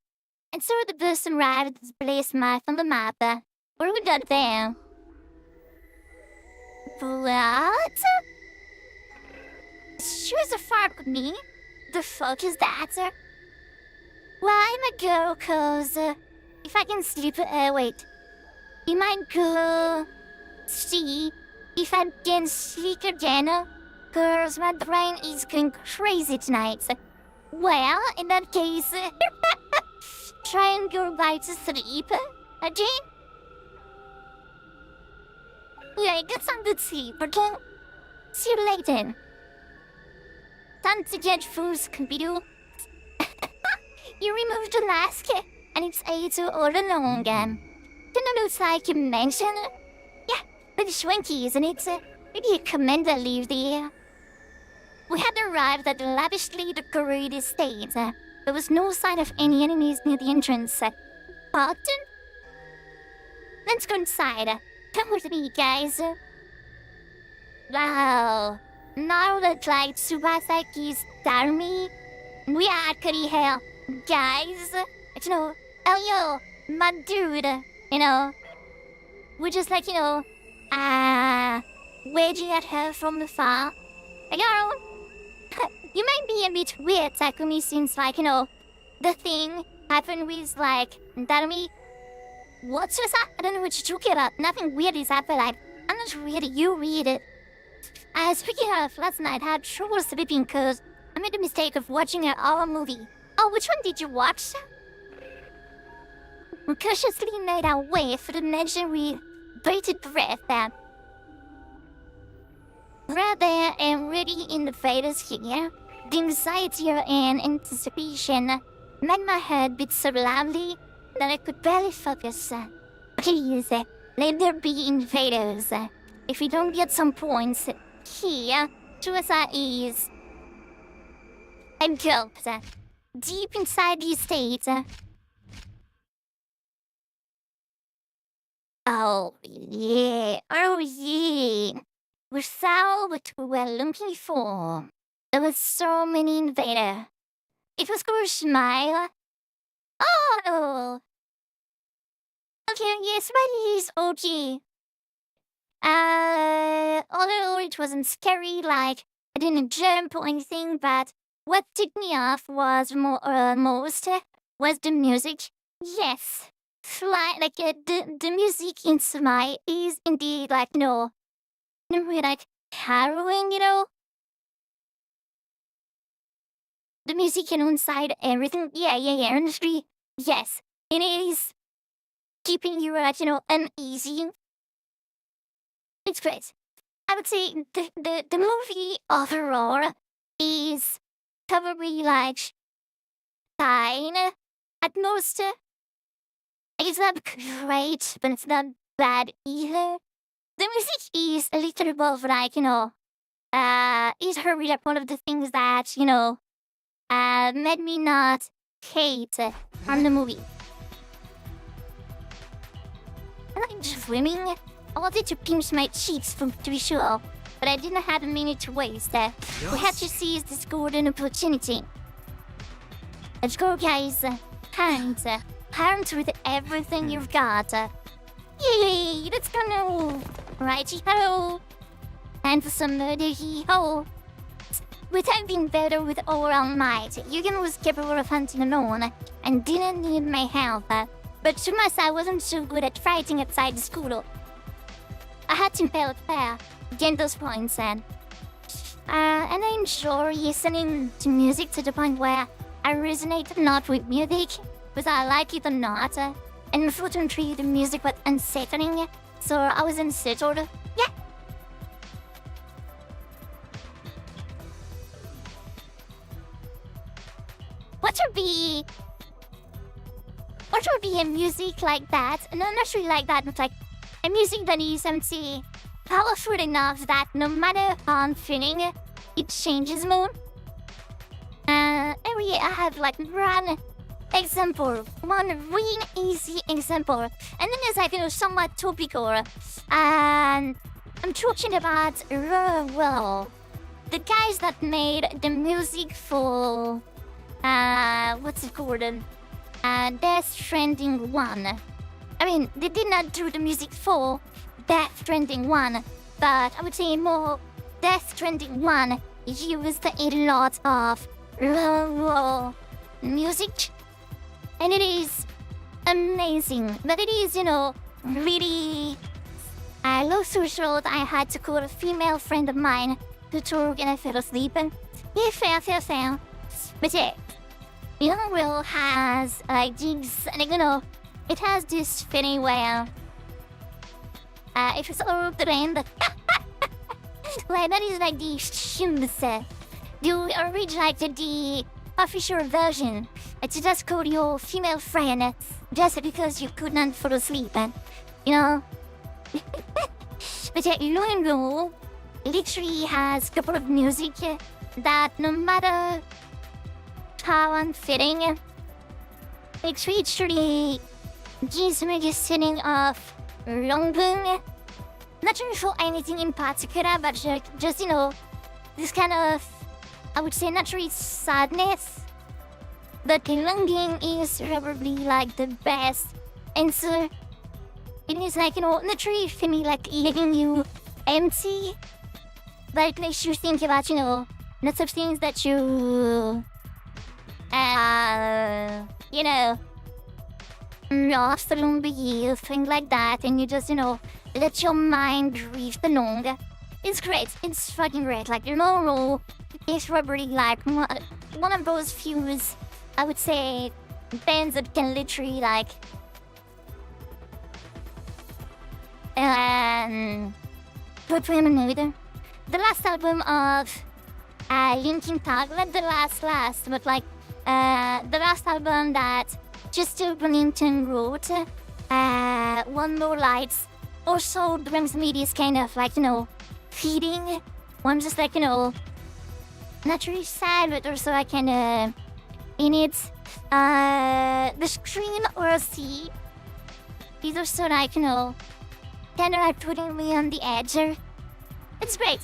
And so the bus arrived at this place marked on the map. What we got there? What? Choose a fart with me? The fuck is that? Why my girl, cause if I can sleep, wait. You might go see if I can sleep again, cause my brain is going crazy tonight. Well, in that case, try and go back to sleep, Jane? Yeah, get some good sleep, okay? See you later. Time to get food, computer. You removed the mask, and it's ate all along. Kinda looks like you mentioned. Yeah, pretty swanky, isn't it? Maybe a commander lived there. We had arrived at the lavishly decorated estate. There was no sign of any enemies near the entrance. But let's go inside. Come with me, guys. Wow. Now that like Tsubasaki's army, we are pretty hell, guys. Elio, my dude, we're just wedging at her from afar. Girl, you might be a bit weird, Takumi, since the thing happened with Darumi. What's this? I don't know what you're talking about. Nothing weird is happening. I'm not weird, you read it. Speaking of, last night I had trouble sleeping because I made the mistake of watching an horror movie. Oh, which one did you watch? We cautiously made our way for the legendary bated breath that we're there and ready in the faders here. The anxiety and anticipation made my head beat so loudly that I could barely focus. Please, let there be invaders. If we don't get some points, here, Tuasa is. I gulped. Deep inside the estate. Oh yeah. We saw what we were looking for. There was so many invader. It was called Smile. Oh! Okay, yes, Smile is okay. Although it wasn't scary, like, I didn't jump or anything, but what took me off was most was the music. Yes. The music in Smile is indeed like, really like harrowing, The music inside everything. Yeah, honestly, yes. It is keeping you, uneasy. It's great. I would say the movie overall is probably like fine at most. It's not great, but it's not bad either. The music is a little above, like, is really like one of the things that, made me not hate on the movie. I like swimming. I wanted to pinch my cheeks to be sure, but I didn't have a minute to waste. We had to seize this golden opportunity. Let's go, guys. Hunt with everything you've got. Yay, let's go now. Righty-ho. And for some murder-hee-ho. Without being better with all might, Yugen was capable of hunting alone and didn't need my help. But Tsumasa I wasn't so good at fighting outside the school. I had to impel fair, gain those points and I enjoy listening to music to the point where I resonate not with music, whether I like it or not. And unfortunately, the music was unsettling, so I was unsettled. Yeah. What would be a music like that? No, not really like that, but like a music that is, powerful enough that no matter how I'm feeling, it changes mood. Every I have like one example, one really easy example, and then there's like somewhat topical. And I'm talking about well, the guys that made the music for what's it called? Death Stranding 1. I mean, they did not do the music for Death Stranding 1, but I would say more Death Stranding 1 used a lot of music, and it is amazing. But it is, really. Long story short, I had to call a female friend of mine to talk and I fell asleep. Yeah, fair. But yeah, Will has like this, and it has this funny way. It was all trend. Like that is like the shoes. You rejected the official version. It's just called your female friend just because you could not fall asleep, But yeah, Will literally has a couple of music that no matter how unfitting, it literally gives me this feeling of longing. Not sure for anything in particular, but just this kind of, I would say, not really sadness, but longing is probably like the best answer. It is like, not really for me like leaving you empty, but it makes you think about, lots of things that you, lost along the years, things like that, and you just, let your mind drift along. It's great. It's fucking great. Like, it's probably like one of those few, I would say, bands that can literally like put me in a mood. The last album of Linkin Park, not the last, but like the last album that Chester Bennington wrote, One More Lights, also brings me this kind of like, feeling. Where I'm just like, not really sad, but also I kind of in it. The screen or sea is also like, kind of like putting me on the edge. It's great.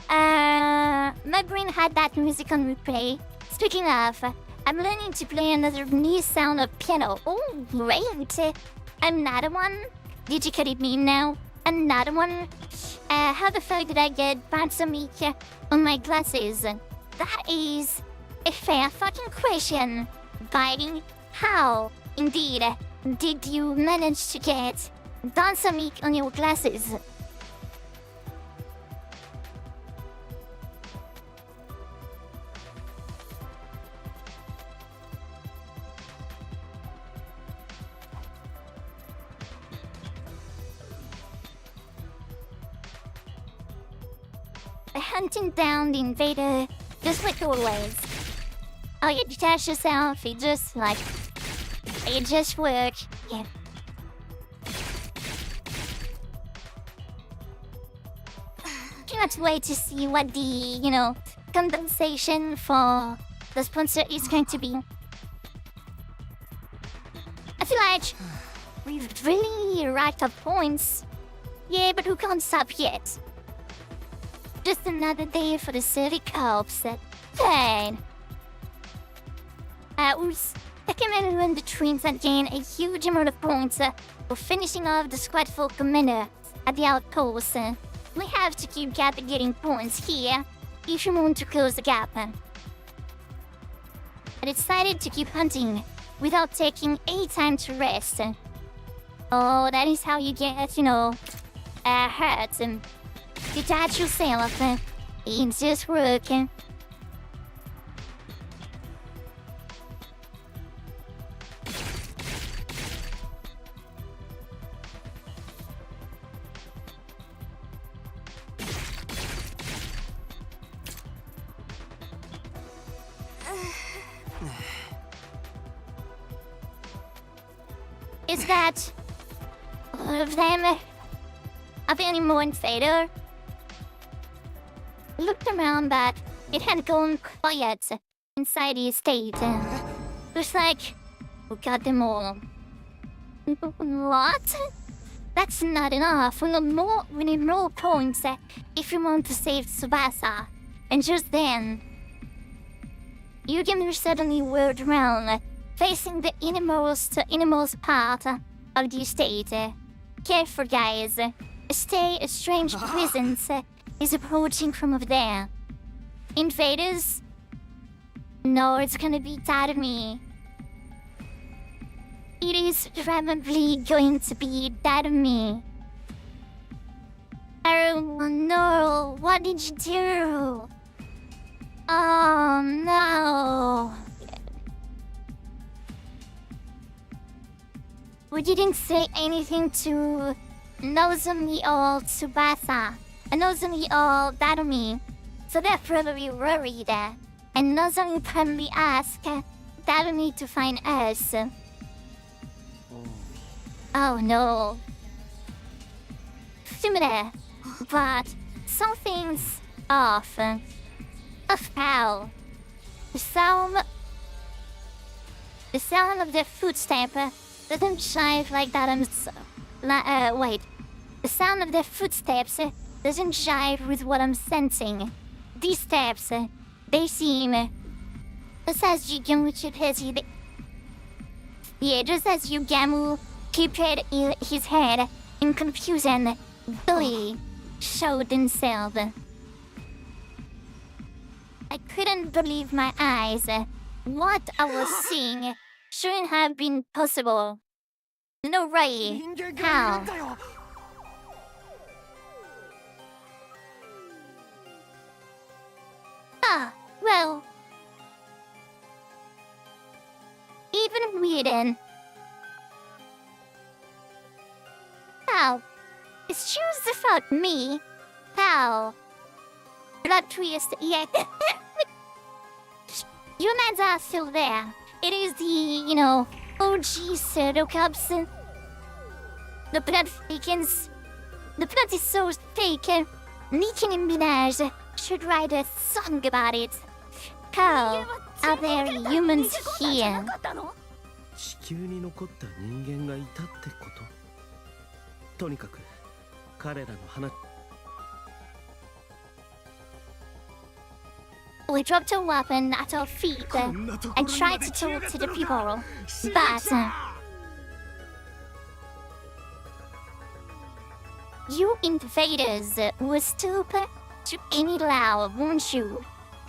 My brain had that music on replay. Speaking of, I'm learning to play another new sound of piano. Oh, great! Another one? Did you cut it me now? Another one? How the fuck did I get balsamic on my glasses? That is a fair fucking question. Biting? How, indeed, did you manage to get balsamic on your glasses? Hunting down the invader, just like always. Oh, you detach yourself, it just works. Yeah. Cannot wait to see what the, compensation for the sponsor is going to be. I feel like we've really racked up points. Yeah, but who can't stop yet? Just another day for the city cops. Fine. Oops. Recommend when the trains that gain a huge amount of points for finishing off the squad for commander at the outpost. We have to keep getting points here if you want to close the gap. I decided to keep hunting without taking any time to rest. Oh, that is how you get, hurt. Detach yourself. It's just working. Is that all of them? Are there any more in Fader? Looked around, but it had gone quiet inside the estate. Looks like we got them all. What? That's not enough. We need more points if you want to save Tsubasa. And just then, Yugimir suddenly whirled around, facing the innermost part of the estate. Careful, guys. A strange presence is approaching from over there. Invaders? No, it's gonna be Tatami. It is probably going to be Tatami. Oh no, what did you do? Oh no. We didn't say anything to Nozomi or Tsubasa. Nozomi or Tatami. So they're probably worried. And Nozomi probably asked Tatami to find us. Oh no. Similar. But something's off. Off how? The sound of their footstep doesn't jive like Tatami's. Wait. The sound of their footsteps doesn't jive with what I'm sensing. These steps, they seem just as Yugamu kept his head in confusion, Billy showed himself. I couldn't believe my eyes. What I was seeing shouldn't have been possible. No way. How? Ah, well. Even weirder. How? It's choose the fuck me. How? Blood twist, yeah. Humans are still there. It is the, OG pseudo-cups. The blood fakens. The blood is so fake. Nicki Minaj should write a song about it. How are there humans here? 地球に残った人間がいたってこと。とにかく彼らの話。We dropped a weapon at our feet and tried to talk to the people, but you invaders will stoop to any law, won't you?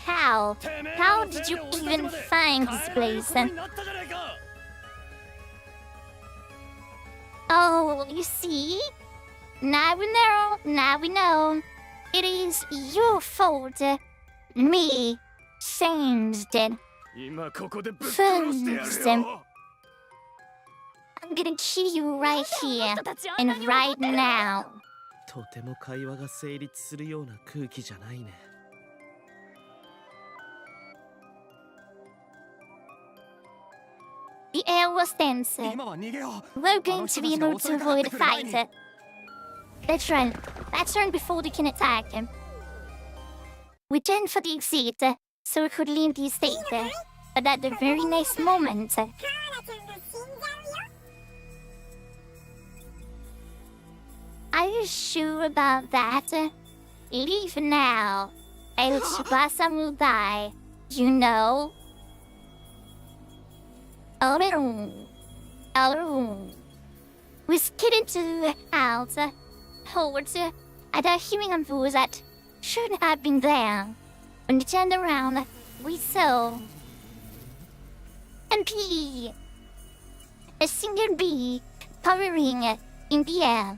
How did you even find this place? Oh, you see? Now we know. It is your fault. Me changed it. First, I'm gonna kill you right here and right now. とても会話が成立するような空気じゃないね。The air was tense. We're going to be able to avoid a fight. Let's run. Let's run before they can attack. We turned for the exit so we could leave the estate. But at the very next moment, are you sure about that? Leave now, else Tsubasa will die. You know? Oh, we skidded to the house, towards at a human voice that shouldn't have been there. When we turned around, we saw a bee, a single bee hovering in the air.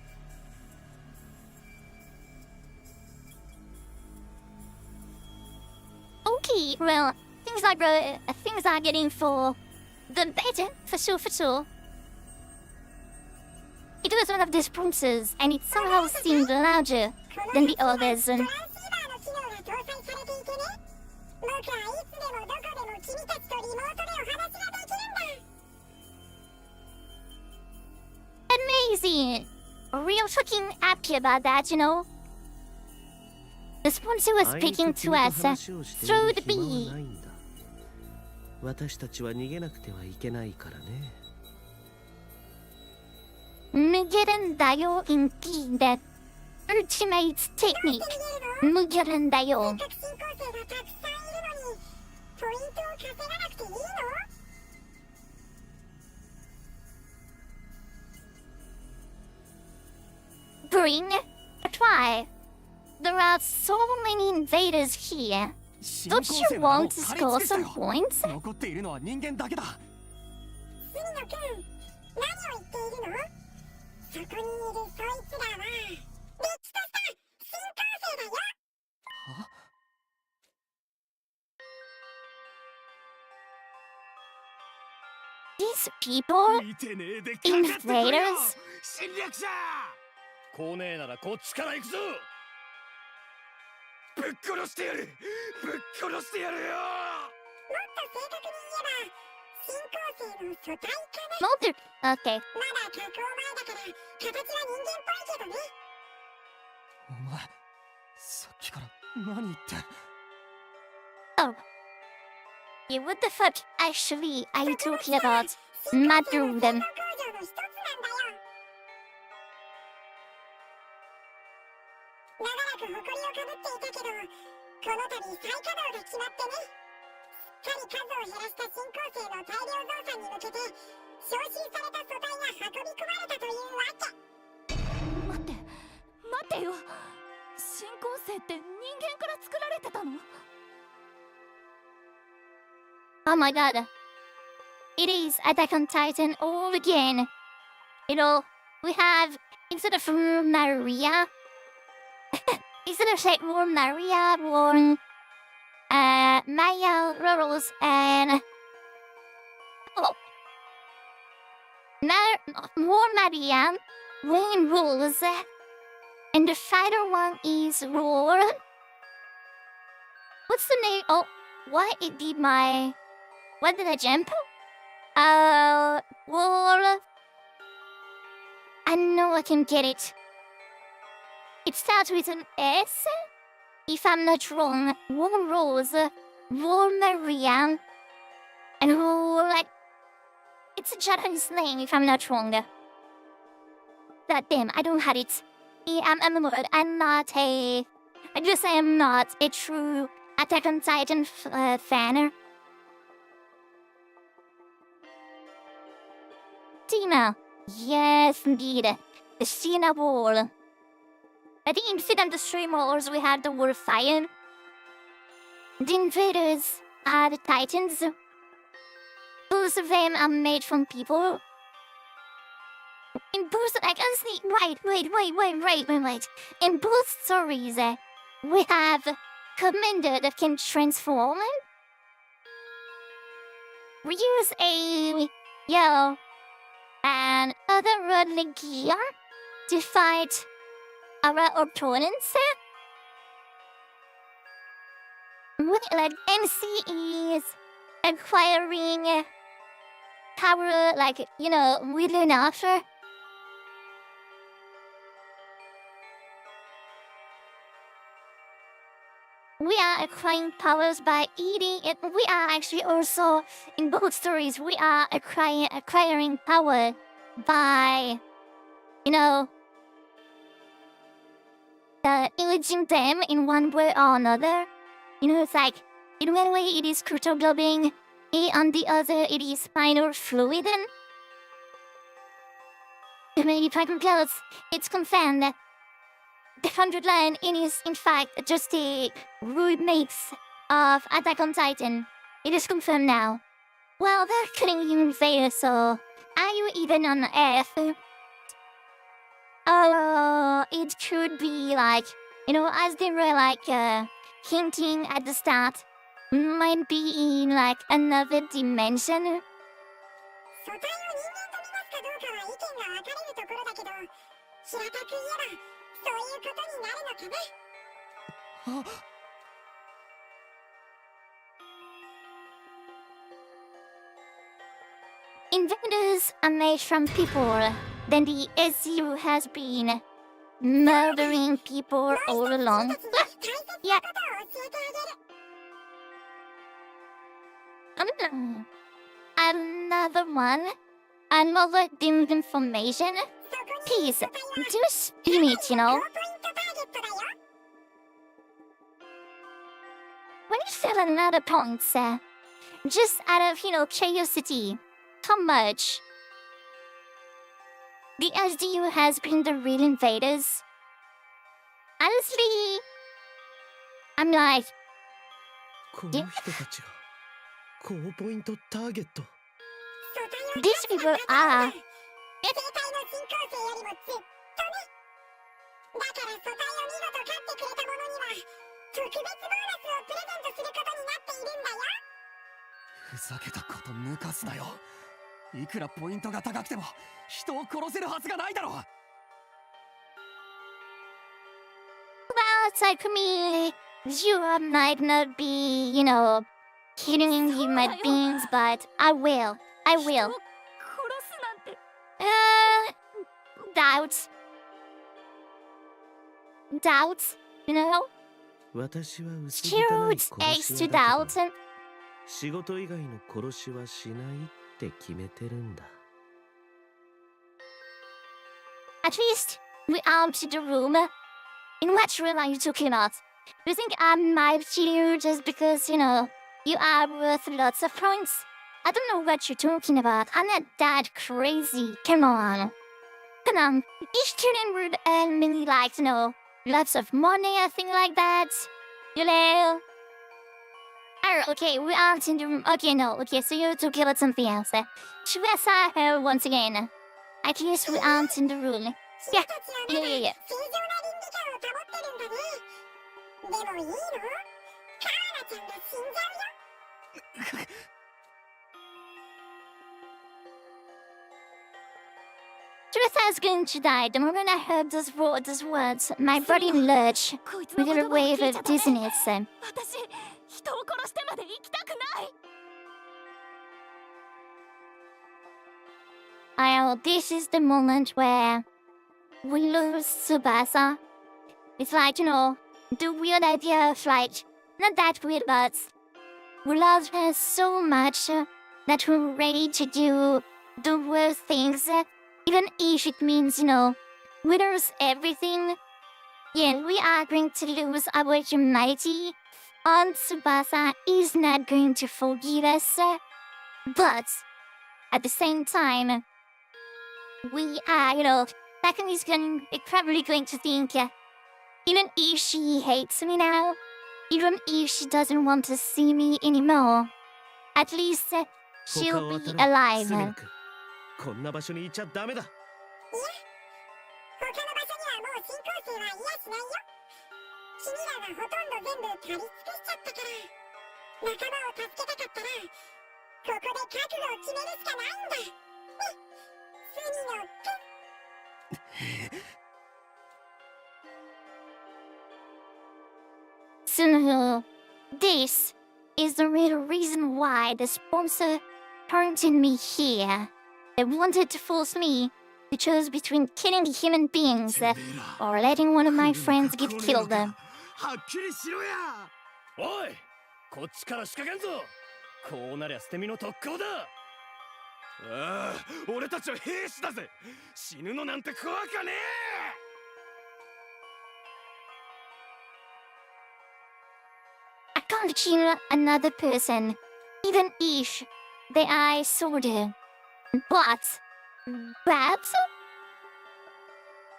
Okay, well, things are getting full. The better, for sure. It was one of these princes, and it somehow seemed larger than the others. Amazing! Real fucking happy about that, you know? The sponsor was speaking to us through the bee. 私たちは逃げなくてはいけないからね。무게른다요 indeed. Ultimate technique. 무게른다요. Bring? But why? There are so many invaders here. Don't you want to score some points? 残っているのは人間だけだ。杉野くん、何を言っているの？そこにいるそいつらは、れっきとした新幹線だよ。は？ These people? 見てねえでかかってくれよ。 Invaders? 侵略者！来ねえならこっちから行くぞ。ぶっ殺してやる。ぶっ殺してやるよ。もっと正確に言えば、新幹線の素体かな。 Mulder. Okay. まだ加工前だから形は人間っぽいけどね。お前、さっきから何言って。Oh. Yeah, what the fuck actually are you talking about? Madruden. 工場の一つなんだよ。長らく誇りをかぶっていたけど、この度再稼働が決まってね。すっかり数を減らした新興星の大量増産に向けて招集された素体が運び込まれたというわけ。待ってよ。新興星って人間から作られてたの？ Oh my god. It is Attack on Titan all again. You know, we have, instead of Maria, instead of say more Maria, more Maya, Rose, and more Maria, Wayne Rose, and the fighter one is Roar. What's the name? Oh, why it did my... What did I jump? Well... I know I can get it. It starts with an S? If I'm not wrong. War Rose, War Maria, and War... Like... It's a Japanese name if I'm not wrong. God damn, I don't have it. I'm not a... I just say I'm not a true Attack on Titan fan. Tina. Yes, indeed. The Cena Wall. At the incident of Stream Wars, we had the War of Fire. The invaders are the Titans. Both of them are made from people. In both, I can see. Wait. In both stories, we have Commander that can transform. We use a yellow and otherworldly gear to fight our opponents. Like MC is acquiring power, like, you know, within after. We are acquiring powers by eating it. We are actually also, in both stories, we are acquiring power by, you know, imaging them in one way or another. You know, it's like, in one way it is cryptoglobin, on the other it is spinal fluid. To many Python girls, it's confirmed that the 100 line is in fact just a remix of Attack on Titan. It is confirmed now. Well, they're killing you invaders, so are you even on Earth? Oh, it could be like, you know, as they were like hinting at the start, might be in like another dimension. 素体を人間と見ますかどうかは意見が分かれるところだけど、平たく言えばそういうことになるのかな。Invaders are made from people. Then the SU has been murdering people all along. Yeah. Another one. Another dim information. Please, do spin it, you know. When you sell another point, just out of, you know, curiosity, how much? The SDU has been the real invaders. Honestly, I'm like, この人たちが高ポイントターゲット。 these people are. 生体の進行性よりもずっとね。だから素体を見事勝ってくれた者には特別ボーナスをプレゼントすることになっているんだよ。ふざけたこと抜かすなよ。いくらポイントが高くても人を殺せるはずがないだろう。 Well, it's like me. You might not be, you know, killing human beings, but I will. 人を殺すなんて。Doubts. Doubts, you know? 私は薄汚い Cute 殺 eggs し to 屋だけ doubt. ど、仕事以外の殺しはしないって決めてるんだ。 At least we are to the room. In what room are you talking about? Do you think I might kill you just because, you know, you are worth lots of points? I don't know what you're talking about. I'm not that crazy. Come on. Come on. Each student would earn me like, you know, lots of money or thing like that. You know? Oh, okay, we aren't in the room. Okay, no. Okay, so you're talking about something else. Should we assign her once again? I guess we aren't in the room. 君たちはまだ正常な倫理観を保ってるんだね。でもいいの？カーラちゃんが死んじゃうよ。 Truth has going to die. The moment I heard those words, my body lurched こいつの with 言 a 葉を聞 wave いちゃ of ダメ。 dizziness. 私、人を殺してまで生きたくない。 This is the moment where we lose Tsubasa. It's like, you know, the weird idea of like, not that weird, but we love her so much that we're ready to do the worst things, even if it means, you know, we lose everything. Yeah, we are going to lose our humanity Aunt Tsubasa is not going to forgive us, but at the same time, we are, Takumi is probably going to think, even if she hates me now, even if she doesn't want to see me anymore, at least she'll 他を be 当たれ alive. スネークこんな場所にいちゃダメだ他の場所にはもう新構成はいやしないよ。君らがほとんど全部借り尽くしちゃったから、仲間を助けたかったら、ここで覚悟を決めるしかないんだ。ね、スニのSunho, this is the real reason why the sponsor quarantined me here. They wanted to force me to choose between killing human beings or letting one of my friends get killed. はっきりしろや。おい、こっちから仕掛けんぞ。こうなりゃ捨て身の特攻だ。ああ、俺たちは兵士だぜ。死ぬのなんて怖かねえ。I can't kill another person, even if they are sword. But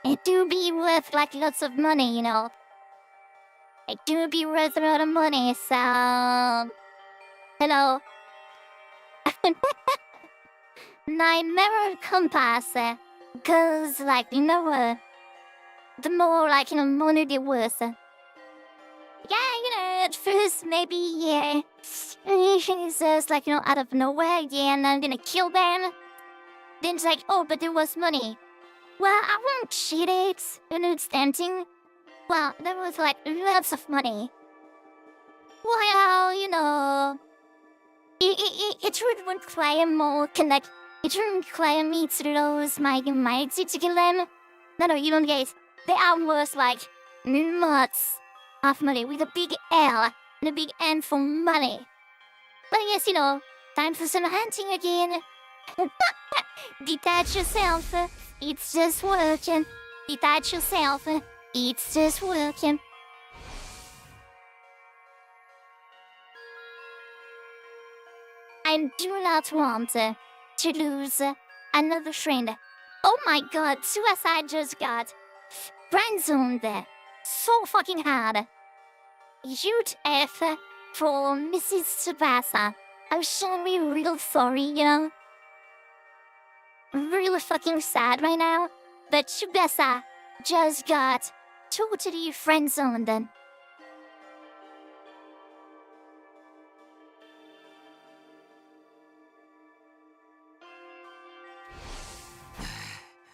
it do be worth like lots of money, It do be worth a lot of money, so hello. Nightmare compass, cause the more money the worse. Yeah, at first maybe it's just out of nowhere, and I'm gonna kill them. Then it's like, oh, but there was money. Well, I won't cheat it, it's tempting. Well, there was lots of money. Well, it would require more connect. It would require me to lose my mighty to kill them. No, you don't get it. They are worth lots of money with a big L and a big N for money. But yes, time for some hunting again. Detach yourself, it's just working. Detach yourself, it's just working. I do not want to lose another friend. Oh my god, suicide just got friend-zoned so fucking hard. Huge F for Mrs. Tsubasa. I'm sorry, real sorry, Really fucking sad right now, but Tsubasa just got totally friend-zoned.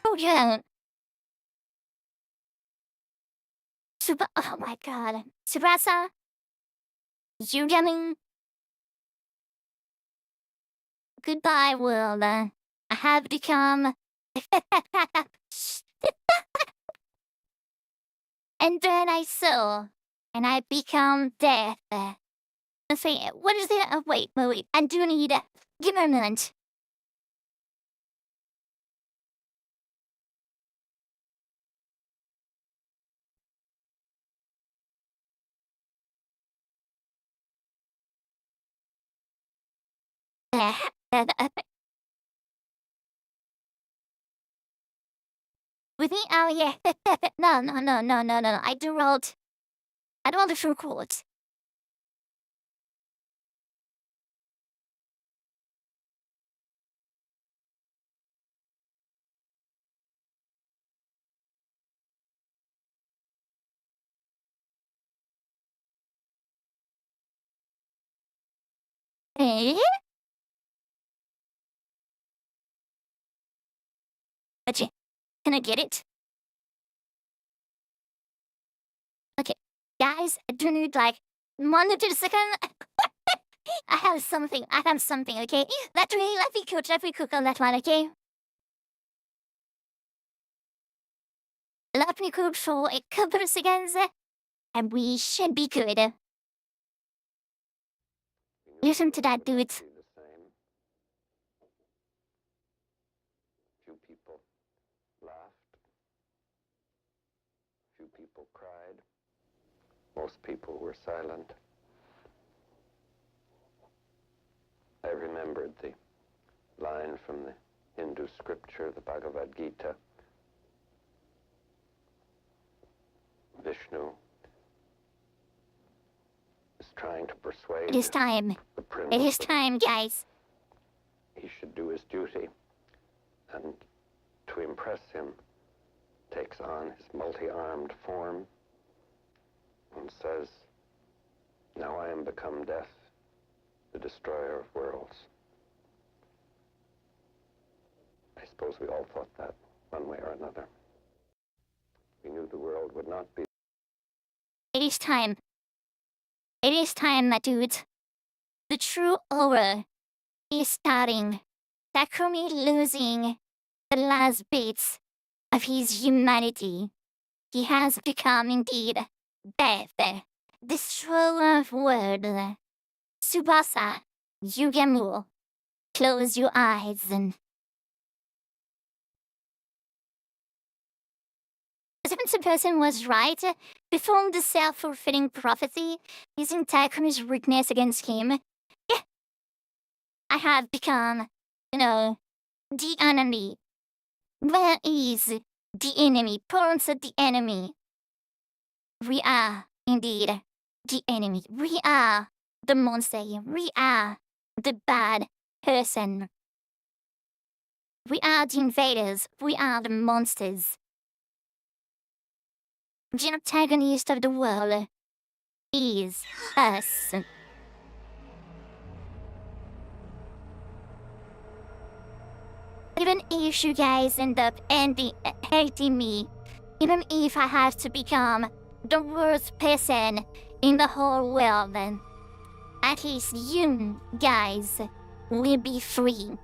Oh yeah. Oh my god. Tsubasa, you coming? Goodbye, world. I have become... and then I saw, and I become death. Let's see, what is it? Oh, wait. I do need... give me a moment. With me? Oh, yeah. No. I don't want to record. Eh? Okay. Can I get it? Okay. Guys, I do need 1 to 2 seconds. I have something, okay? Let me cook on that one, okay? Let me cook for a couple of seconds, and we should be good. Listen to that, dude. Few people laughed. Few people cried. Most people were silent. remembered the line from the Hindu scripture, the Bhagavad Gita. Vishnu is trying to persuade It is time. the prince It is that time, guys. he should do his duty, and to impress him takes on his multi-armed form and says, "Now I am become death, the destroyer of worlds." I suppose we all thought that one way or another. We knew the world would not be. It is time. It is time, my dude. The true horror is starting. Takumi losing the last bits of his humanity. He has become indeed death, destroyer of world. Tsubasa, Yugemu, close your eyes and... The seventh person was right. Performed the self-fulfilling prophecy, using Takumi's weakness against him. Yeah. I have become, the enemy. Where is the enemy? Pawns of the enemy. We are, indeed, the enemy. We are the monster. We are the bad person. We are the invaders. We are the monsters. The antagonist of the world is us. Even if you guys end up hating me, even if I have to become the worst person in the whole world, then at least you guys will be free.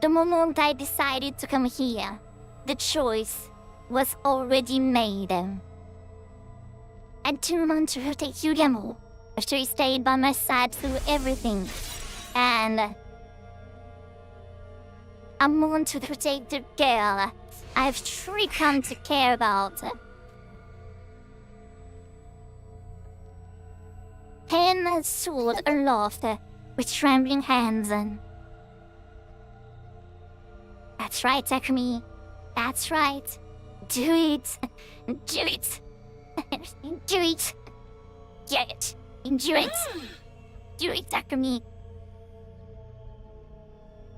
The moment I decided to come here, the choice was already made. I do want to protect Yugemu after he stayed by my side through everything. And I want to protect the girl I've truly come to care about. Hand sword aloft with trembling hands. That's right, Takumi. That's right. Do it. Do it. Do it. Get it. Do it. Do it, Takumi.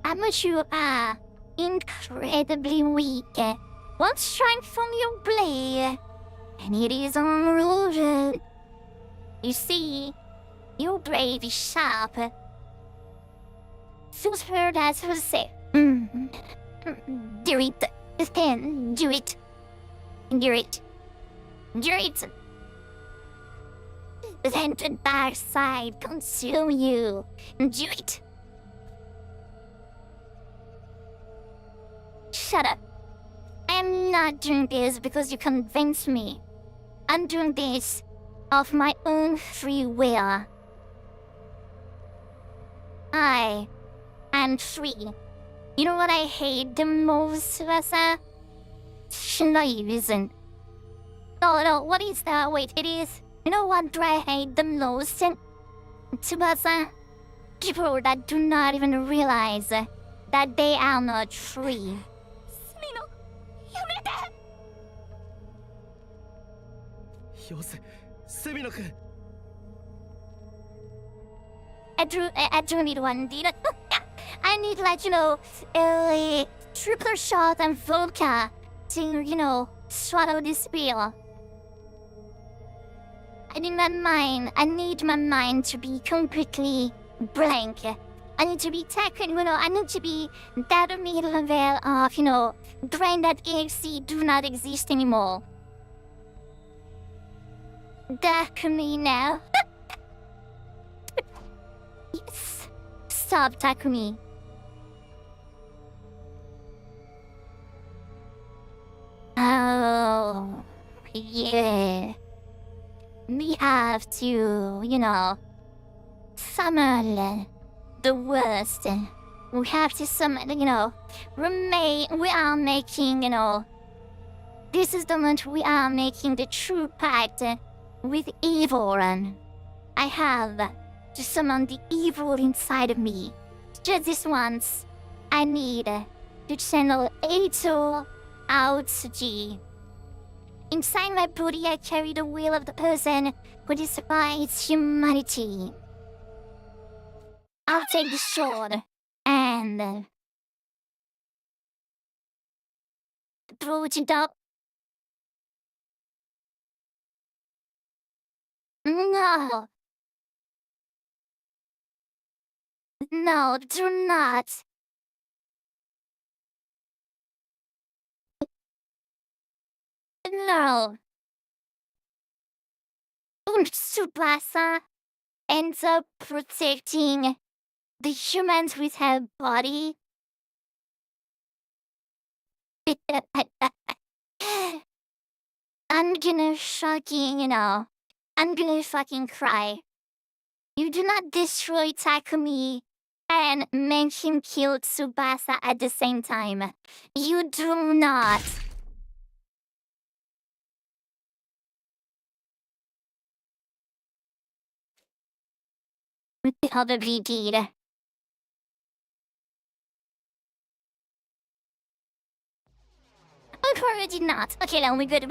But you are incredibly weak. One strike from your blade, and it is unrooted. You see, your blade is sharp. Feels hurt as her say. Do it. Then do it. Do it. Do it. Then the dark side consume you. Do it. Shut up. I am not doing this because you convinced me. I'm doing this of my own free will. I am free. You know what I hate the most, Tsubasa? Shinoiism. No, what is that? Wait, it is... You know what do I hate the most? Tsubasa? People that do not even realize that they are not free. Sumino, yamete! よせセミノ君 I do need one, indeed. I need, like, a triple shot and vodka to, swallow this pill. I need my mind to be completely blank. I need to be taken, I need to be that middle level of, brain that EXC do not exist anymore. Takumi now. Yes. Stop, Takumi. Oh, yeah. We have to, summon the worst. We have to summon, we are making, this is the moment we are making the true pact with evil. And I have to summon the evil inside of me. Just this once, I need to channel Eito Aotsuji. Inside my body, I carry the will of the person who despises humanity. I'll take the sword and approach it up. No. No, do not. No. Tsubasa ends up protecting the humans with her body. I'm gonna I'm gonna fucking cry. You do not destroy Takumi and make him kill Tsubasa at the same time. You do not. What the hell did we did? Oh, Cora did not. Okay, no, we're good.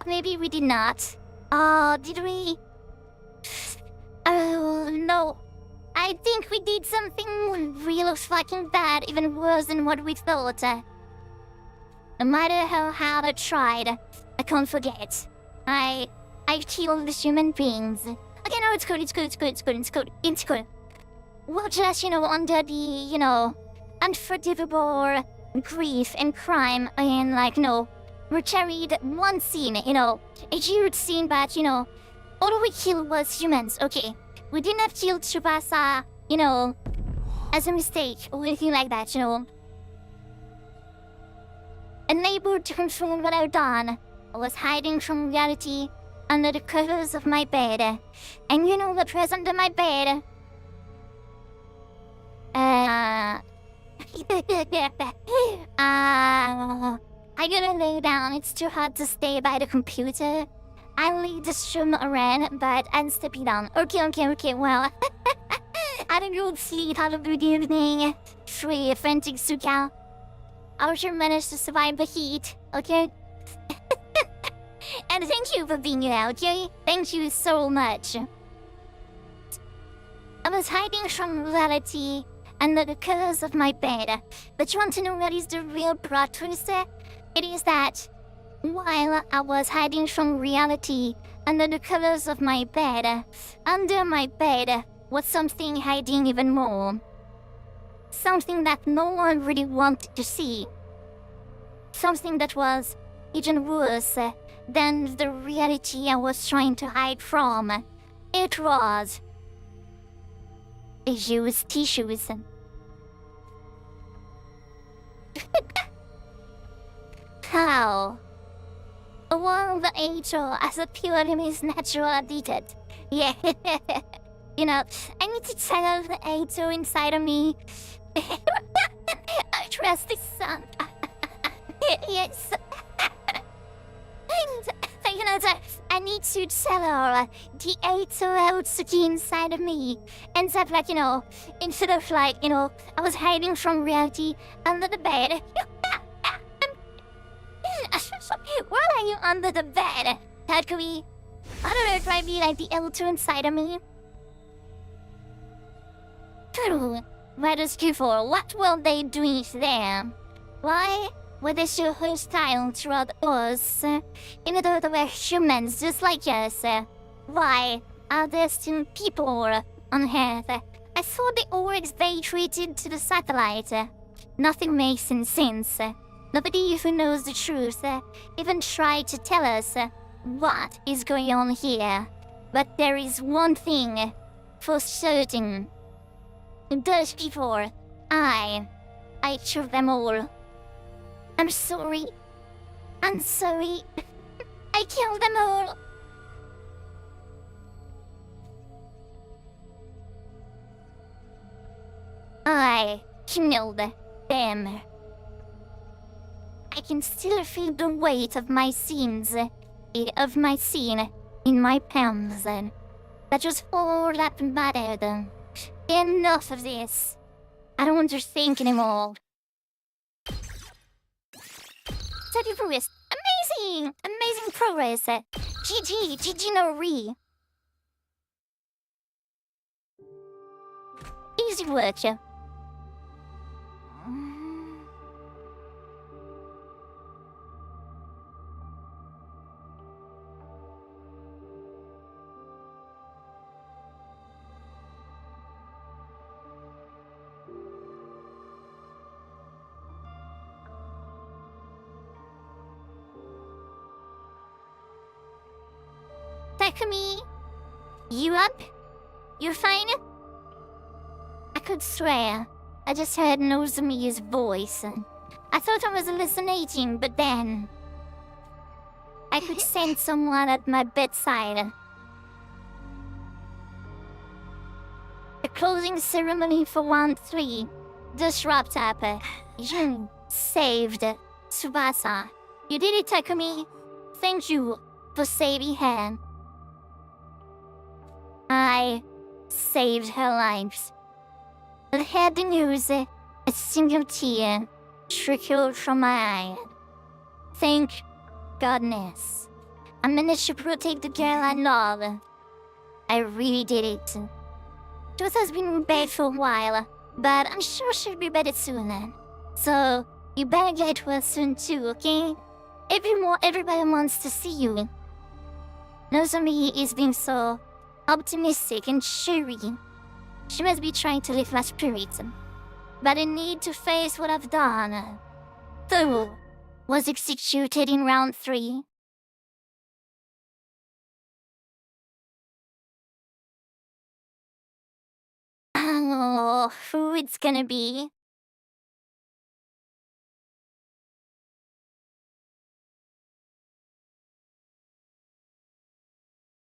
Maybe we did not. Oh, did we? Oh, no. I think we did something real fucking bad, even worse than what we thought. No matter how hard I tried, I can't forget. I killed the human beings. Okay, no, it's good. We're just, under the, unforgivable grief and crime and, we carried one scene, a huge scene, but, all we killed was humans, okay? We did not kill Tsubasa, as a mistake or anything like that, Unable to control what I've done, I was hiding from reality under the covers of my bed. And you know what was under my bed? I gotta lay down, it's too hard to stay by the computer. I leave the stream around, but I'm stepping down. Okay, well. I don't go to sleep, have a good evening. Free, frantic Suka. I sure managed to survive the heat, okay? And thank you for being here, okay? Thank you so much. I was hiding from reality under the covers of my bed. But you want to know what is the real plot twist? It is that while I was hiding from reality under the covers of my bed, under my bed was something hiding even more. Something that no one really wanted to see. Something that was even worse than the reality I was trying to hide from. It was the used tissues. How? Well, the angel as a purely misnatural did it. Yeah. I need to channel the angel inside of me. I trust the sun. Yes. I need to channel the angel Aotsuji inside of me. Ends up instead of I was hiding from reality under the bed. Why are you under the bed? Takumi? I don't know if I'd be like the L2 inside of me. What is Q4? What were they doing there? Why were they so hostile toward us? Even though they were humans just like us. Why are there still people on Earth? I saw the orgs they treated to the satellite. Nothing makes any sense. Nobody who knows the truth even tried to tell us what is going on here. But there is one thing for certain. Those people, I killed them all. I'm sorry. I killed them all. I killed them. I can still feel the weight of my sins of my scene in my palms then. That was all that mattered. Enough of this. I don't want to think anymore. Teddy Bruce, amazing progress. GG no re. Easy work. Takumi, you up? You fine? I could swear I just heard Nozomi's voice. I thought I was hallucinating, but then I could sense someone at my bedside. The closing ceremony for 1-3 just wrapped up. You saved Tsubasa. You did it, Takumi. Thank you for saving her. I saved her lives. I had the news, a single tear trickled from my eye. Thank goodness. I managed to protect the girl I love. I really did it. Truth has been in bed for a while, but I'm sure she'll be better soon. So, you better get well soon too, okay? Everybody wants to see you. Nozomi is being so optimistic and cheery. She must be trying to lift my spirits. But I need to face what I've done. Though was executed in round 3. Oh, who it's gonna be?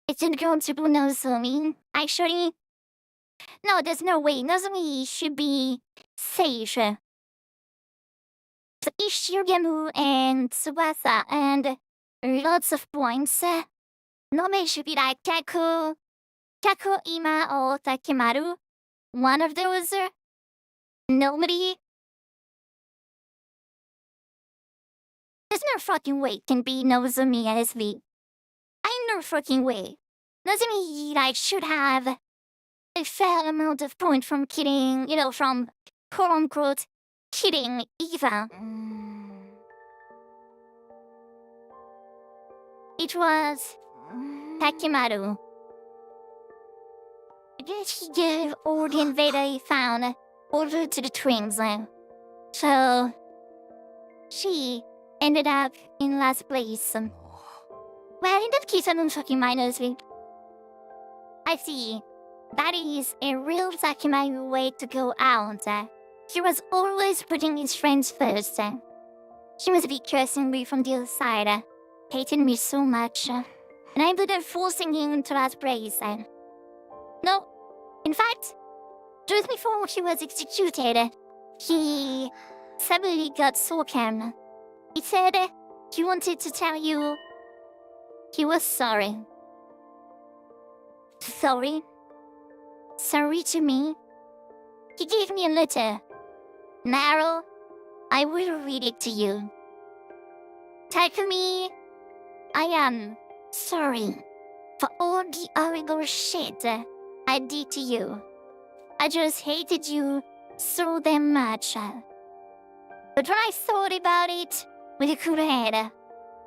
It's going to be Nozomi. Actually, no, there's no way. Nozomi should be safe. So Ishigami and Tsubasa and lots of points. Nome should be like Kaku, Ima, or Takimaru. One of those. Nobody. There's no fucking way it can be Nozomi and SV. I no fucking way. Nozomi, like, should have a fair amount of point from killing, from quote-unquote killing Eva. It was Takimaru. Did he give all the invader he found over to the twins? So, she ended up in last place. Well, in that case, I don't fucking mind Nozomi. I see. That is a real Takimaru way to go out. He was always putting his friends first. She must be cursing me from the other side. Hated me so much. And I ended up forcing him to last place. No. In fact, just before he was executed, he suddenly got so calm. He said he wanted to tell you he was sorry. Sorry? Sorry to me? He gave me a letter. Naro, I will read it to you. Takumi, I am sorry for all the horrible shit I did to you. I just hated you so damn much. But when I thought about it with a cool head,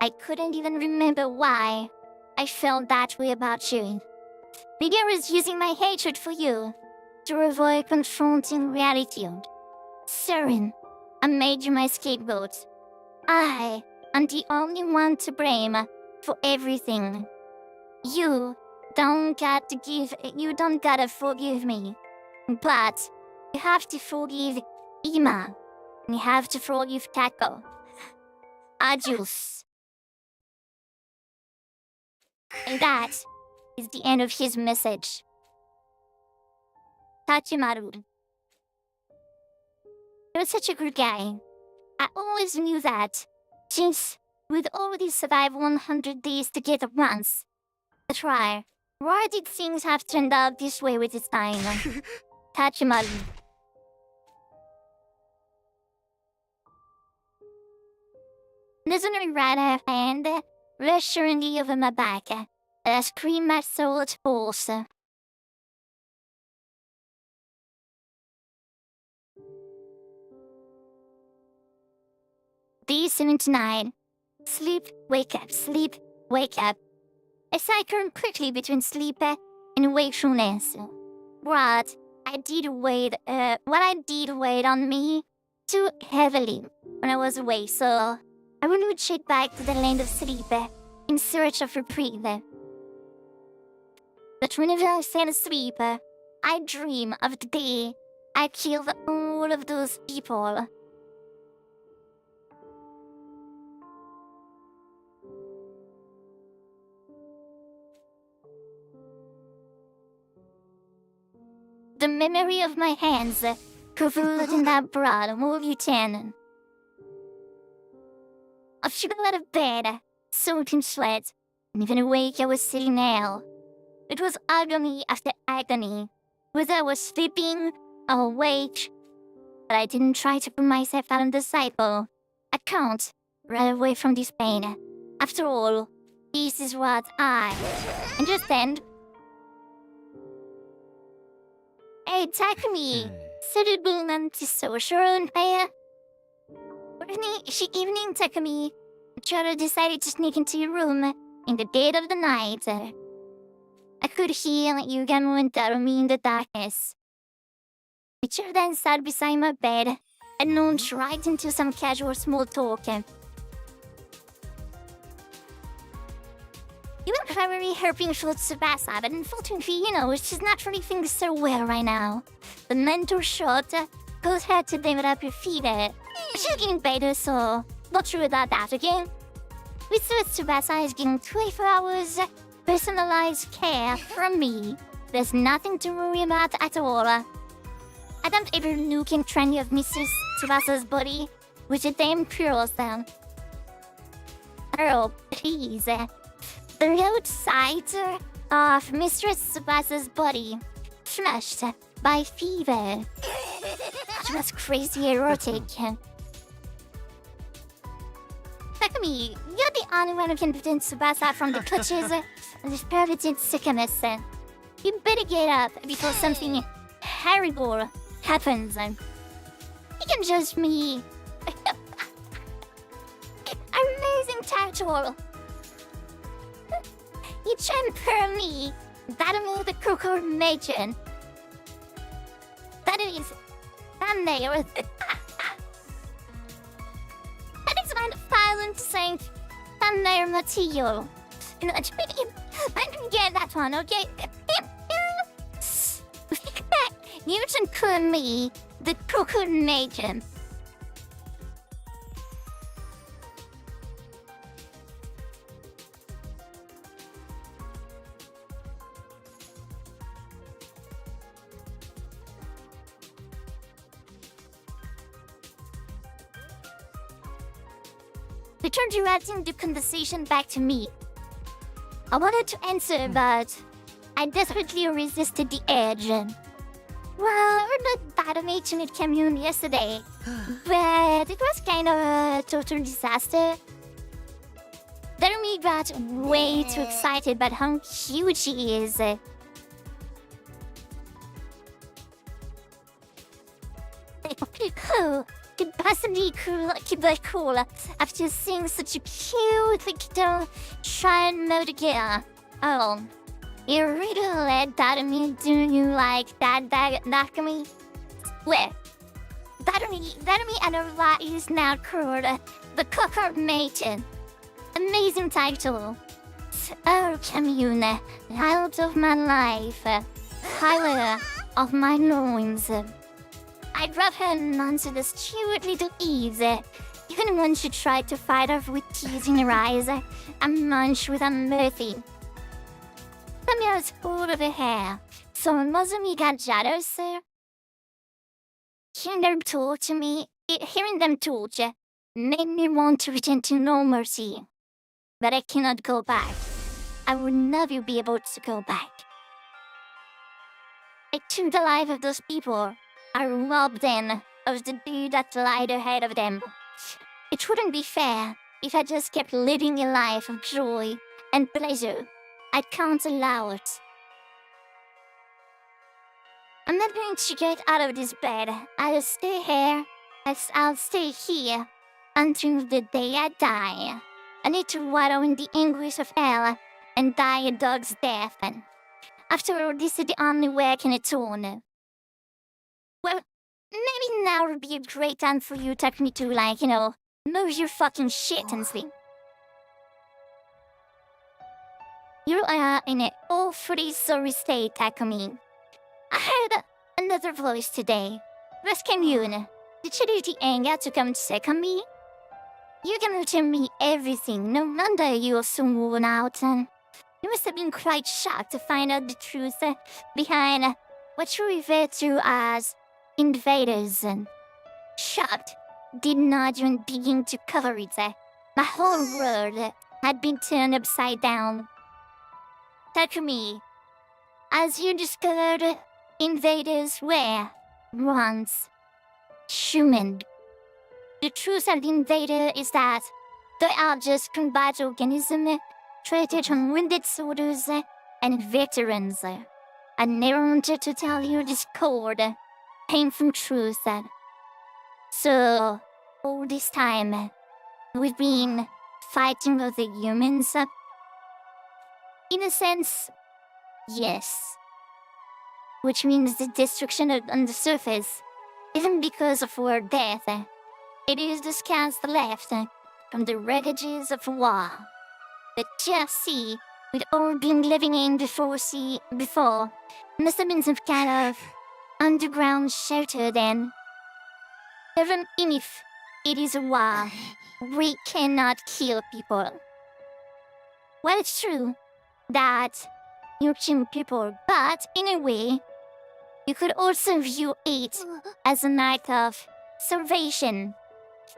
I couldn't even remember why I felt that way about you. Maybe I was using my hatred for you to avoid confronting reality. Seren, I made you my scapegoat. I am the only one to blame for everything. You don't gotta forgive me. But you have to forgive Ima. And you have to forgive Tako. Adios. And that is the end of his message. Tachimaru. You're such a good guy. I always knew that, since would already survive 100 days together once. But why did things have turned out this way with this time? Tachimari. There's only right hand reassuringly over my back. I scream my soul at force. Day 79. Sleep, wake up, sleep, wake up. I cycle quickly between sleep and wakefulness. What I did weighed on me too heavily when I was awake, so I will retreat back to the land of sleep in search of reprieve. But whenever I fall asleep, I dream of the day I killed all of those people. The memory of my hands covered in that blood will return. I fell out of bed, soaked in sweat, and even awake I was sitting there. It was agony after agony, whether I was sleeping or awake. But I didn't try to put myself out of the cycle. I can't run away from this pain. After all, this is what I understand. Hey, Takumi, suitable antisocial umpire. Evening, Takumi. Chara decided to sneak into your room in the dead of the night. I could hear Yugamo and Darumi in the darkness. Chara then sat beside my bed and launched right into some casual small talk. You were probably hoping for Tsubasa, but unfortunately, she's not really feeling so well right now. The mental shot caused her to develop a fever. She's getting better, so not sure about that, okay? With Tsubasa is getting 24 hours personalized care from me. There's nothing to worry about at all. I don't ever look and trendy of Mrs. Tsubasa's body, which is damn cruel sound. Oh, please. The outside of Mistress Tsubasa's body, flushed by fever. She was crazy erotic. Takumi, you're the only one who can prevent Tsubasa from the clutches of this perverted sycamus. You better get up before something horrible happens. You can judge me. Amazing title. You champion me. That'll the Cuckoo Matron. That is thumbnail. That is my violent saint thumbnail material. I can get that one, okay? You can call me the Cuckoo Matron. They turned directing the conversation back to me. I wanted to answer, but I desperately resisted the urge. Well, I heard that animation at commune yesterday, but it was kind of a total disaster. Darumi got way too excited about how huge he is. Could possibly cool after seeing such a cute little child mode girl. Oh, you really let Darumi do you like that, Takumi? Well, Darumi Anova is now called the Cuckoo Matron. Amazing title. Oh, commune, highlight of my life, highlight of my loins. I drove her onto the stupid little Eve, even when she tried to fight off with tears in her eyes and munch with mercy. Samia was full of her hair, so Mozumi got jealous. Hearing them talk, made me want to return to no mercy. But I cannot go back. I will never be able to go back. I took the life of those people. I robbed them of the day that lied ahead of them. It wouldn't be fair if I just kept living a life of joy and pleasure. I can't allow it. I'm not going to get out of this bed. I'll stay here. I'll stay here until the day I die. I need to wallow in the anguish of hell and die a dog's death. After all, this is the only way I can atone. Well, maybe now would be a great time for you to me to, move your fucking shit and sleep. You are in an awfully sorry state, Takumi. I heard another voice today. Rescue, did you leave the anger to come check on me? You can tell me everything, no wonder you are so worn out. You must have been quite shocked to find out the truth behind what you refer to as invaders. Shocked did not even begin to cover it. My whole world had been turned upside down. Takumi, as you discovered, invaders were once human. The truth of the invader is that they are just combat organisms treated on wounded soldiers and veterans. I never wanted to tell you this cold, painful truth. So, all this time, we've been fighting other humans. In a sense, yes. Which means the destruction on the surface isn't because of our death. It is the scars left from the wreckages of war. But just see, we'd all been living in before, must have been some kind of underground shelter then. Even if it is a war, we cannot kill people. Well, it's true that you kill people, but in a way, you could also view it as an act of salvation.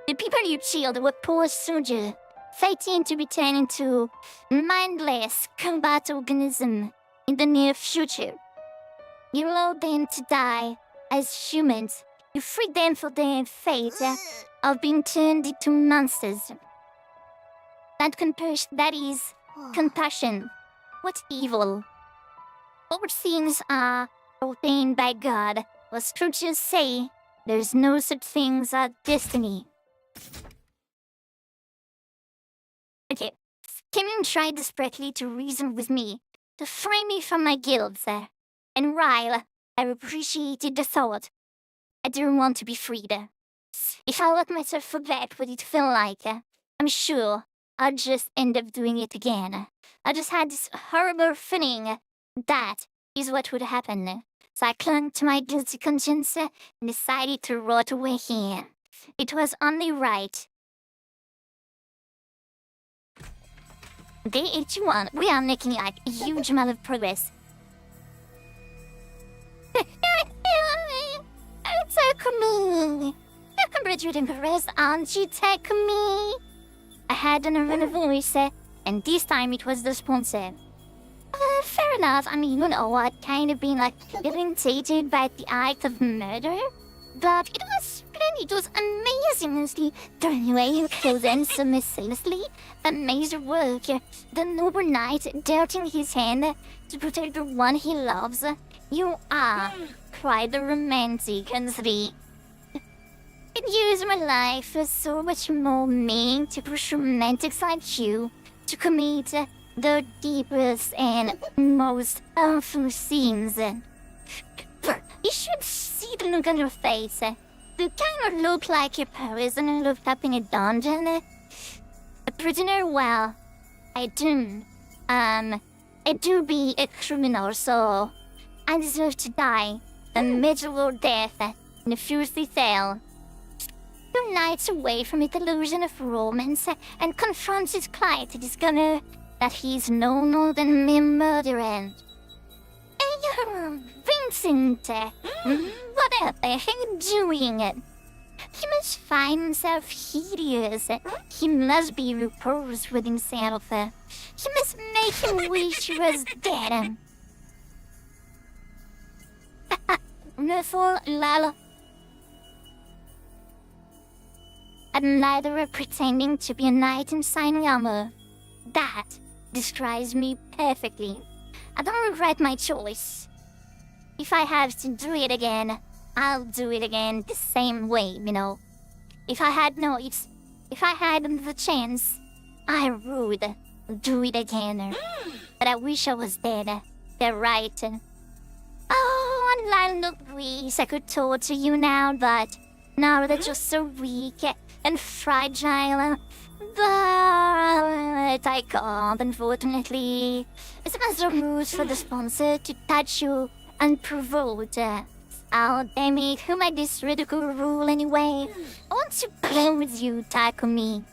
The people you killed were poor soldiers, fighting to be turned into mindless combat organisms in the near future. You allowed them to die as humans. You freed them from their fate of being turned into monsters. That is compassion. What evil? All things are ordained by God. What scriptures say, there's no such thing as destiny. Okay, Kim tried desperately to reason with me, to free me from my guilt. And while I appreciated the thought, I didn't want to be freed. If I let myself forget what it felt like, I'm sure I'd just end up doing it again. I just had this horrible feeling that is what would happen. So I clung to my guilty conscience and decided to rot away here. It was only right. Day 81, we are making a huge amount of progress. Takumi! You're congratulating progress, aren't you, Takumi? I had another voice, and this time it was the sponsor. Fair enough. I mean, I'd kind of been irritated by the act of murder. But it was splendid. It was amazingly thrown away your clothes and so mercilessly. Amazing work. The noble knight dealt his hand to protect the one he loves. You are quite the romantic, Hensley. It used my life for so much more meaning to push romantics like you to commit the deepest and most awful scenes. You should see the look on your face. You kind of look like a prisoner looked up in a dungeon. A prisoner, well, I do be a criminal, so I deserve to die a miserable death in a filthy cell. 2 nights away from the delusion of romance and confronts his client to discover that he's no more than a mere murderer. Vincent, what the hell are you doing? He must find himself hideous. He must be repulsed with himself. He must make him wish he was dead. Never lala. And neither pretending to be a knight in shining armor. That describes me perfectly. I don't regret my choice. If I have to do it again, I'll do it again the same way, you know. If I had the chance, I would do it again. But I wish I was dead. They're right. Oh, one line of ways I could torture you now, but now that you're so weak and fragile, but I can't, unfortunately. It's a master of rules for the sponsor to touch you unprovoked. Oh, damn it, who made this ridicule rule anyway? I want to play with you, Takumi.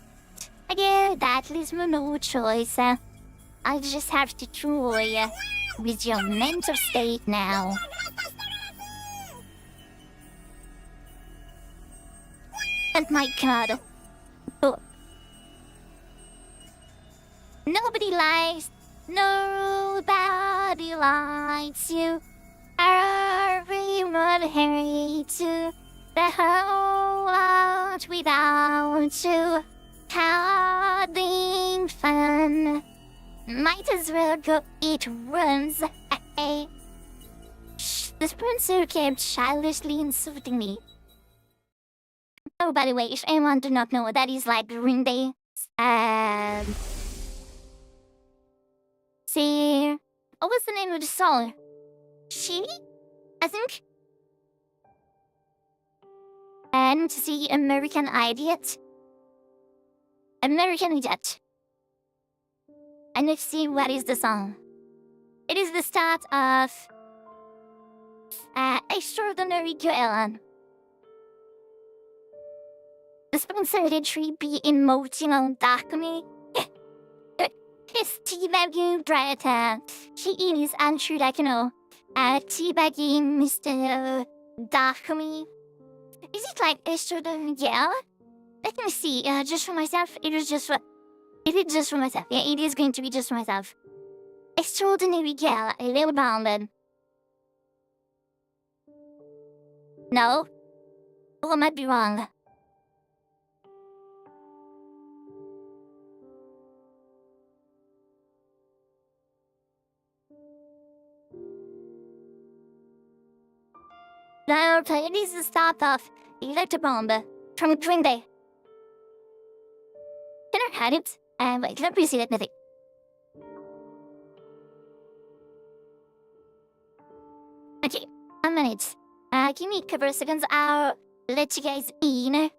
Yeah, that leaves me no choice. I'll just have to toy with your mental state now. And my god. Oh. Nobody likes you. Everyone hates you. The whole world without you. Having fun. Might as well go eat worms. The sponsor kept childishly insulting me. Oh, by the way, if anyone do not know, that is like Green Day. See, what was the name of the song? She, I think. And see, American Idiot. American Idiot. And let's see what is the song. It is the start of Extraordinary Girl. The sponsored tree be emoting on Takumi. His teabagging Bretta. He is untrue, like, you know, teabagging Mr. Takumi. Is it like extraordinary girl? Let me see, just for myself. It is just for myself. Yeah, it is going to be just for myself. Extraordinary girl, a little bounded. No? Or I might be wrong. No, it is the start of Electric Bomb from Green Day. Can I have it? Wait, let me see that nothing. Okay, a minute. Give me a couple of seconds. I'll let you guys in.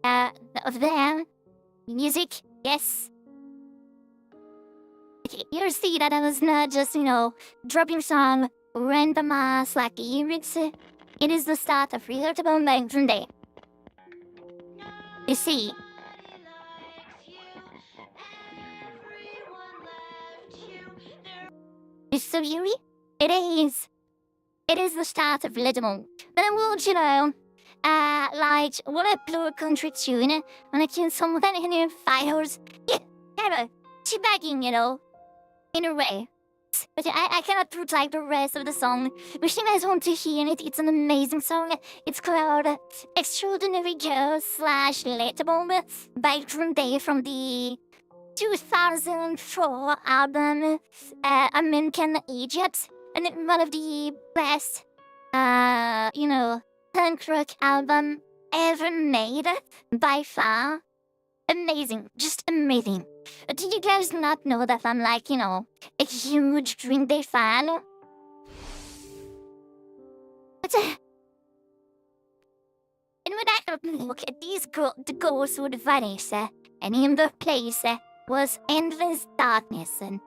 Of them. Music, yes. Okay, you'll see that I was not just, you know, dropping some random ass like lyrics. It is the start of Relatable Mountain Day. You see, it's so eerie. It is. It is the start of Relatable. Then I will, you know, like, what a blue country tune, and I can someone in your files. Yeah, kind of teabagging, you know, in a way. But I cannot put like the rest of the song. If you guys want to hear it, it's an amazing song. It's called Extraordinary Girl / Relatable by Green Day from the 2004 album American Idiot. And it's one of the best, you know, punk rock album ever made by far. Amazing, just amazing. Did you guys not know that I'm like, you know, a huge Green Day fan? But, and when I look at these the ghosts would vanish, and in the place was endless darkness, and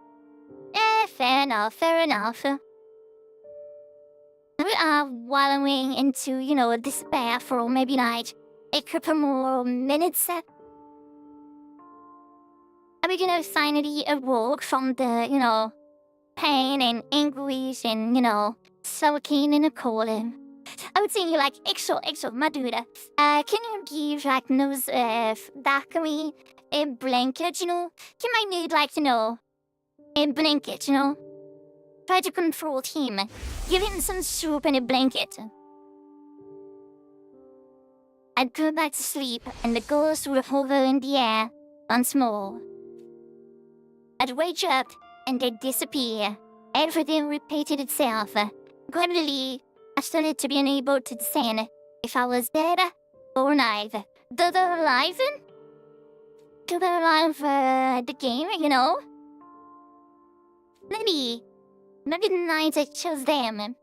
fair enough, fair enough. We are wallowing into, you know, despair for maybe like a couple more minutes. Are we gonna finally awoke from the, you know, pain and anguish and, you know, soaking in a cold? I would say like, extra, Madura. Can you give like those Dakami a blanket, you know? He might need like, you know, a blanket, you know? Try to control him. Give him some soup and a blanket. I'd go back to sleep, and the ghost would hover in the air once more. I'd wake up, and they'd disappear. Everything repeated itself. Gradually, I started to be unable to discern if I was dead or alive. Dead or alive? Dead or alive at the game, you know? Maybe the night I chose them,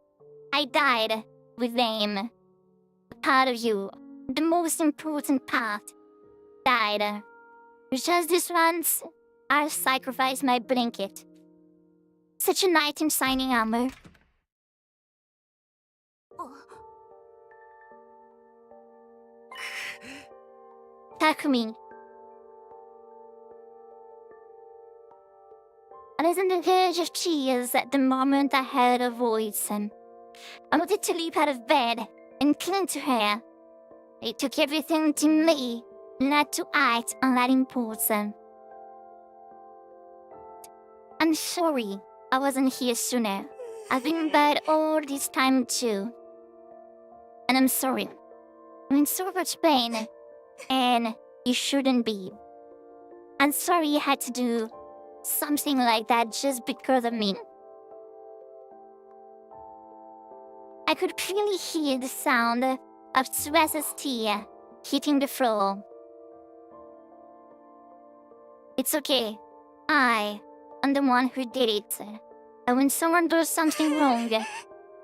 I died with them. A part of you, the most important part, died. Just this once, I'll sacrifice my blanket. Such a knight in shining armor. Takumi. I was on the verge of tears at the moment I heard her voice. I wanted to leap out of bed and cling to her. It took everything to me not to act on that impulse. I'm sorry I wasn't here sooner. I've been in bed all this time too. And I'm sorry. I'm in so much pain. And you shouldn't be. I'm sorry you had to do something like that just because of me. I could clearly hear the sound of Tsubasa's tear hitting the floor. It's okay. I'm the one who did it. And when someone does something wrong,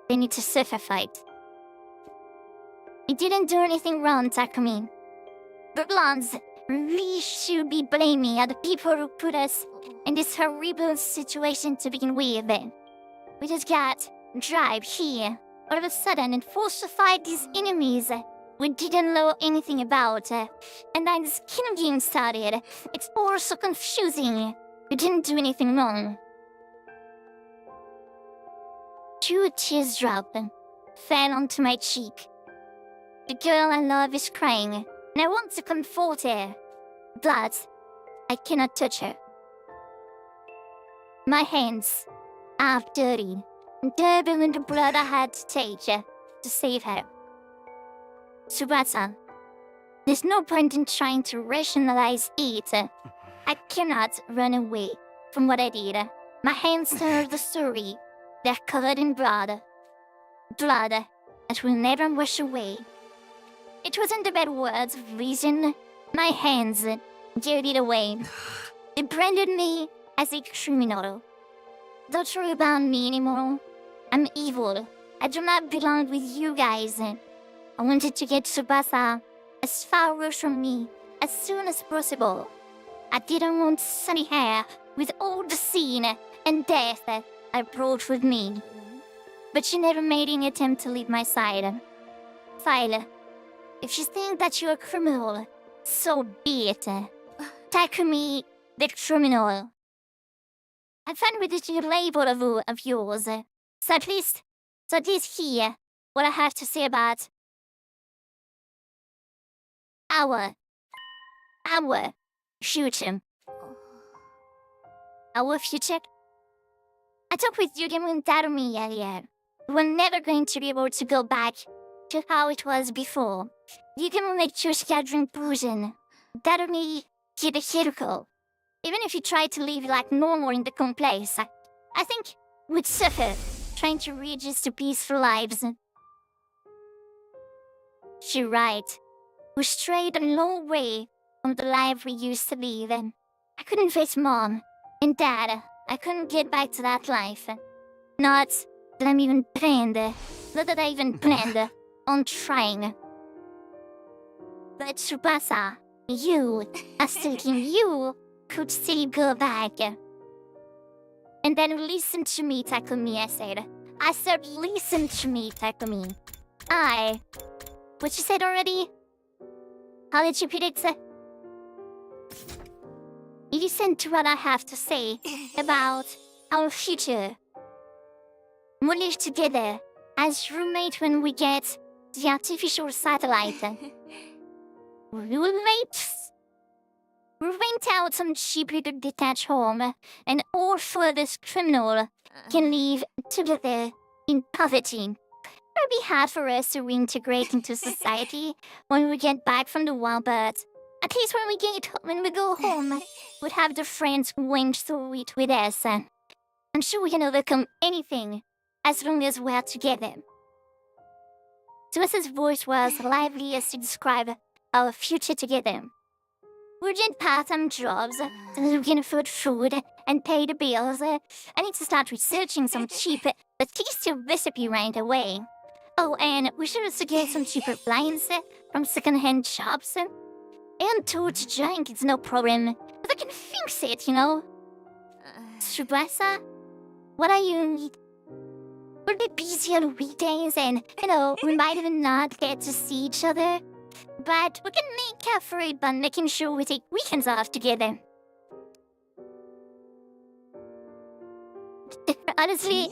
they need to suffer for it. You didn't do anything wrong, Takumi. The blondes really should be blaming other people who put us in this horrible situation to begin with. We just got dragged here all of a sudden and forced to fight these enemies we didn't know anything about. And then this killing game started. It's all so confusing. We didn't do anything wrong. 2 tears dropped, fell onto my cheek. The girl I love is crying, and I want to comfort her, but I cannot touch her. My hands are dirty, dabbled in the blood I had to take to save her. Tsubasa, there's no point in trying to rationalize it. I cannot run away from what I did. My hands tell the story. They're covered in blood. Blood that will never wash away. It wasn't the bad words of reason. My hands dirtied away. They branded me as a criminal. Don't worry about me anymore. I'm evil. I do not belong with you guys. I wanted to get Tsubasa as far away from me as soon as possible. I didn't want sunny hair with all the sin and death I brought with me. But she never made any attempt to leave my side. File, if you think that you're a criminal, so be it. Takumi, the criminal. I'm fine with this label of yours. So at least hear what I have to say about our future. Our future? I talked with Yugemu and Darumi earlier. We're never going to be able to go back to how it was before. Yugemu made Chushika drink poison. Darumi hit a Hiruko. Even if you try to live like normal in the calm place, I think we'd suffer trying to readjust to peaceful lives. She's right. We strayed a long way from the life we used to live. I couldn't face Mom and Dad. I couldn't get back to that life. Not that I even planned on trying. But Tsubasa, you, I was thinking you could still go back. And then listen to me, Takumi, I said. I said, listen to me, Takumi. What you said already? How did you put it? Listen to what I have to say about our future. We live together as roommate when we get the artificial satellite. We rent out some cheap little detached home, and all furthest criminal can live together in poverty. It'll be hard for us to reintegrate into society when we get back from the wild, but at least when we go home, we'll have the friends who went through it with us. I'm sure we can overcome anything as long as we're together. Thomas's voice was lively as to describe our future together. We're doing part-time jobs so that we can afford food and pay the bills. I need to start researching some cheap but tasty recipe right away. Oh, and we should also get some cheaper blinds from second-hand shops. And torch junk is no problem, but I can fix it, you know. Tsubasa, what are you? We'll be busy on weekdays and, we might even not get to see each other. But we can make up for it by making sure we take weekends off together. Honestly,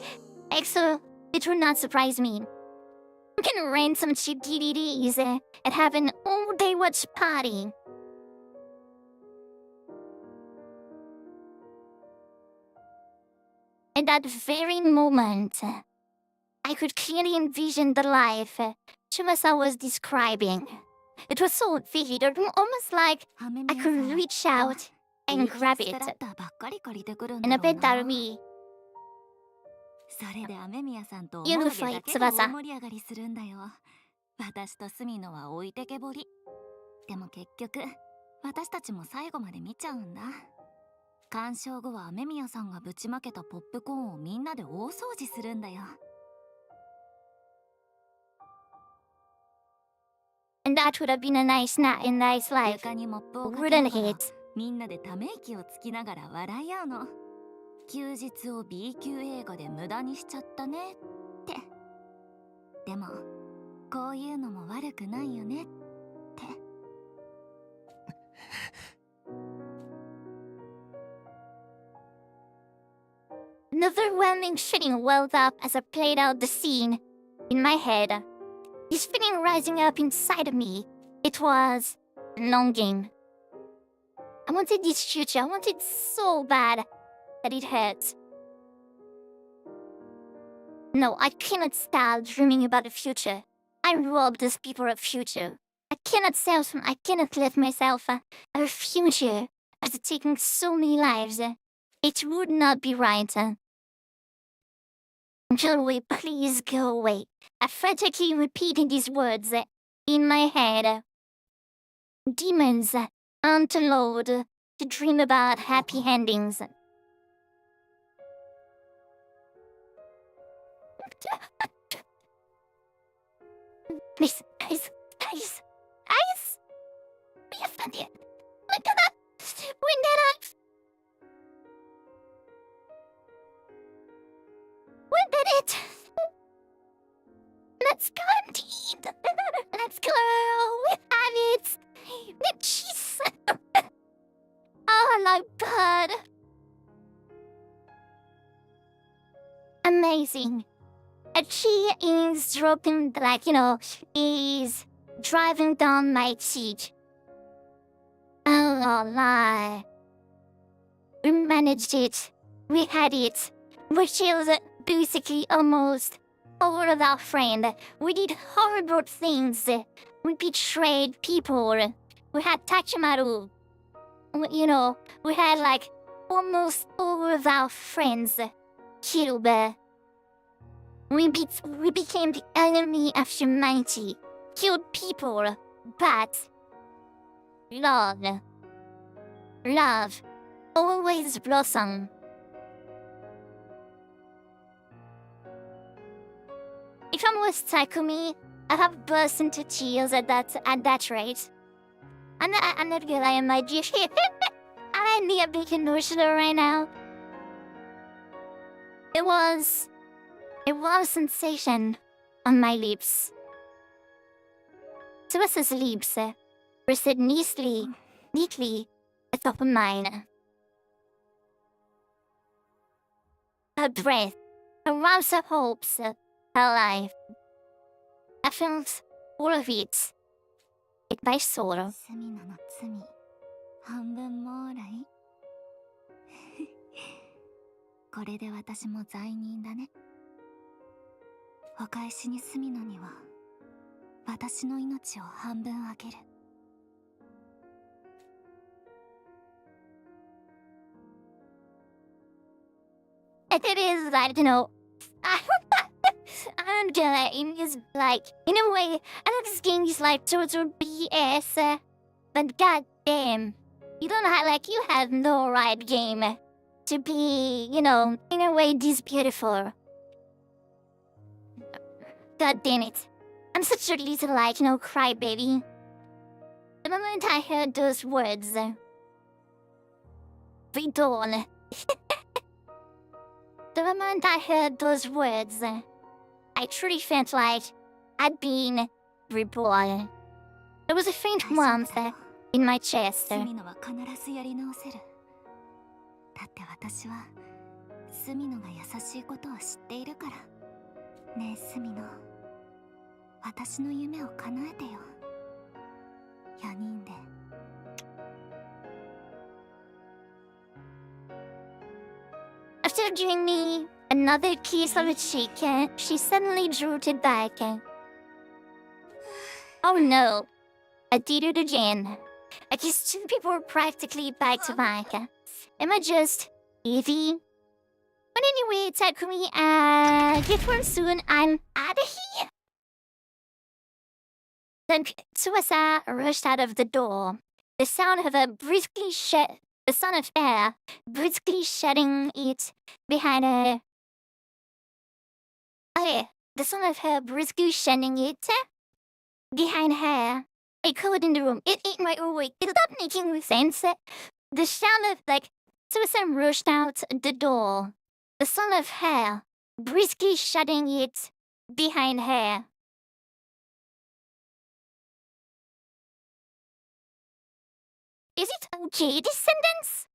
EXO, it would not surprise me. We can rent some cheap DVDs and have an all-day watch party. At that very moment, I could clearly envision the life Tsubasa was describing. It was so vivid, almost like I could reach out and grab it. And I bet that'll be それで雨宮さんとユヌファイ思うだけで翼大盛り上がりするんだよ。私とスミノは置いてけぼり。でも結局、私たちも最後まで見ちゃうんだ。鑑賞後は雨宮さんがぶちまけたポップコーンをみんなで大掃除するんだよ。And that would have been a nice life. 床にモップをかけ Wouldn't ながら it? みんなでため息をつきながら笑い合うの。休日を B 級映画で無駄にしちゃったねってでもこういうのも悪くないよねって An overwhelming feeling welled up as I played out the scene in my head. This feeling rising up inside of me, it was longing. I wanted this future, I wanted so bad that it hurts. No, I cannot stop dreaming about the future. I robbed these people of future. I cannot let myself a future after taking so many lives. It would not be right. Joey, please go away. I frantically repeating these words in my head. Demons aren't allowed to dream about happy endings. Please. Be offended. Look at that. Win that up. We did it. Let's go indeed. Let's go. We have it. The cheese. Oh, my God. Amazing. She is dropping, is driving down my cheek. Oh, lie. We managed it. We had it. We killed basically almost all of our friends. We did horrible things. We betrayed people. We had Tachimaru. We had almost all of our friends killed. We became the enemy of humanity, killed people, but love always blossom. If I was Takumi, I'd have burst into tears at that rate. I'm not gonna lie, my dear. I'm really a bit emotional right now. It was a warm sensation on my lips. Tsubasa's lips rested neatly atop of mine. Her breath, her warmth of hopes, her her life. I felt all of it. It by sorrow. スミノの罪半分もらいこれで私も罪人だね。お返しにスミノには私の命を半分あげる。And it is like, you know, I'm gonna, it is like, in a way, I know this game is like total BS, but goddamn, you don't have, like, you have no right game to be, you know, in a way, this beautiful. God damn it. I'm such a little, like, you know, crybaby. The moment I heard those words, Vidon. The moment I heard those words, I truly felt like I'd been reborn. There was a faint warmth in my chest. スミノは必ずやり直せる。だって私はスミノが優しいことを知っているから。ねえスミノ、私の夢を叶えてよ。4人で。After giving me another kiss on the cheek, she suddenly drew it back. Oh no, I did it again. I kissed two people practically back to back. Am I just Evie? But anyway, Takumi, get well soon. I'm out of here. Then Tsubasa rushed out of the door. The sound of her briskly the son of air briskly shedding it behind her. Okay, the son of her briskly shedding it behind her. I called in the room. It ain't right away. It stopped making sense. The sound of like Susan rushed out the door. The son of her briskly shutting it behind her. Is it okay, descendants?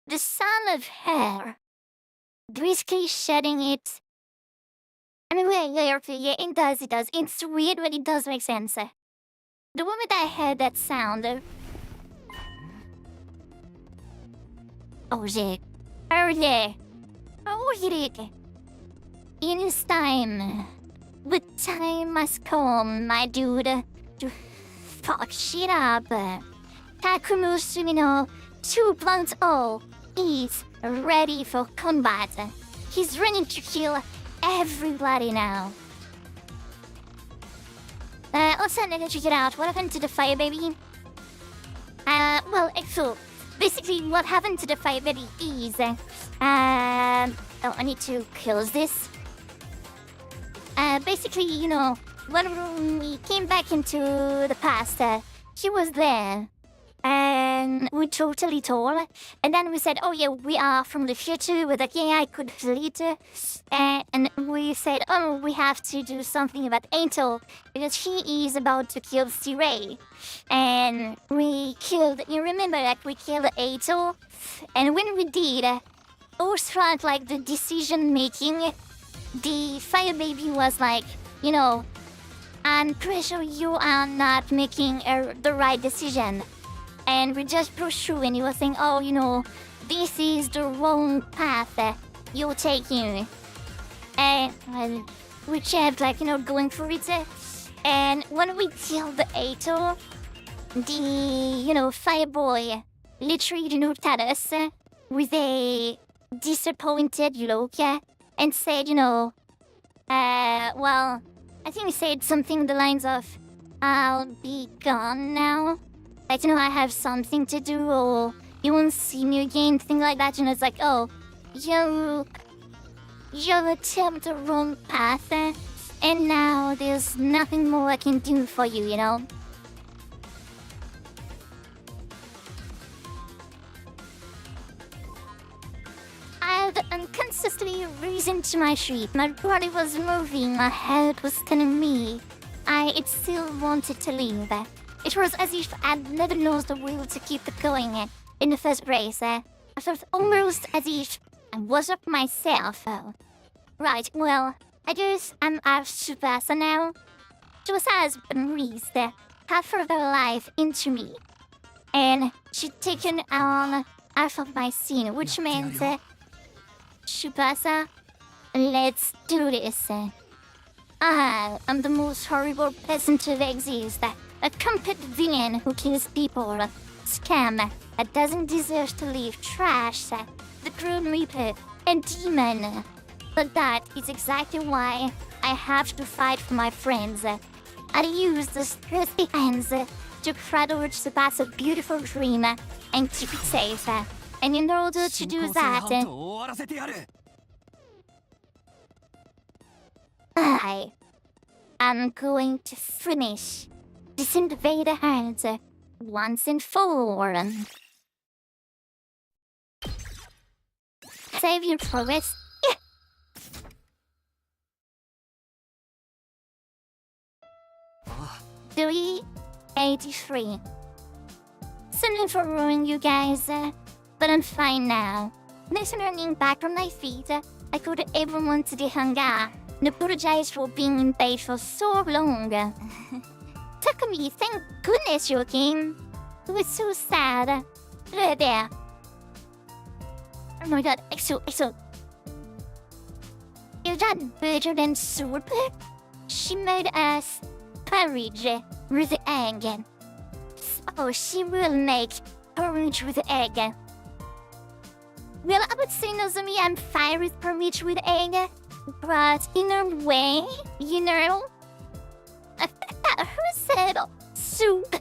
The son of her briskly shedding it. I mean, yeah, it does. It's weird, but it does make sense. The moment I heard that sound, oh yeah, it is time. The time must come, my dude, to fuck shit up. Takumu Sumino 2.0 is ready for combat. He's ready to kill everybody now. Also, let me check it out. What happened to the fire baby? Well, so basically, what happened to the fire baby is, oh, I need to close this. Basically, you know, when we came back into the past, she was there. And we totally told. And then we said, oh yeah, we are from the future. We're like, yeah, I could flee it. And we said, oh, we have to do something about Ato because he is about to kill C-Ray. And we killed, you remember, like we killed Ato? And when we did, all throughout like the decision making, the fire baby was like, you know, I'm pretty sure you are not making the right decision. And we just pushed through and he was saying, oh, you know, this is the wrong path you're taking. And we kept, like, you know, going for it. And when we killed the Ato, the, you know, fireboy literally looked at us with a disappointed look and said, you know, well, I think he said something along the lines of, I'll be gone now. Like, you know, I have something to do, or you won't see me again, thing like that. And it's like, oh, you've taken the wrong path, and now there's nothing more I can do for you, you know? I had inconsistently risen to my feet. My body was moving, my head was telling me it still wanted to leave. It was as if I'd never lost the will to keep it going in the first place. I felt almost as if I was up myself. Right, well, I just am out Tsubasa now. Tsubasa has breathed half of her life into me. And she's taken on half of my scene, which means Tsubasa, let's do this. I am the most horrible person to exist. A complete villain who kills people. Scam that doesn't deserve to live. Trash. The Grim Reaper. And demon. But that is exactly why I have to fight for my friends. I use those thirsty hands to cradle Tsubasa's beautiful dream and keep it safe. And in order to do 進行性ハン that, トを終わらせてやる I am going to finish this invader hands once and for all. Save your progress. 383. Sorry for ruining you guys, but I'm fine now. Nice and running back on my feet. I called everyone to the hangar and apologize for being in bed for so long. Takumi, thank goodness you came. It was so sad. Right there. Oh my god, Exo. Is that better than soup? She made us porridge with egg. Oh, she will make porridge with egg. Well, I would say Nozomi, I'm fine with porridge with egg. But in a way, you know? Who said soup?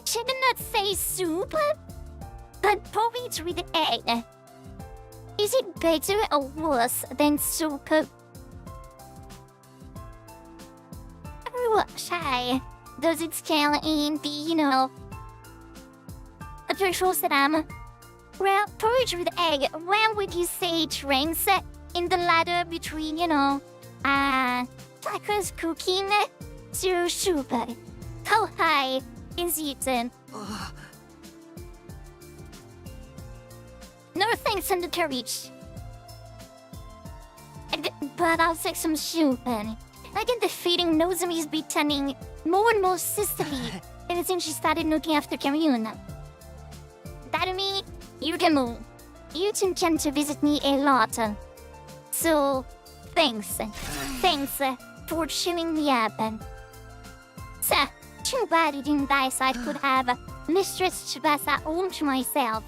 She did not say soup, but porridge with egg. Is it better or worse than soup? Shy. Does it scale in the, virtual system? Well, porridge with egg, where would you say it ranks in the ladder between, Tucker's cooking to soup? How high is it? No thanks on the courage. But I'll take some soup. I get the feeling Nozomi's becoming more and more sisterly ever since she started looking after Karyuna. Darumi, Yukemu, you two came to visit me a lot. So, thanks. Thanks for cheering me up. So, too bad you didn't die so I could have Mistress Tsubasa all to myself.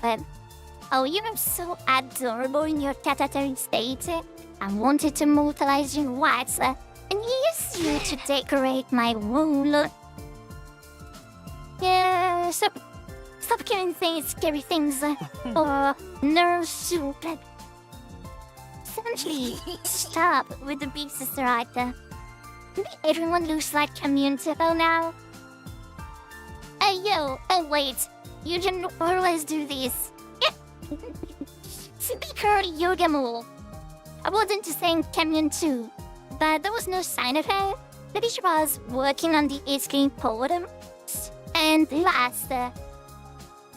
Oh, you're so adorable in your catatonic state. I wanted to immortalize your whites and use you to decorate my wall. Yeah, stop killing things, scary things, or nerve soup. Essentially, stop with the big sister art. Maybe everyone looks like Community-Vo now. Hey yo, oh wait, you didn't always do this. Speaker Yogemu. I wasn't saying Kamyon too, but there was no sign of her. Maybe she was working on the escape pod. And last, the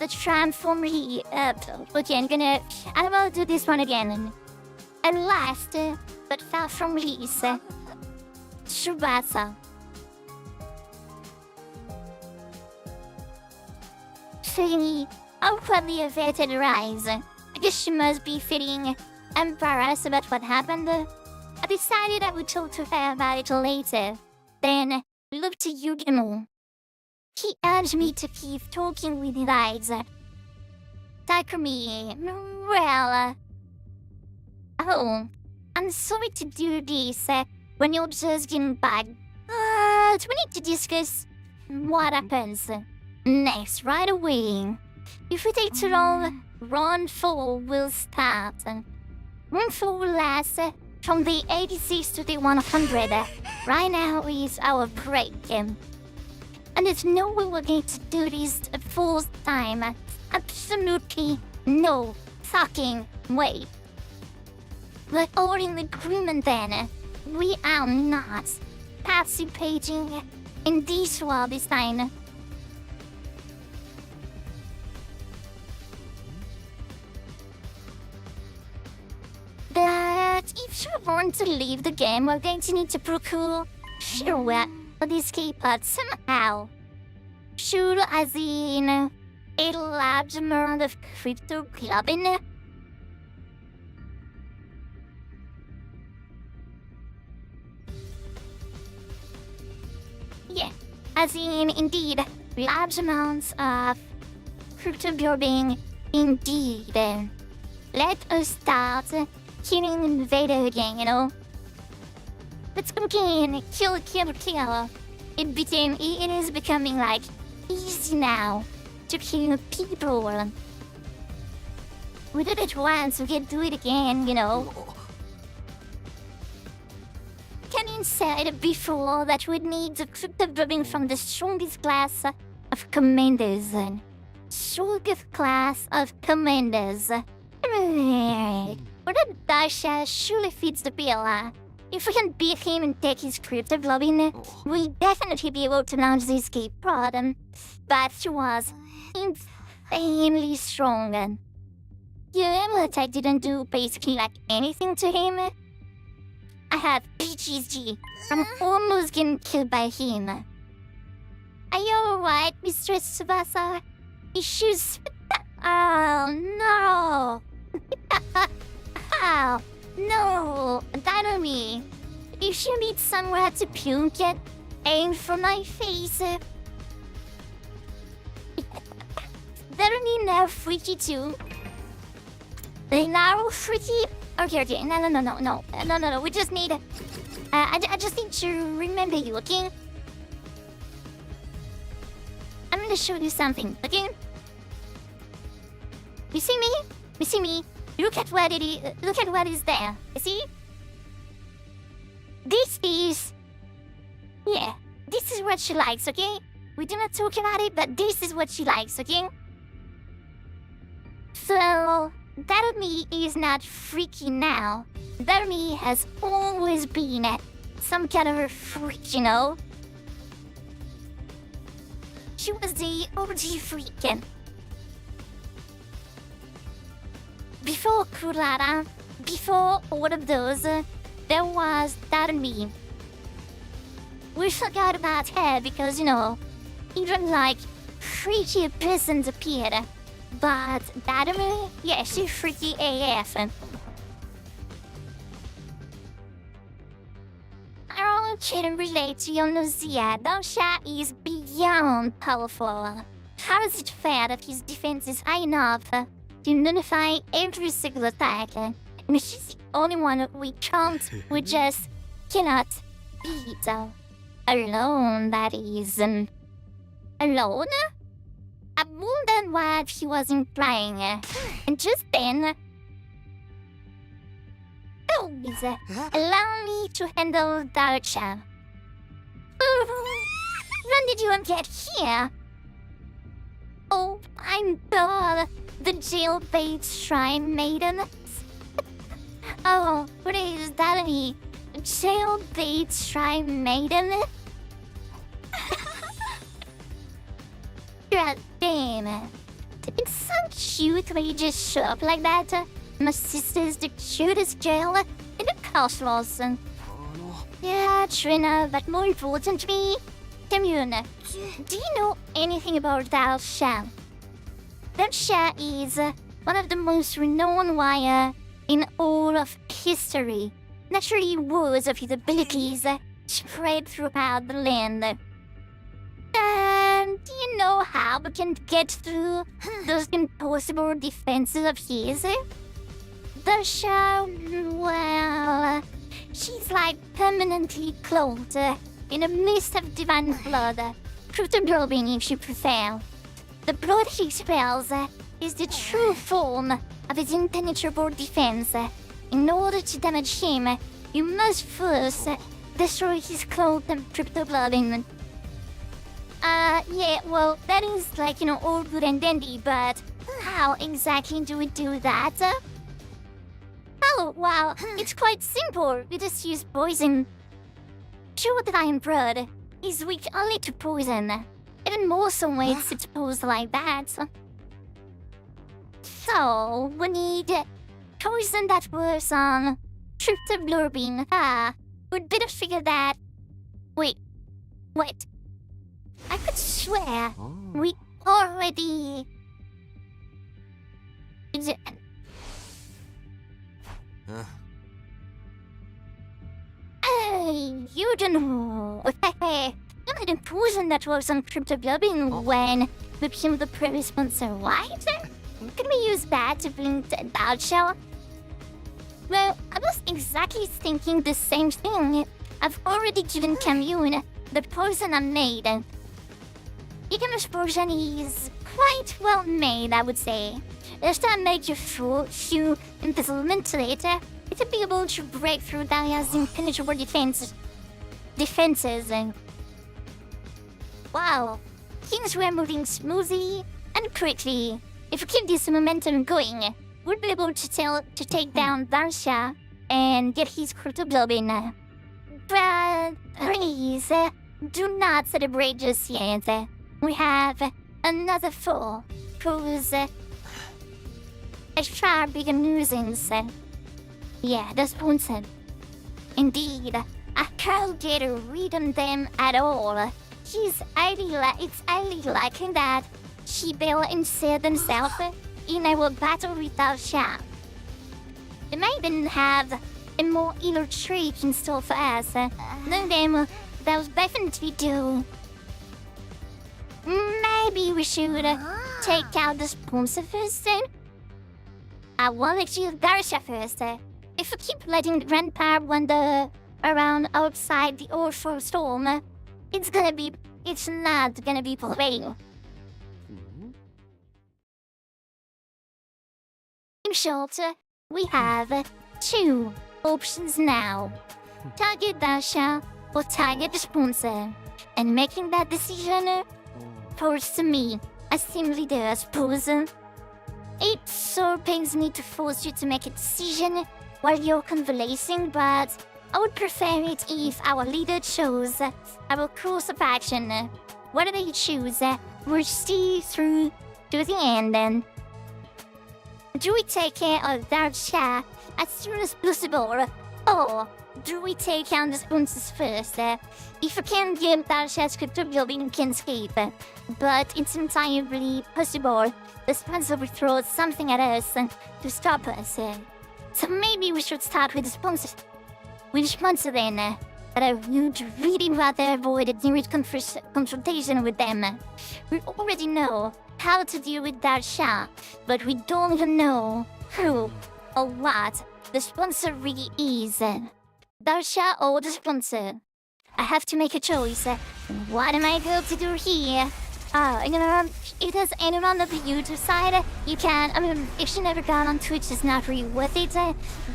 transforming okay, I will do this one again. And last, but far from least, Tsubasa. She awkwardly averted her eyes. I guess she must be feeling embarrassed about what happened. I decided I would talk to her about it later. Then looked to Yugemu. He urged me to keep talking with his eyes. Takumi, well, oh, I'm sorry to do this when you're just getting back. But we need to discuss what happens next right away. If we take too long, round 4 will start. Round 4 will last from the 86 to the 100. Right now is our break. And there's no way we're going to do this a full time. Absolutely no fucking way. We're all in agreement then. We are not participating in this world this time. But if If you want to leave the game, we're going to need to procure sure the escape pod somehow. Sure, as in a large amount of crypto clubbing. Yeah, as in indeed large amounts of crypto clubbing indeed. Let us start killing invader again, you know. Let's go again, kill. It is becoming like easy now to kill people. We did it once, we can do it again, you know. Canon said before that we'd need the crypto drubbing from the strongest class of commanders. Strongest class of commanders. But that Dasha surely fits the bill. If we can beat him and take his crypto drubbing, we'll definitely be able to launch the escape pod. But she was insanely strong. Attack didn't do basically like anything to him. I have PTSD from almost getting killed by him. Are you alright, Mistress Tsubasa? Issues? Oh no! Oh no! Danami! If you need somewhere to puke it, aim for my face. Danami now freaky too. They now freaky. Okay. No. We just need. I just need to remember you, okay? I'm gonna show you something, okay? You see me? Look at what it is. Look at what is there. You see? This is. Yeah, this is what she likes, okay? We do not talk about it, but this is what she likes, okay? So. Darumi is not freaky now. Darumi has always been some kind of a freak, you know? She was the OG freak. Before Kurara, before all of those, there was Darumi. We forgot about her because, you know, even like freaky persons appeared. But Darumi, yeah, she's freaky AF. I can relate to your nausea. Dosha is beyond powerful. How is it fair that his defense is high enough to nullify every single attack? And she's the only one we just cannot beat. Alone, that is. Alone? More than what he was implying. And just then... Please, allow me to handle Darcha. When did you get here? Oh, I'm Belle, the jailbait shrine maiden. Oh, please, Darumi. Jailbait shrine maiden? God damn. It's so cute when you just show up like that. My sister's the cutest girl in the cosmos. Yeah, Trina, but more importantly, Temune, do you know anything about Dalsha? Dalsha is one of the most renowned warriors in all of history. Naturally, words of his abilities spread throughout the land. And do you know how we can get through those impossible defenses of his? Dalsha, well, she's like permanently clothed in a mist of divine blood, crypto-globing if you prefer. The blood he expels is the true form of his impenetrable defense. In order to damage him, you must first destroy his cloaked crypto-globing. Yeah, well, that is like, all good and dandy, but how exactly do we do that? Oh, wow, it's quite simple. We just use poison. Pure divine blood is weak only to poison. Even more so when it's exposed like that. So, we need poison that works on Cryptoblurbing. Ah, we'd better figure that. Wait. I could swear we already. You don't know. You had imposed that was on Cryptoblurbing when we became the previous sponsor, right? Can we use that to bring the Dark Show? Well, I was exactly thinking the same thing. I've already given Commune the poison I made. Ikamus poison is quite well made, I would say. Just to make you few embezzlement later, it'll be able to break through Dahlia's impenetrable defenses. Wow, things were moving smoothly and quickly. If we keep this momentum going, we'll be able to take down Darsha and get his Cryptoblurbing. But please, do not celebrate just yet. We have another foe who's a far bigger nuisance. Yeah, the sponsor. Indeed, I can't get a read on them at all. It's highly likely that she will insert themselves in our battle with Darsha. They may even have a more evil trick in store for us. Knowing them, they'll definitely do. Maybe we should take out the sponsor first then? I will let you Darsha first. If we keep letting the Grandpa wander around outside the Orphan Storm, it's not gonna be playing. In short, we have two options now. Target Darsha or target the sponsor. And making that decision falls to me as team leader, I suppose. It so pains me to force you to make a decision while you're convalescing, but I would prefer it if our leader chose our course of action. Whatever you choose, we'll see through to the end. Do we take care of Darsha as soon as possible, or do we take out the sponsors first? If we can get Darsha's Cryptoblurbing, we can escape, but it's entirely possible the sponsor will throw something at us to stop us. So maybe we should start with the sponsor. Which sponsor then? But I would really rather avoid a direct confrontation with them. We already know how to deal with Darsha, but we don't even know who or what the sponsor really is. Darsha or the sponsor? I have to make a choice. What am I going to do here? If there's anyone of you to decide, you can. If you never got on Twitch, it's not really worth it.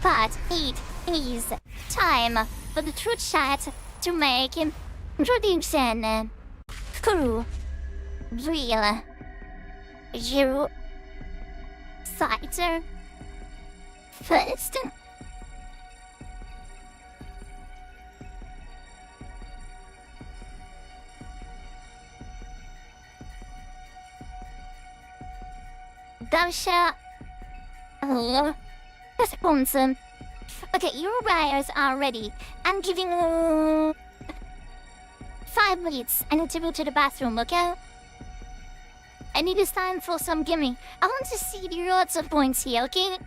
But it is time for the Truth Chat to make introduction. Crew. Real. You. Fighter. First. Darsha. The sponsor. Okay, your wires are ready. I'm giving you 5 minutes. I need to go to the bathroom, okay? I need this time for some gaming. I want to see the lots of points here, okay?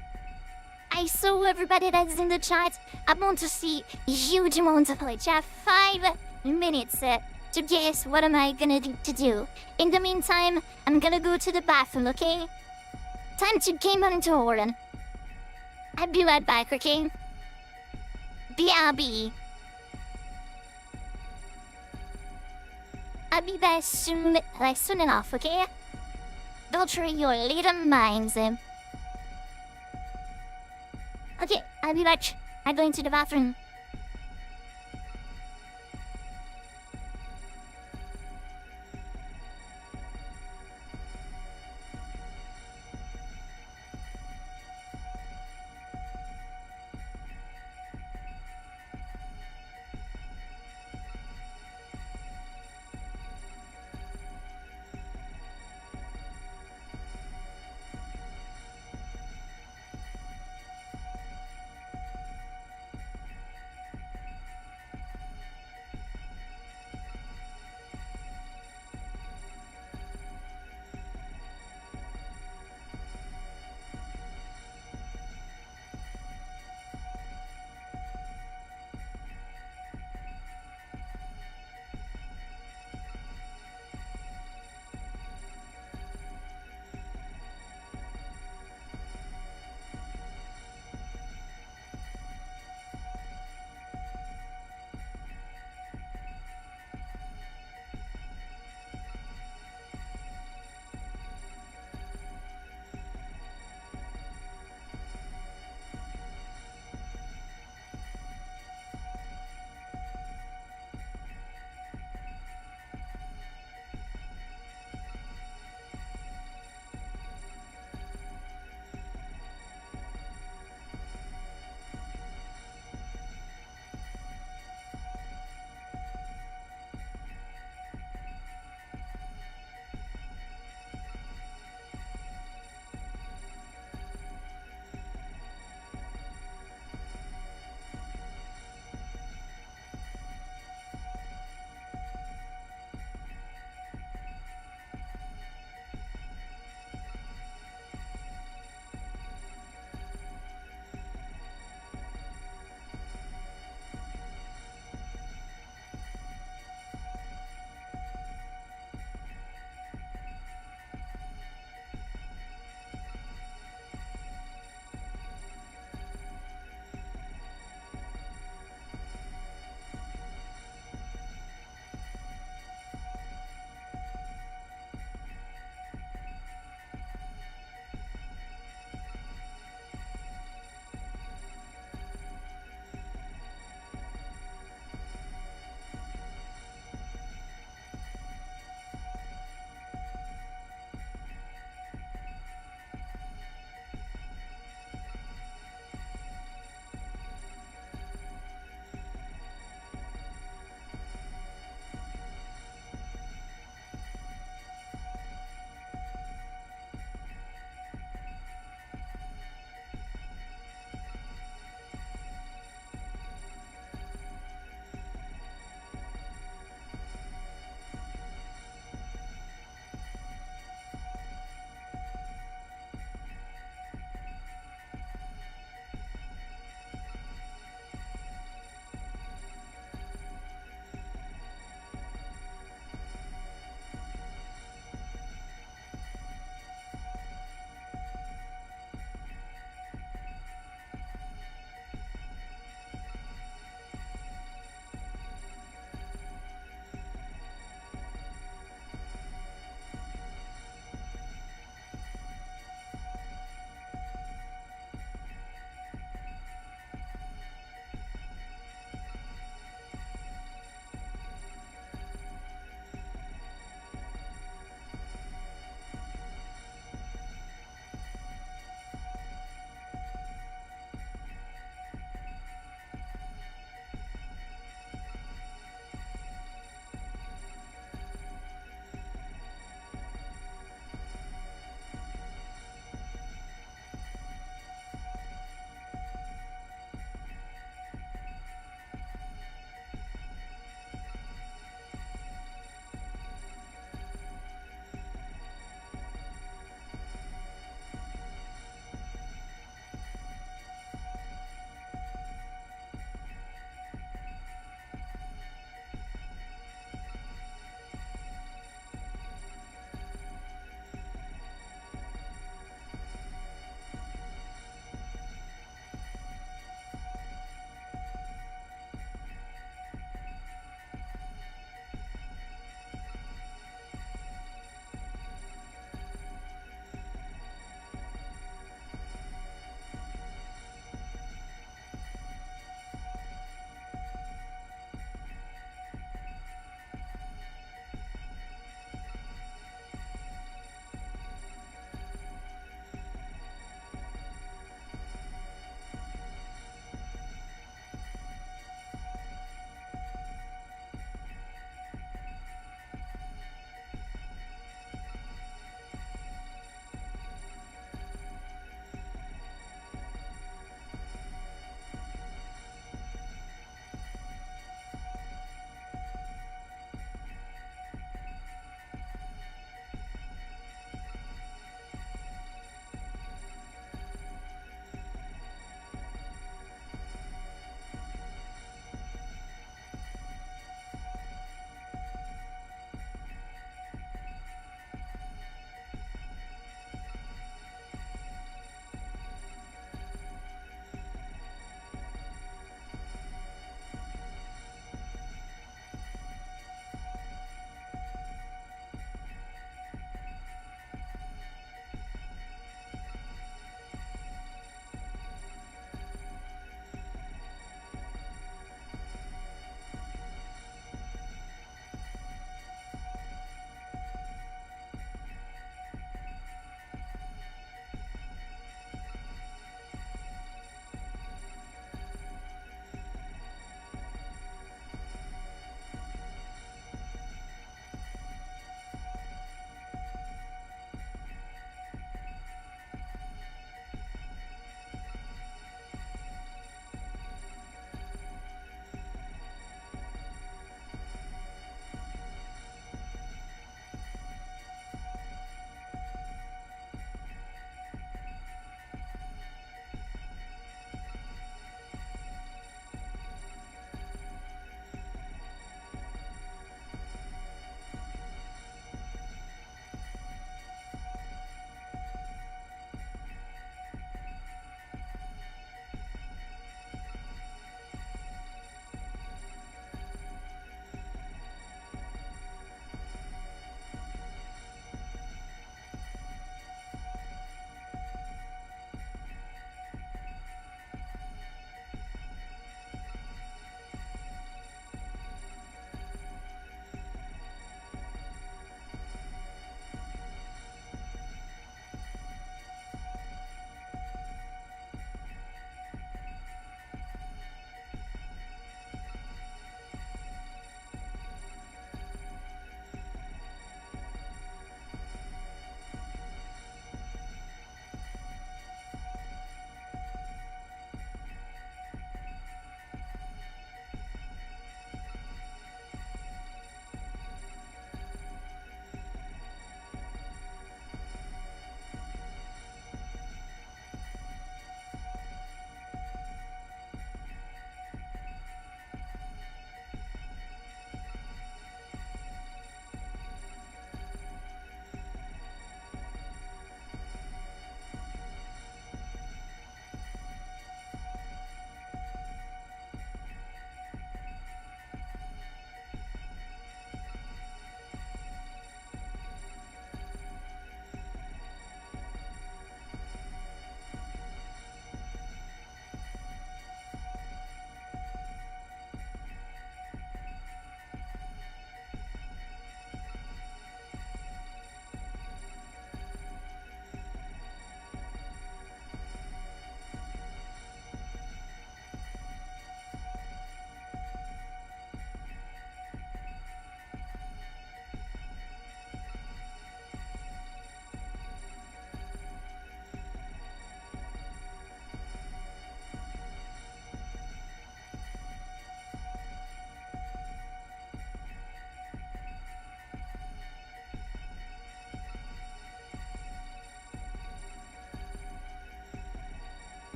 I saw everybody that's in the chat. I want to see huge amounts of pledge. I have 5 minutes to guess what am I gonna need to do. In the meantime, I'm gonna go to the bathroom, okay? Time to game on into Oren. I'll be right back, okay? BRB. I'll be there soon enough, okay? Don't worry your little minds. Okay, I'll be back. I'm going to the bathroom.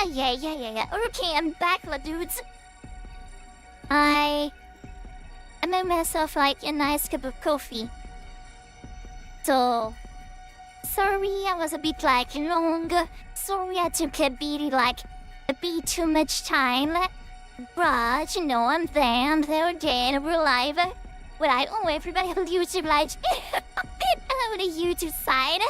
Yeah. Okay, I'm back, la dudes. I made myself like a nice cup of coffee. So, sorry I was a bit like long. Sorry I took a bit too much time. But you know, I'm there again, we're live. Well, I don't know, everybody on YouTube like hello to YouTube side.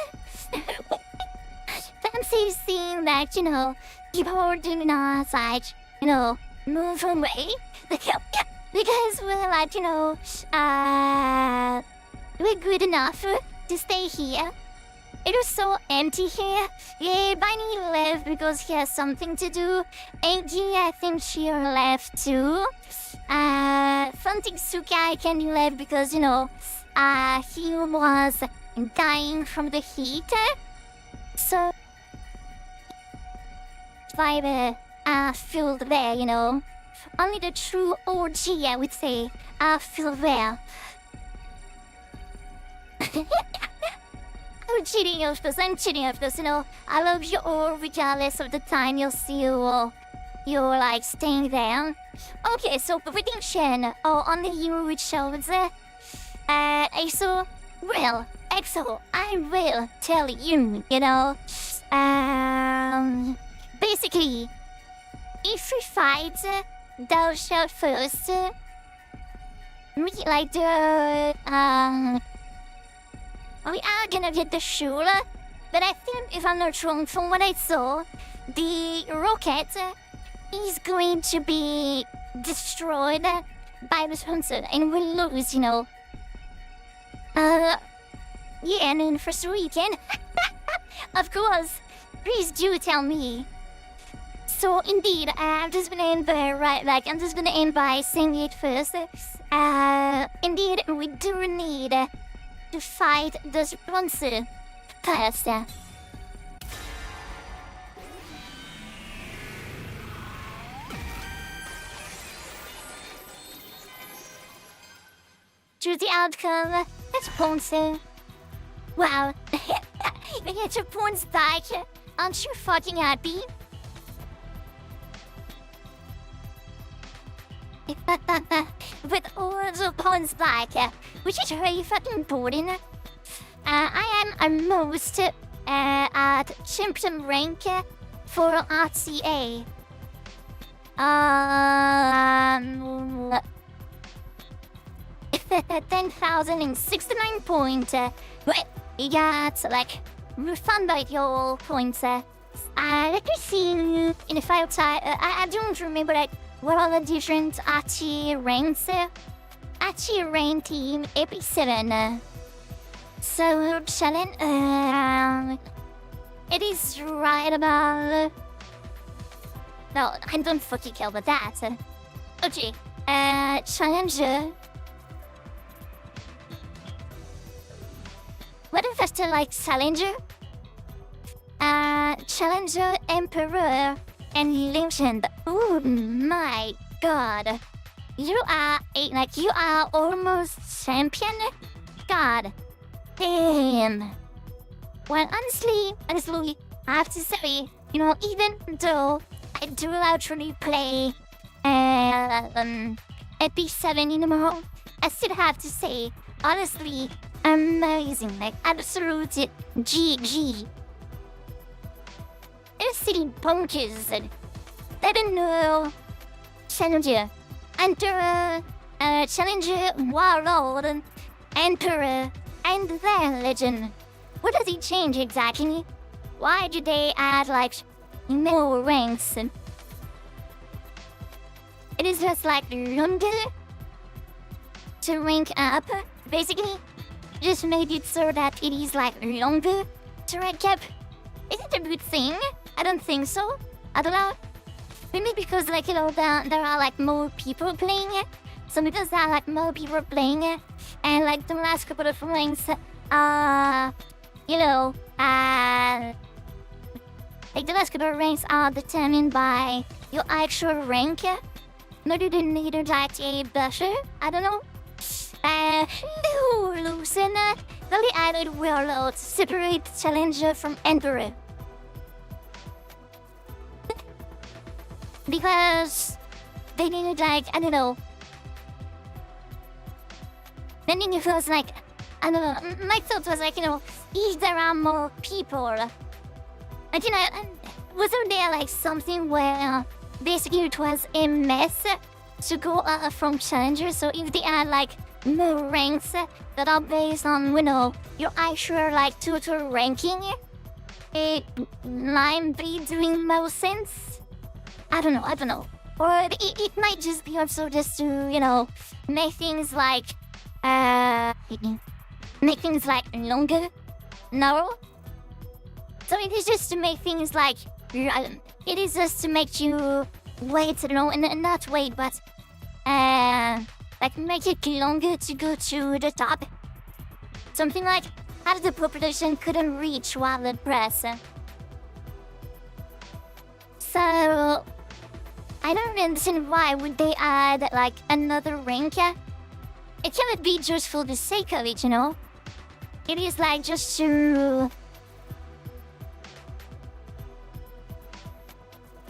Fancy seeing that, you know, people are doing us like, you know, move away. Because we're like, you know, we're good enough to stay here. It was so empty here. Yeah, Bunny left because he has something to do. Angie, I think she left too. Funting Sukai Candy left because, you know, he was dying from the heat. So, vibe filled there, you know. Only the true OG, I would say, feel there. I'm cheating, of course, you know. I love you all regardless of the time you'll see you're like staying there. Okay, so prediction on the hero shows. EXO, I will tell you, you know. Basically, if we fight, thou shalt first. Like we are gonna get the shoe, but I think if I'm not wrong, from what I saw, the rocket is going to be destroyed by the sponsor, and we'll lose, you know. Yeah, and then first weekend, of course, please do tell me. So indeed, I'm just gonna end by saying it first. Indeed, we do need to fight the sponsor first. Choose the outcome. That's sponsor. Wow, we get your points back. Aren't you fucking happy? With all the points back, which is very fucking important. I am almost at champion rank for RTA. 10,069 points. Wait, you got like refund by your points. Let me see in the file type. I don't remember like what are the different Archie ranks. Archie rank team AP7. So challenge. It is right about. No, I don't fucking care about that. Okay. Challenger. What if I still like Challenger? Challenger, Emperor, and Legend. Oh my god. You are you are almost champion? God damn. Well, honestly, I have to say, you know, even though I do actually play AP7 anymore, I still have to say, honestly, amazing, like absolute GG. It's city bonkers. I don't know. Challenger, Emperor, Challenger, Warlord, Emperor, and then Legend. What does it change exactly? Why do they add like more ranks? It is just like longer to rank up. Basically, just made it so that it is like longer to rank up. Is it a good thing? I don't think so. I don't know. Maybe because like, you know, there are like more people playing. So because there are like more people playing, and like the last couple of ranks, you know, like the last couple of ranks are determined by your actual rank. Maybe they needed like a buffer. I don't know. Loosen. Very added warlords separate Challenger from Emperor. because they need like, I don't know. Then it was like, I don't know, my thought was like, if there are more people, and wasn't there like something where basically it was a mess to go from challenger, so if they had like more ranks that are based on, your actual like total ranking, it might be doing more sense. I don't know. Or it might just be also just to, make things like, longer. No? So it is just to make things like, it is just to make you wait, and not wait, but, like make it longer to go to the top. Something like how the population couldn't reach while the press. So I don't understand why would they add like another rank. It cannot be just for the sake of it, It is like just to,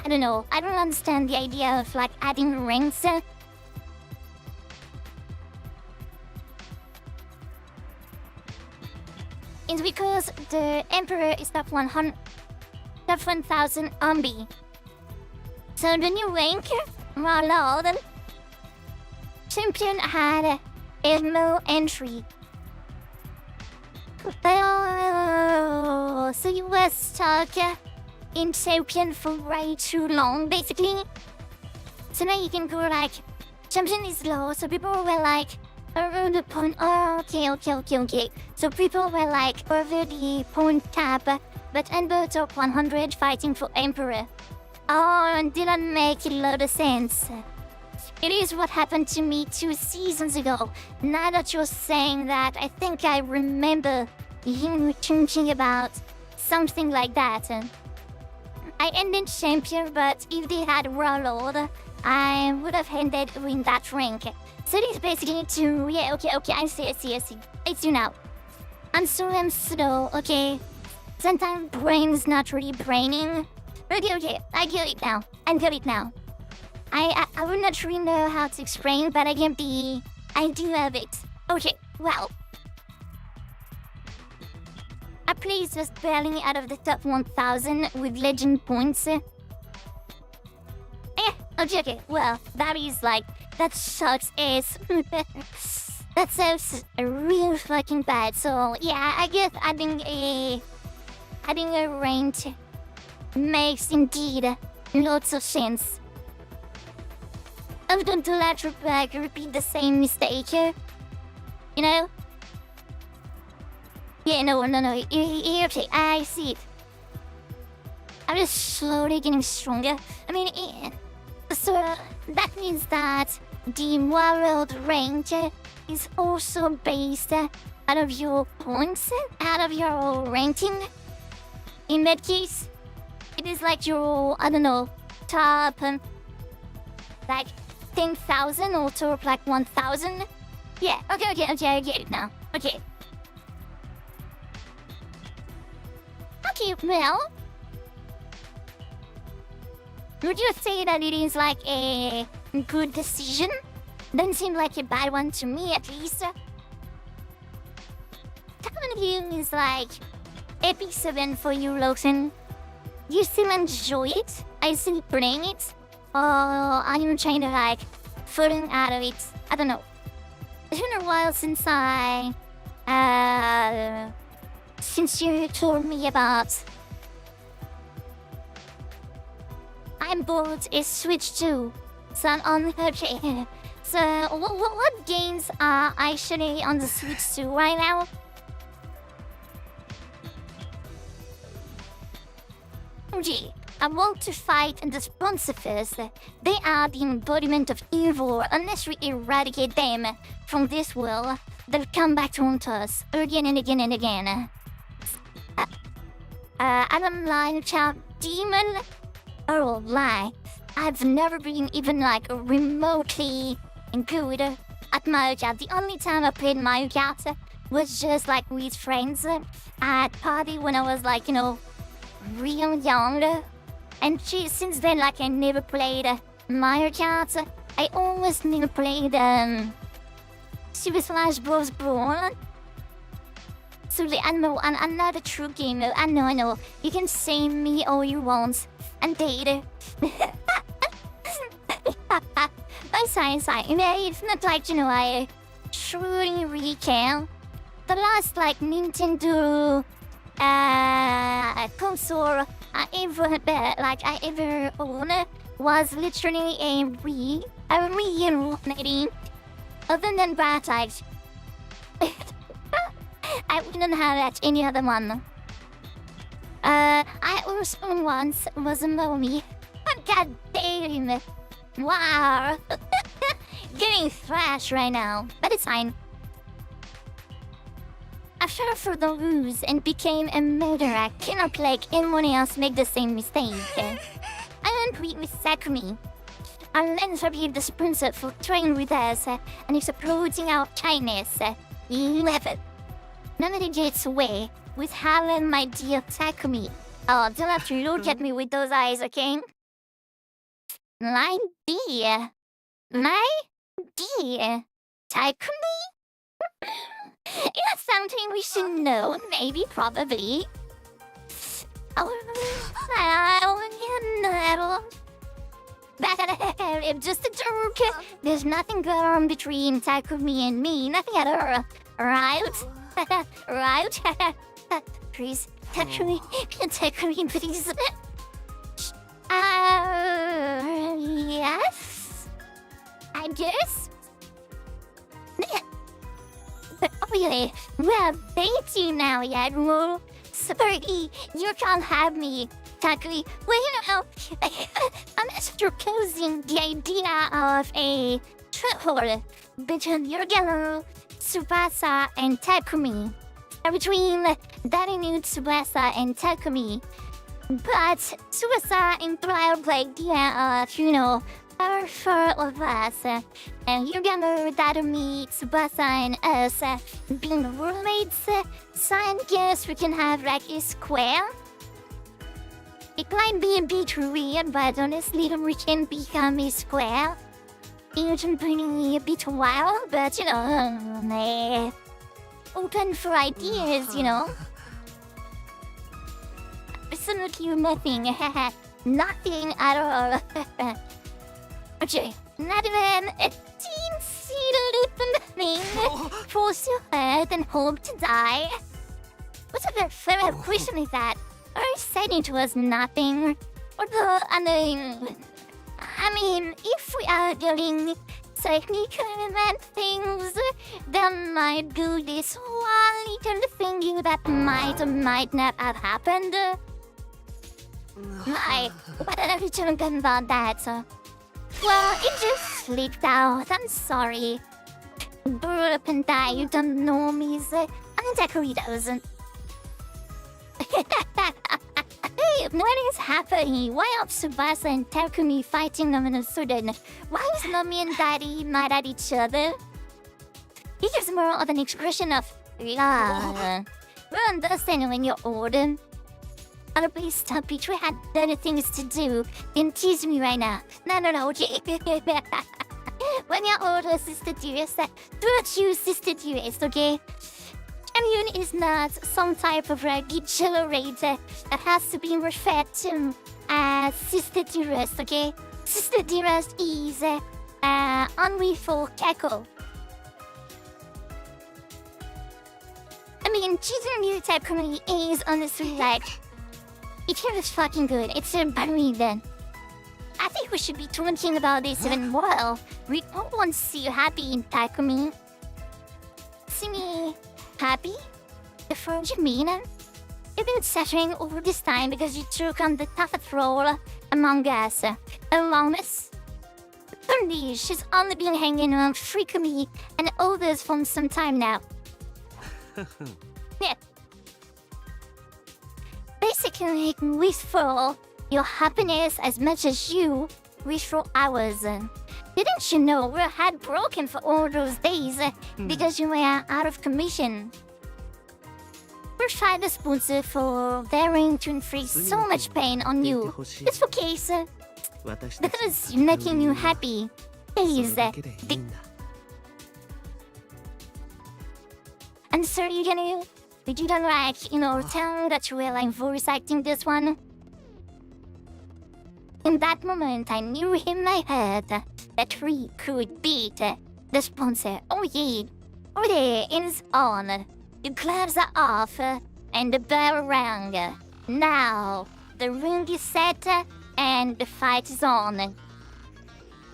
I don't know. I don't understand the idea of like adding ranks. It's because the Emperor is top 100, top 1000 Ombi. So the new rank, Warlord, Champion had a low entry. Oh, so you were stuck in Champion for way too long, basically. So now you can go like, Champion is low, so people were like, over the point. Oh, okay. So people were like over the point cap, but Ember top 100 fighting for Emperor. Oh, and didn't make a lot of sense. It is what happened to me 2 seasons ago. Now that you're saying that, I think I remember you thinking about something like that. I ended Champion, but if they had Warlord, I would have ended in that rank. So it is basically to, yeah, okay, I see. It's you now. I'm slow, okay. Sometimes brain's not really braining. Okay, I get it now. I would not really know how to explain, but I get the idea of it. Okay, well. I placed just barely out of the top 1000 with legend points. Okay, well, that is like, that sucks ass. That sounds real fucking bad. So yeah, I guess adding a rank makes indeed lots of sense. I'm going to let you back repeat the same mistake, Yeah, no. Okay, I see it. I'm just slowly getting stronger. I mean, so that means that the world rank is also based out of your points, out of your ranking. In that case, it is like your, I don't know, top, like 10,000 or top like 1,000. Yeah, okay, I get it now. Okay, well, would you say that it is like a good decision? Doesn't seem like a bad one to me, at least. Talon Game is like epic 7 for you, Loxen. Do you still enjoy it? Are you still playing it? Or are you trying to like falling out of it? I don't know. It's been a while since since you told me about I'm bored is Switch 2. So on okay. So what games are actually on the Switch 2 right now? Okay, I want to fight the Sponsifers. They are the embodiment of evil. Unless we eradicate them from this world, they'll come back to haunt us again and again and again. Adam Line Child Demon? Oh, lie. I've never been even like remotely good at Mario Kart. The only time I played Mario Kart was just like with friends at party when I was like, real young. And since then, like, I never played Mario Kart. I always never played Super Smash Bros. Brawl. So I'm not a true gamer. I know. You can say me all you want. And date. Sorry. It's not like, I truly really care. The last, like, Nintendo console I ever owned was literally a Wii. A Wii. Other than that, like, I wouldn't have at any other one. I also once was a mommy. God damn. Wow. Getting thrashed right now, but it's fine. I fell for the ruse and became a murderer. I cannot let anyone else make the same mistake. I don't meet with Sakumi. I'll then forgive this princess for trying with us and exploiting our kindness. Never. None of it gets away with Helen, my dear Takumi. Oh, don't have to look at me with those eyes, okay? My dear. Takumi? It's something we should know, maybe, probably. Just a joke. There's nothing going on between Takumi and me. Nothing at all. Right? Right? Please, Takumi, please. Yes? I guess? But really, we're dating now, yet. Sorry, you can't have me, Takumi. Well, I'm just proposing the idea of a triple between Yurigano, Tsubasa, and Takumi. Between Darinu, Tsubasa, and Takumi. But Tsubasa implied the idea of, our four of us. And Yurigano, Darumi, Tsubasa, and us being roommates. So I guess we can have like a square. It might be a bit weird, but honestly, we can become a square. It would be a bit wild, but open for ideas, Absolutely nothing. Nothing at all. Okay, not even a teensy little thing. Force your head and hope to die. What's a fair question is that? I said it was nothing. Although, I mean, if we are dealing technical event things, then might do this one little thing that might or might not have happened. What are you talking about that? Well, it just slipped out. I'm sorry. Brew up and die, you don't know me, I'm Doritos. Hey, what is happening? Why are Tsubasa and Takumi fighting them in a sudden? Why is Nami and Daddy mad at each other? It is more of an expression of love. We understand when you're older. Oh, please stop it. We had better things to do than tease me right now. No, okay. When you're older, Sister Dearest, do choose Sister Dearest, okay? Champion is not some type of degenerate that has to be referred to as Sister Dearest, okay? Sister Dearest is unlawful Keko. I mean, choosing new type community is honestly like, it is fucking good. It's very then. I think we should be talking about this even more. We all want to see you happy in Takumi. See me happy? Before you mean? You've been suffering all this time because you took on the toughest role among us. Along us. Only she's only been hanging around Freakumi and others for some time now. Yeah. Basically, wish for your happiness as much as you wish for ours. Didn't you know we're heartbroken for all those days because you were out of commission? We're try the sponsor for daring to inflict so much pain on you. It's okay, sir. 私たち Because making you happy それ is だけでいい the んだ And sir, you don't like, tell that you were like voice acting this one. In that moment, I knew in my head that we could beat the sponsor. Oh yeah, it's on. The gloves are off and the bell rang. Now the ring is set and the fight is on.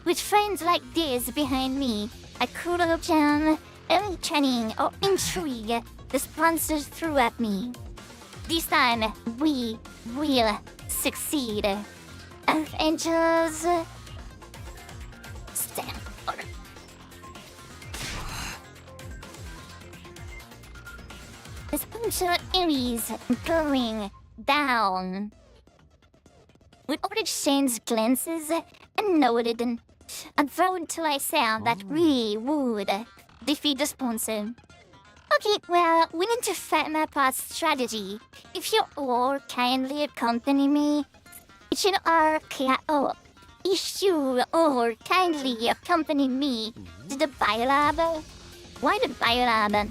With friends like this behind me, I could have done any training or intrigue the sponsors threw at me. This time, we will succeed. Earth Angels, stand order. The sponsor is going down. We all exchanged glances and nodded and vowed to ourselves that we would defeat the sponsor. Okay, well, we need to map our strategy. If you all kindly accompany me, if you all kindly accompany me to the biolab. Why the biolab?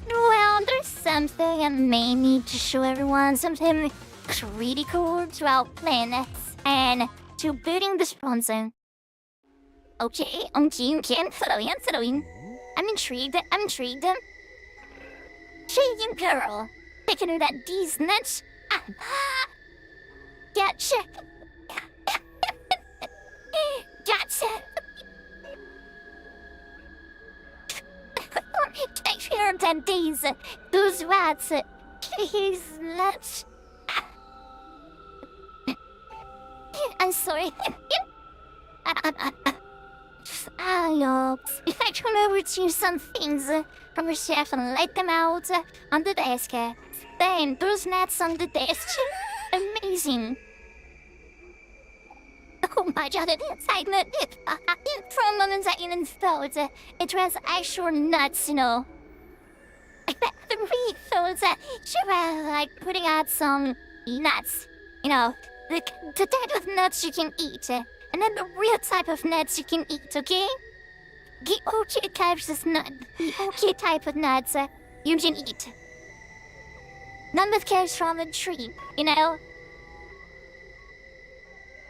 Well, there's something I may need to show everyone, something critical to our planets and to building the sponsor. Okay, throw in. I'm intrigued. Shaking girl, taking her that these nuts. Gotcha. Gotcha. Take care of that those rats. Please, nuts. I'm sorry. If I turn over to you some things from the chef and let them out on the desk, then those nuts on the desk, amazing. Oh my god, for a moment I even thought it was actual nuts, I really thought you were like putting out some nuts, the type of nuts you can eat, and then the real type of nuts you can eat, okay? The okay type of nuts you can eat. None that comes from a tree,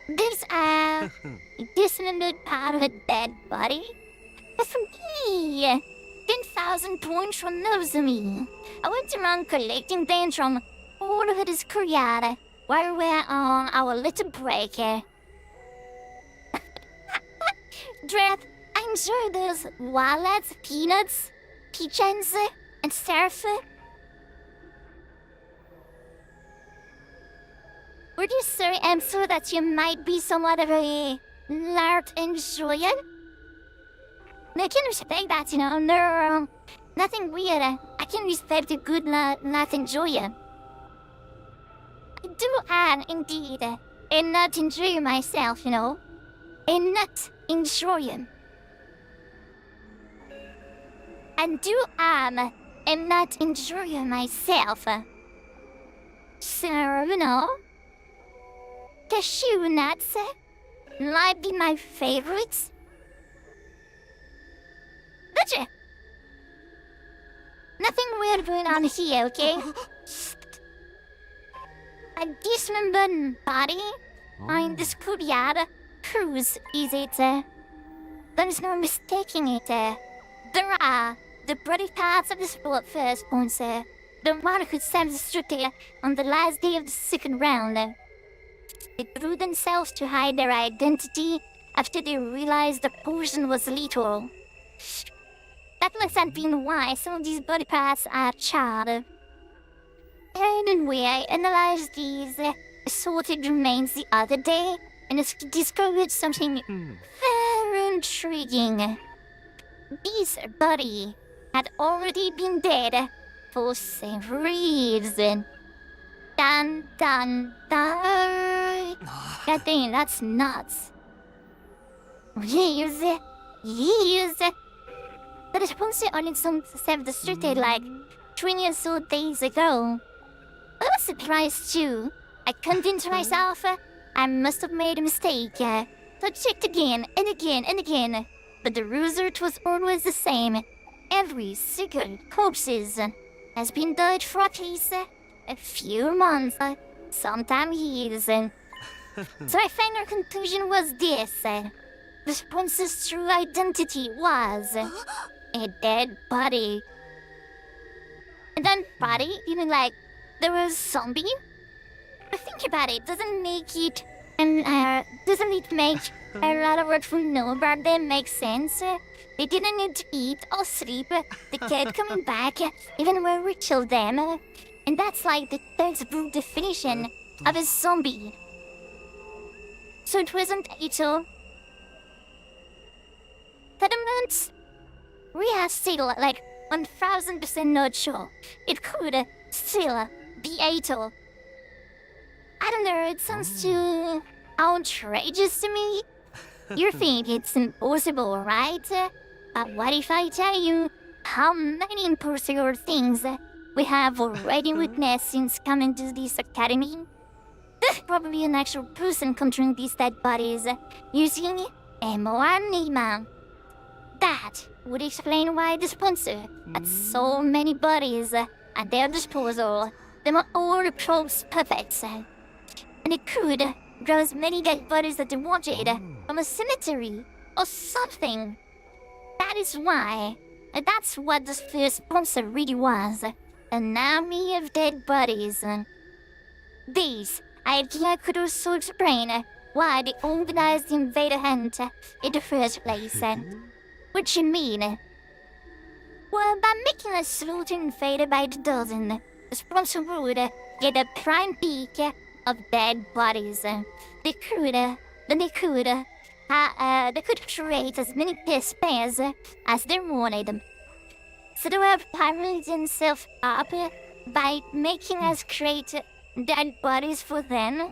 There's a dismembered part of a dead body. But for me, 10,000 points from Nozomi. I went around collecting things from all over this Korea while we were on our little break. Dread, I'm sure those walnuts, peanuts, peaches, and surf. Would you say, answer that you might be somewhat of a large enjoyer? I can respect that, no, nothing weird. I can respect a good nut enjoyer. I do indeed, a nut enjoyer myself, a nut enjoyer. And do a nut enjoyer myself. So, cashew nuts might be my favorites. Gotcha. Nothing weird going on here, okay? A dismembered body on this courtyard. Whose is it? There's no mistaking it. There are the bloody parts of the first sponsor. The one who stood there on the last day of the second round. They threw themselves to hide their identity after they realized the poison was lethal. That must have been why some of these body parts are charred. Anyway, I analyzed these assorted remains the other day and discovered something very intriguing. This body had already been dead for several reasons. Dun dun dun. God dang, that's nuts. Yes. But it's supposed to only some self-destructed, like, 20 or so days ago. I was surprised too. I convinced myself I must have made a mistake. So I checked again and again and again. But the result was always the same. Every single corpse has been died for at least a few months, sometimes years. So my final conclusion was this. The sponsor's true identity was a dead body. A dead body? You mean like there was a zombie? But think about it, doesn't it make a lot of what we know about them make sense? They didn't need to eat or sleep. They kept coming back even when we killed them. And that's like the textbook definition of a zombie. So it wasn't Ito. Sediments? We are still like 1000% not sure. It could still be Ito. I don't know, it sounds too outrageous to me. You think it's impossible, right? But what if I tell you how many impossible things we have already witnessed since coming to this academy? There's probably an actual person controlling these dead bodies using Emo and Nima. That would explain why the sponsor had so many bodies at their disposal. They were all close perfect. And it could grow as many dead bodies that they wanted from a cemetery or something. That's what the first sponsor really was. An army of dead bodies. This idea could also explain why they organized the invader hunt in the first place. What you mean? Well, by making a slaughter invader by the dozen, the sponsor would get a prime peak of dead bodies. They could create as many test pairs as they wanted. So they were powering themselves up by making us create dead bodies for them.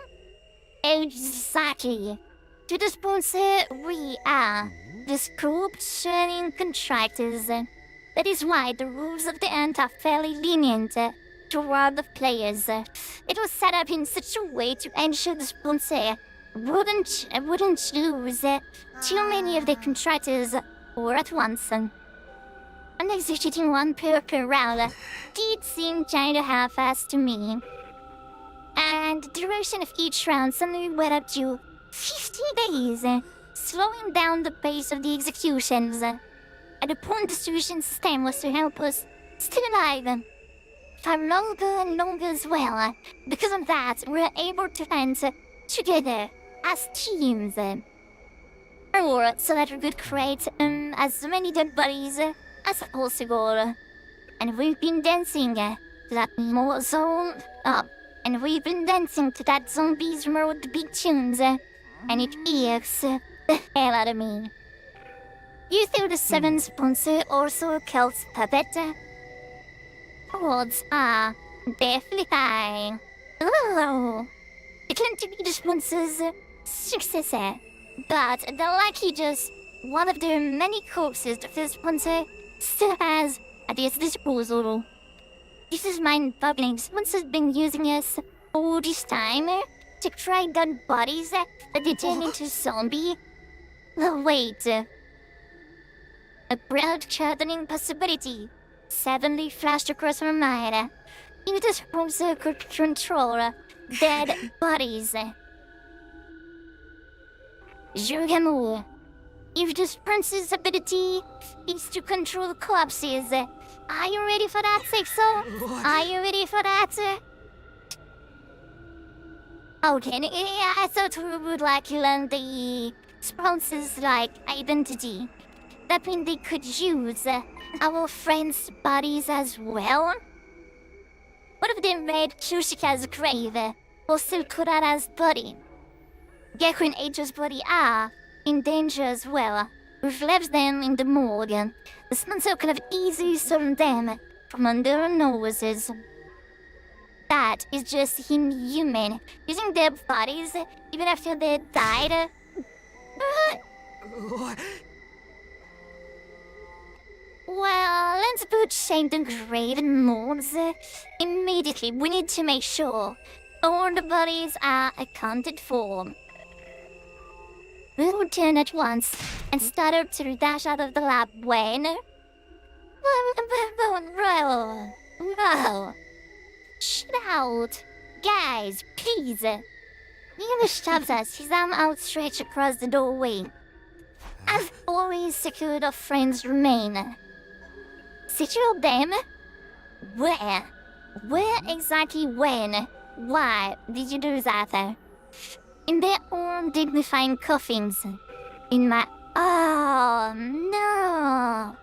Exactly. To the sponsor, we are the scope-churning contractors. That is why the rules of the hunt are fairly lenient toward the players. It was set up in such a way to ensure the sponsor wouldn't lose too many of the contractors all at once. And executing one per round did seem kinda half-assed to me. And the duration of each round suddenly went up to 50 days, slowing down the pace of the executions. At the point the solution system was to help us stay alive for longer and longer as well. Because of that, we were able to hunt together as teams. Or so that we could create as many dead bodies as possible. And we've been dancing to that we've been dancing to that Zombies Road big tunes, and it irks the hell out of me. You think the seventh sponsor also a cult puppet? Odds are definitely high. Oh, it can't be the sponsor's successor, but they're likely just one of the many corpses that the sponsor still has at its disposal. This is mind-boggling. Sponsor's been using us all this time to try dead bodies that they turn into zombie. Oh, wait. A blood-curdling possibility suddenly flashed across my mind. If the sponsor could control dead bodies. Jurgamu, if the sponsor's ability is to control corpses, are you ready for that, Sexo? Are you ready for that? Okay, I thought we would learn the sponsor's identity. That means they could use our friends' bodies as well. What if they made Kushika's grave or Silkurara's body? Gekko and Eicho's body are in danger as well. We've left them in the morgue. The sponsor could have easily stolen them from under our noses. That is just inhuman. Using their bodies even after they died. Well, let's put shame the great modes. Immediately, we need to make sure all the bodies are accounted for. We'll turn at once and start up to dash out of the lab when... Whoa. Shut out. Guys, please. Neela shoves us, his arm outstretched across the doorway. I've always secured our friends remain. Secure them? Where? Where exactly when? Why did you do that? In their own dignifying coffins. In my... Oh, no.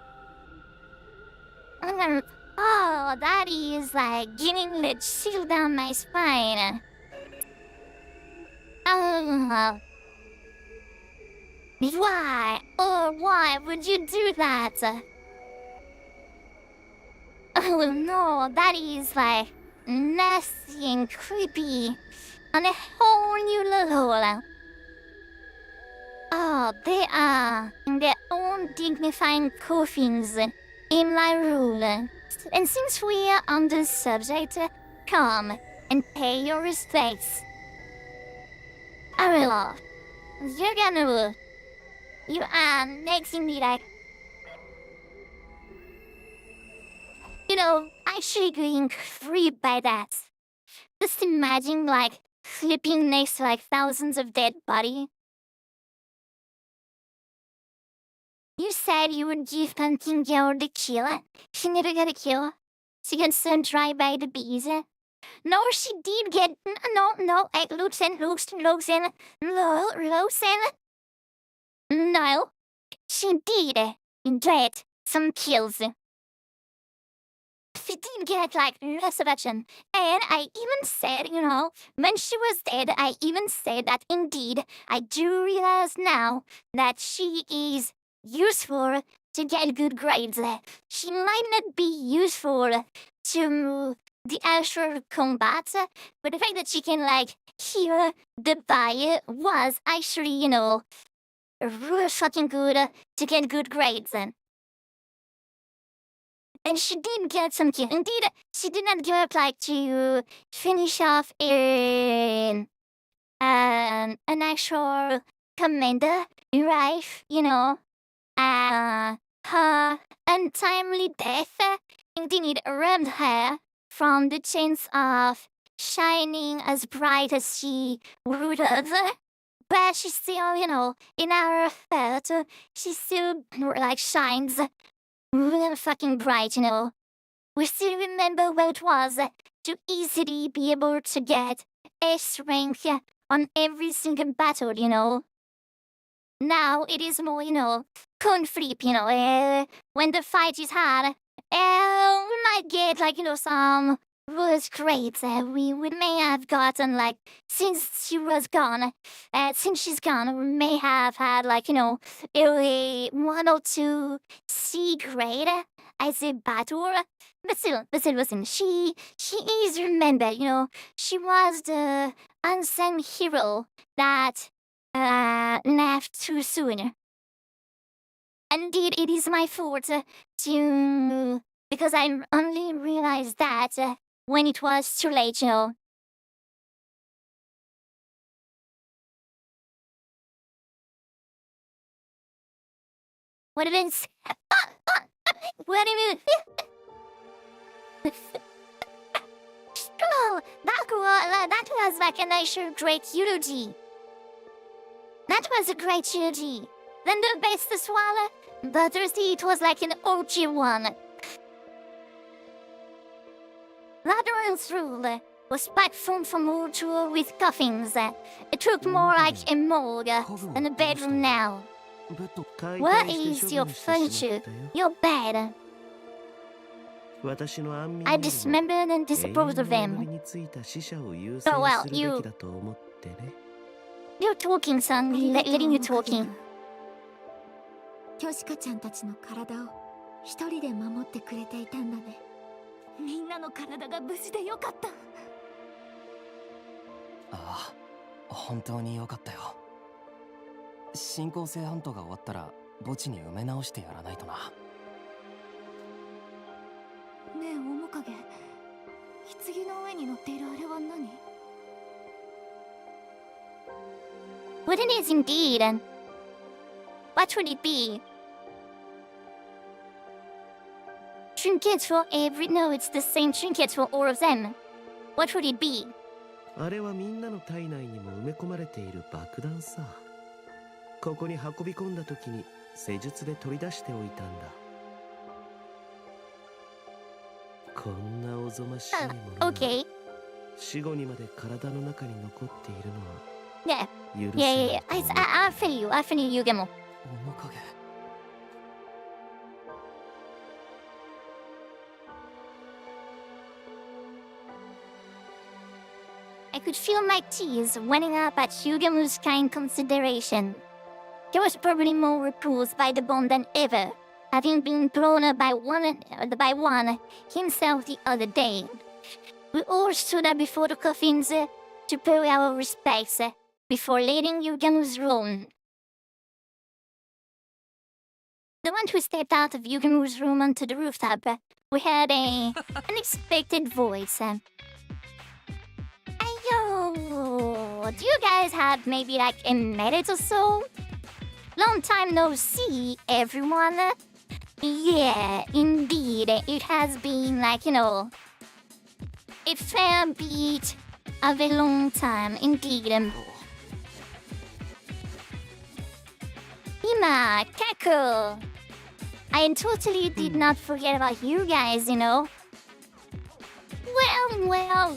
Oh, that is like getting the chill down my spine. Oh. Why? Oh, why would you do that? Oh no, that is like nasty and creepy on a whole new level. Oh, they are in their own dignifying coffins in my rule. And since we are on the subject, come and pay your respects. Ariel, you are making me like... You know, actually getting creeped by that. Just imagine, like, sleeping next to, like, thousands of dead bodies. You said you would give Pumpkin Girl the kill. She never got a kill. She got sent dry by the bees. No, she did get... No, Lucen. No, she did get some kills. She did get, like, resurrection. And I even said, you know, when she was dead, I even said that indeed, I do realize now that she is useful to get good grades. She might not be useful to the actual combat, but the fact that she can, like, heal the body was actually, you know, real fucking good to get good grades. And she did get some kills. Indeed, she did not give up, like, to finish off in an actual commander, right? You know, her untimely death indeed robbed her from the chance of shining as bright as she would have. But she still, you know, in our heart, she still, like, shines real fucking bright, you know. We still remember what it was to easily be able to get S rank on every single battle, you know. Now it is more, you know, coin flip, you know, when the fight is hard, we might get, like, you know, some was great. We may have gotten, like, since she was gone, since she's gone, we may have had, like, you know, a 1 or 2 C grade as a battle. But still, listen, she is remembered, you know, she was the unsung hero that left too soon. Indeed, it is my fault because I only realized that when it was too late, you know. What did it say? What do you mean? Oh, that was like a nice, great eulogy. That was a great eulogy. Then the best to swallow, but Thursday it was like an OG one. Lateran's rule was packed from mortuary with coffins. It looked more like a morgue than a bedroom now. Where is your furniture? Your bed? I dismembered and disposed of them. Oh well, you're talking, son. Letting you talking. キョシカちゃんたちの体を一人で守ってくれていたんだね。みんなの体が無事でよかった。ああ、本当によかったよ。進行性ハントが終わったら墓地に埋め直してやらないとな。ねえ面影、棺の上に乗っているあれは何？ What it is indeed. What would it be? Trinkets for every... No, it's the same trinkets for all of them. What would it be? あれはみんなの体内にも埋め込まれている爆弾さ。ここに運び込んだ時に施術で取り出しておいたんだ。こんなおぞましいものが Okay. 死後にまで体の中に残っているのは Yeah. 許せ Yeah, ない yeah, と yeah. 思う。 I feel you. I feel you, Yugemo. 面影。I could feel my tears welling up at Yugemu's kind consideration. He was probably more repulsed by the bond than ever, having been blown up by one himself the other day. We all stood up before the coffins to pay our respects before leaving Yugemu's room. The one who stepped out of Yugemu's room onto the rooftop, we heard a unexpected voice. Yo, do you guys have maybe like a minute or so? Long time no see, everyone. Yeah, indeed, it has been like, a fair bit of a long time, indeed. Ima, Kako, I totally did not forget about you guys,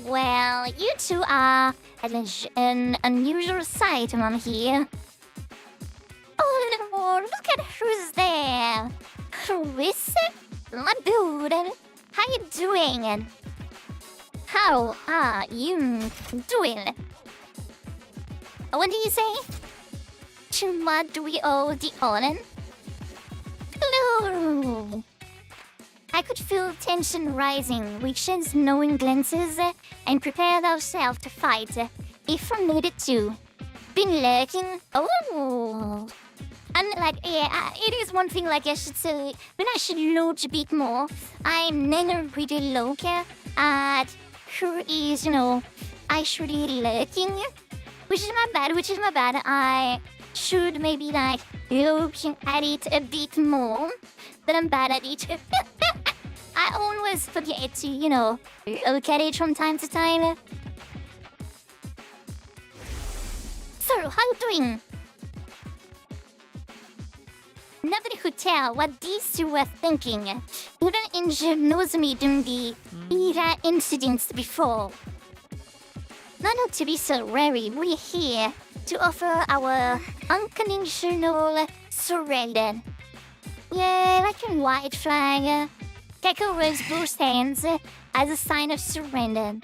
Well, you two are an unusual sight among here. Oh, Lord, look at who's there. Chris? My dude, how you doing? How are you doing? What do you say? To what do we owe the honor? Hello. I could feel tension rising. We exchanged knowing glances and prepared ourselves to fight if we needed to. Been lurking. Oh. And it is one thing I should say, when I should look a bit more. I'm never really looking at who is, actually lurking. Which is my bad. I should maybe looking at it a bit more. But I'm bad at it. I always forget to, look at it from time to time. So, how you doing? Nobody could tell what these two were thinking. Even Injure knows me during the Ira incidents before. Not to be so wary, we're here to offer our unconditional surrender. Yeah, like a white flag. Gecko raised both hands as a sign of surrender.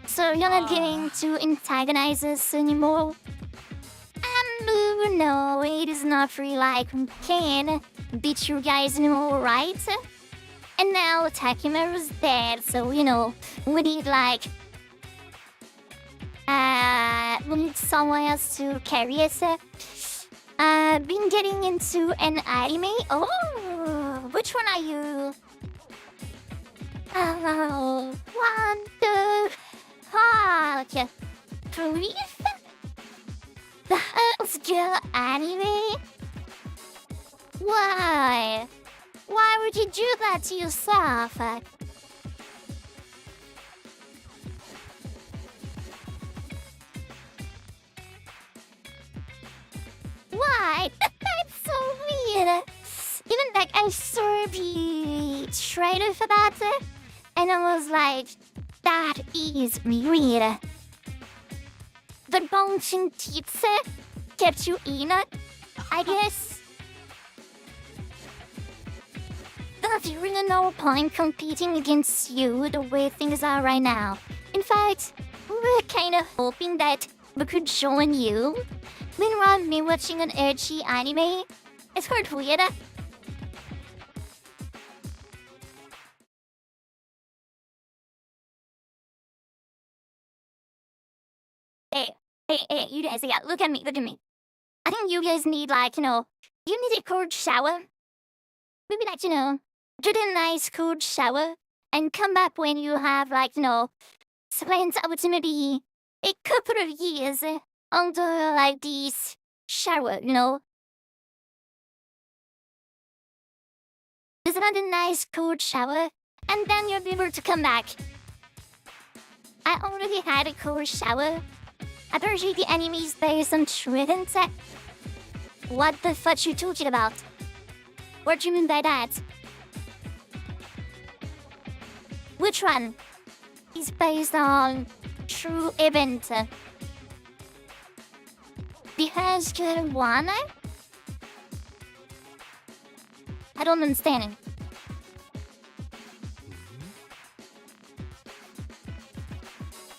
So you're not going to antagonize us anymore? No, it is not free like we can beat you guys anymore, right? And now Takimaru's dead, so we need we need someone else to carry us. Been getting into an anime? Oh, which one are you? Oh, 1, 2, 3. The House Girl anime? Why? Why would you do that to yourself? Why? That's so weird. Even I saw the trailer for that, and I was like, that is weird. The bouncing teeth kept you in, I guess. There's really no point competing against you the way things are right now. In fact, we were kind of hoping that we could join you. Meanwhile, me watching an edgy anime, it's quite weird. Hey, you guys, yeah, look at me. I think you guys need, you need a cold shower. Maybe, do the nice cold shower and come back when you have, like, spent ultimately a couple of years under, like, this shower, There's another nice cold shower, and then you'll be able to come back. I already had a cold shower. Apparently the anime is based on Trident. What the fuck you talking about? What do you mean by that? Which one is based on true event? The Haskell one? I don't understand.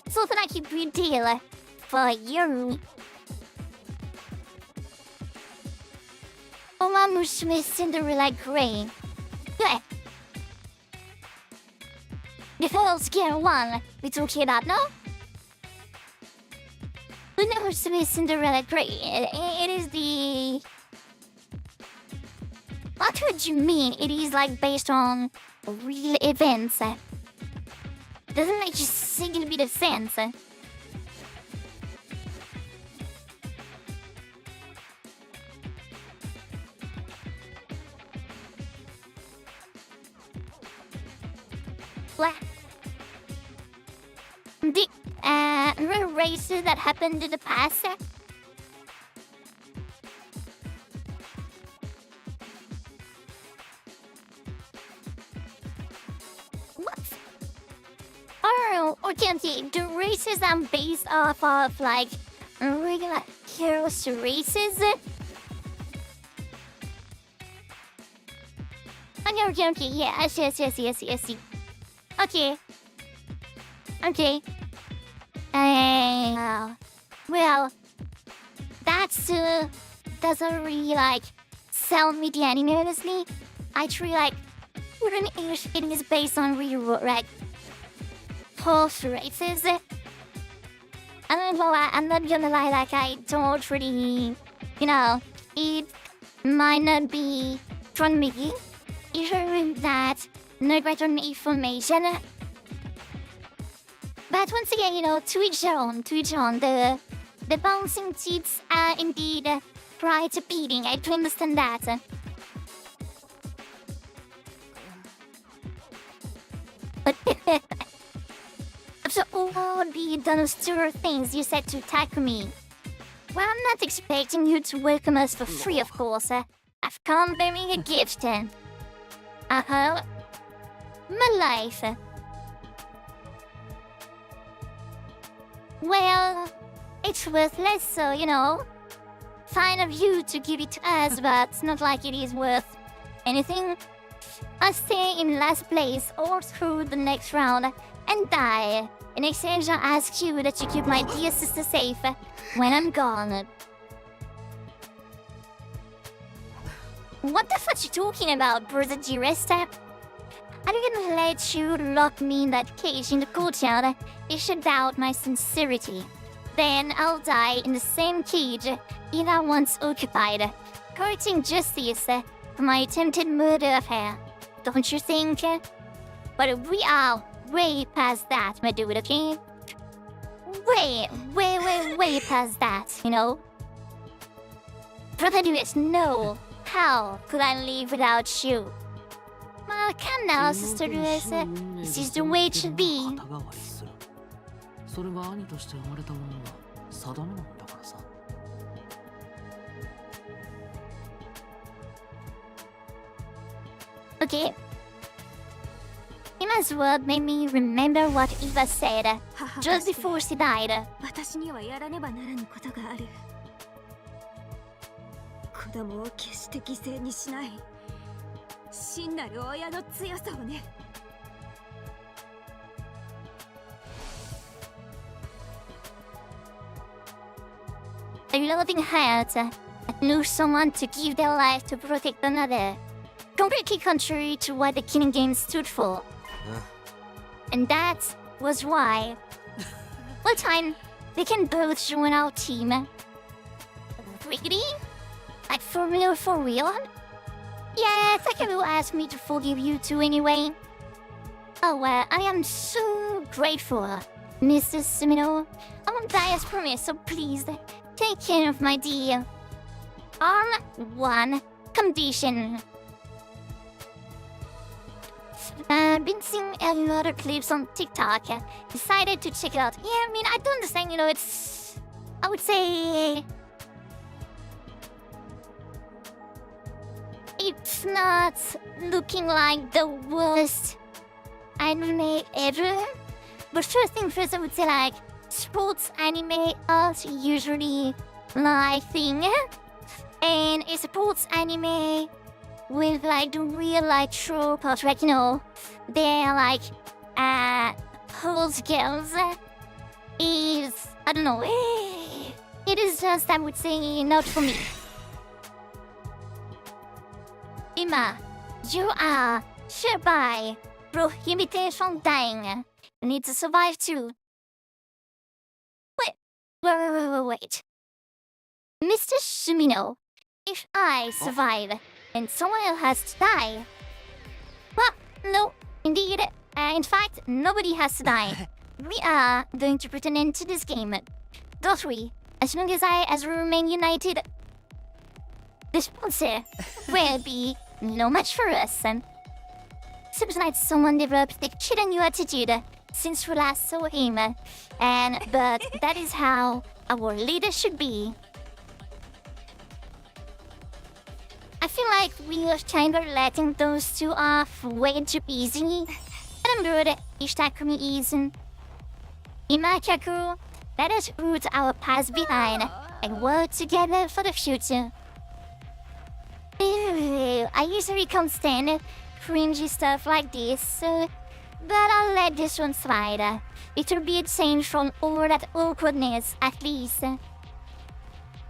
Something like a good deal for you. Omamushime Cinderella Grey. Yeah. The first gear one we're talking about, no? Omamushime Cinderella Grey. It is the... What would you mean? It is like based on real events. Doesn't make a single bit of sense. What? The real races that happened in the past. What? Oh, okay. The races are based off of like regular heroes races. Okay. Yeah, I see. Okay. Well, that's doesn't really like sell me the anime honestly. I truly like wouldn't it is based on real like horse races. I'm not gonna lie, like I don't really it might not be from me. Even that no greater information. But once again, to each own. The bouncing tits are indeed quite beating. I do understand that. But after all the dumpster things you said to Takumi, well, I'm not expecting you to welcome us for free, of course. I've come bearing a gift. My life. Well, it's worthless, so, fine of you to give it to us, but it's not like it is worth anything. I'll stay in last place all through the next round and die. In exchange, I'll ask you that you keep my dear sister safe when I'm gone. What the fuck you talking about, brother dearest? I'm gonna let you lock me in that cage in the courtyard if you doubt my sincerity. Then I'll die in the same cage I once occupied, courting justice for my attempted murder of her. Don't you think? But we are way past that, my dude, okay? Way past that, Brother dearest, no. How could I live without you? Well, come now, sister dearest. This is the way it should be. それが兄として生まれた者の定めなんだからさ。Okay. Ima's word made me remember what Eva said just before she died. 私にはやらねばならぬことがある。子供を決して犠牲にしない。真なる親の強さをね。A loving heart that knew someone to give their life to protect another. Completely contrary to what the Killing Game stood for. And that was why. Well, time, they can both join our team. Really? Like for real? Yeah, Takaru asked me to forgive you two anyway. Oh, I am so grateful, Mr. Sumino. I won't die as promised, so please take care of my dear. On one condition. Been seeing a lot of clips on TikTok. Decided to check it out. Yeah, I mean, I don't understand, it's... I would say... It's not looking like the worst anime ever. But first thing first, I would say, like, sports anime are usually my thing. And a sports anime with, like, the real, like, trope of, like, they're, like, horse girls is, I don't know, it is just, I would say, not for me. Ima, you are hereby prohibited from dying. You need to survive too. Wait. Mr. Sumino, if I survive and someone else has to die... Well, no, indeed. In fact, nobody has to die. We are going to put an end to this game. Don't worry, as long as we remain united, the sponsor will be no match for us. Seems like someone developed the kid a new attitude since we last saw him. But that is how our leader should be. I feel like we are kind of letting those two off way too easy. But I'm good. Ishtakumi is. Imakaku, let us root our past behind and work together for the future. I usually can't stand cringy stuff like this, but I'll let this one slide. It'll be a change from all that awkwardness, at least. To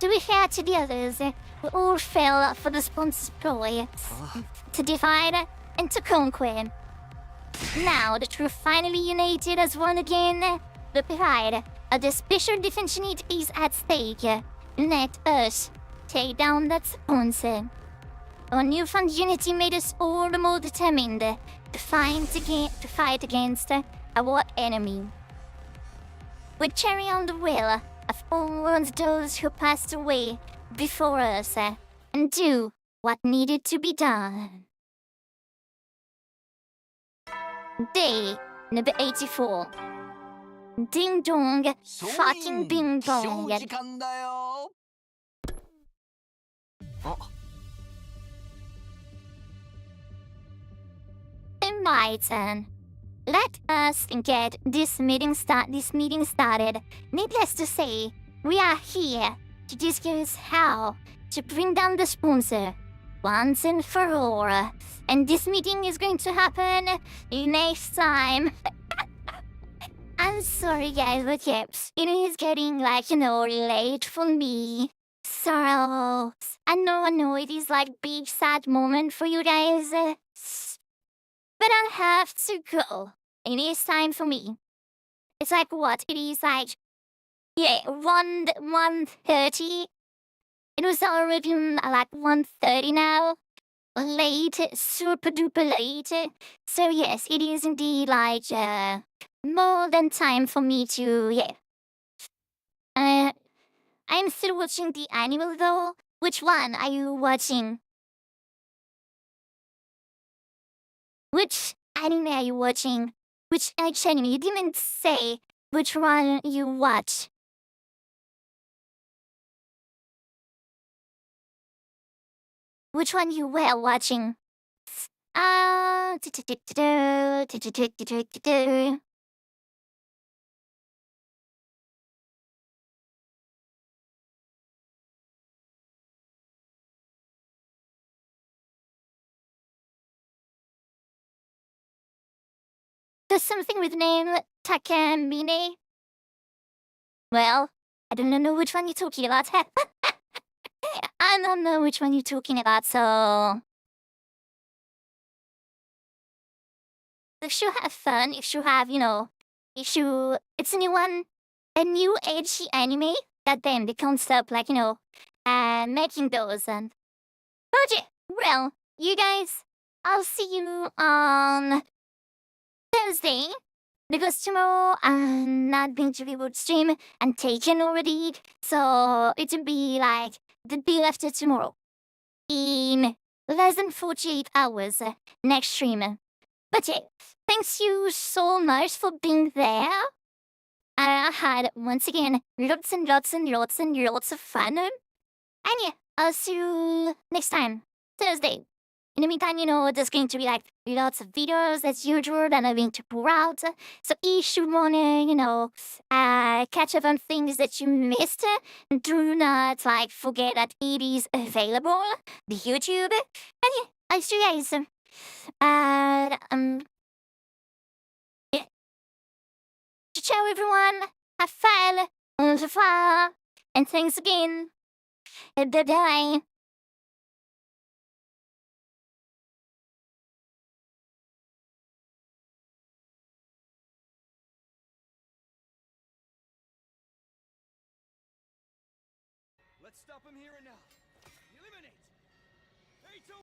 be fair to the others, we all fell for the sponsor's ploy. To divide and to conquer. Now that we're finally united as one again, the pride of the Special Defense Unit is at stake. Let us take down that sponsor. Our newfound unity made us all the more determined to fight against our enemy. We carry on the will of all those who passed away before us and do what needed to be done. Day number 84. Ding dong, fucking bing bong. My turn. Let us get this meeting started. Needless to say, we are here to discuss how to bring down the sponsor once and for all. And this meeting is going to happen next time. I'm sorry guys, but yes, it is getting late for me. So, I know it is big sad moment for you guys. But I have to go. It is time for me. It's what? It is 1:30. It was already 1:30 now. Late, super duper late. So yes, it is indeed more than time for me to, I'm still watching the anime though. Which one are you watching? Which anime are you watching? Which anime? You didn't say which one you watch. Which one you were watching? There's something with the name Takamine. Well, I don't know which one you're talking about. I don't know which one you're talking about, so... If you have fun, if you have, it's a new one, a new edgy anime, goddamn, they can't stop, making those, and... Okay, well, you guys, I'll see you on Thursday. Because tomorrow I'm not going to be able to stream. I'm taken already. So it'll be like the day after tomorrow. In less than 48 hours next stream. But yeah, thanks you so much for being there. I had, once again, lots and lots and lots and lots of fun. And yeah, I'll see you next time, Thursday. In the meantime, there's going to be like lots of videos as usual that I'm going to pour out. So if you wanna, catch up on things that you missed, do not like forget that it is available, the YouTube. And yeah, I'll see you guys. Yeah. Ciao everyone. Have fun. Au revoir. And thanks again. Bye bye. Let's stop him here and now.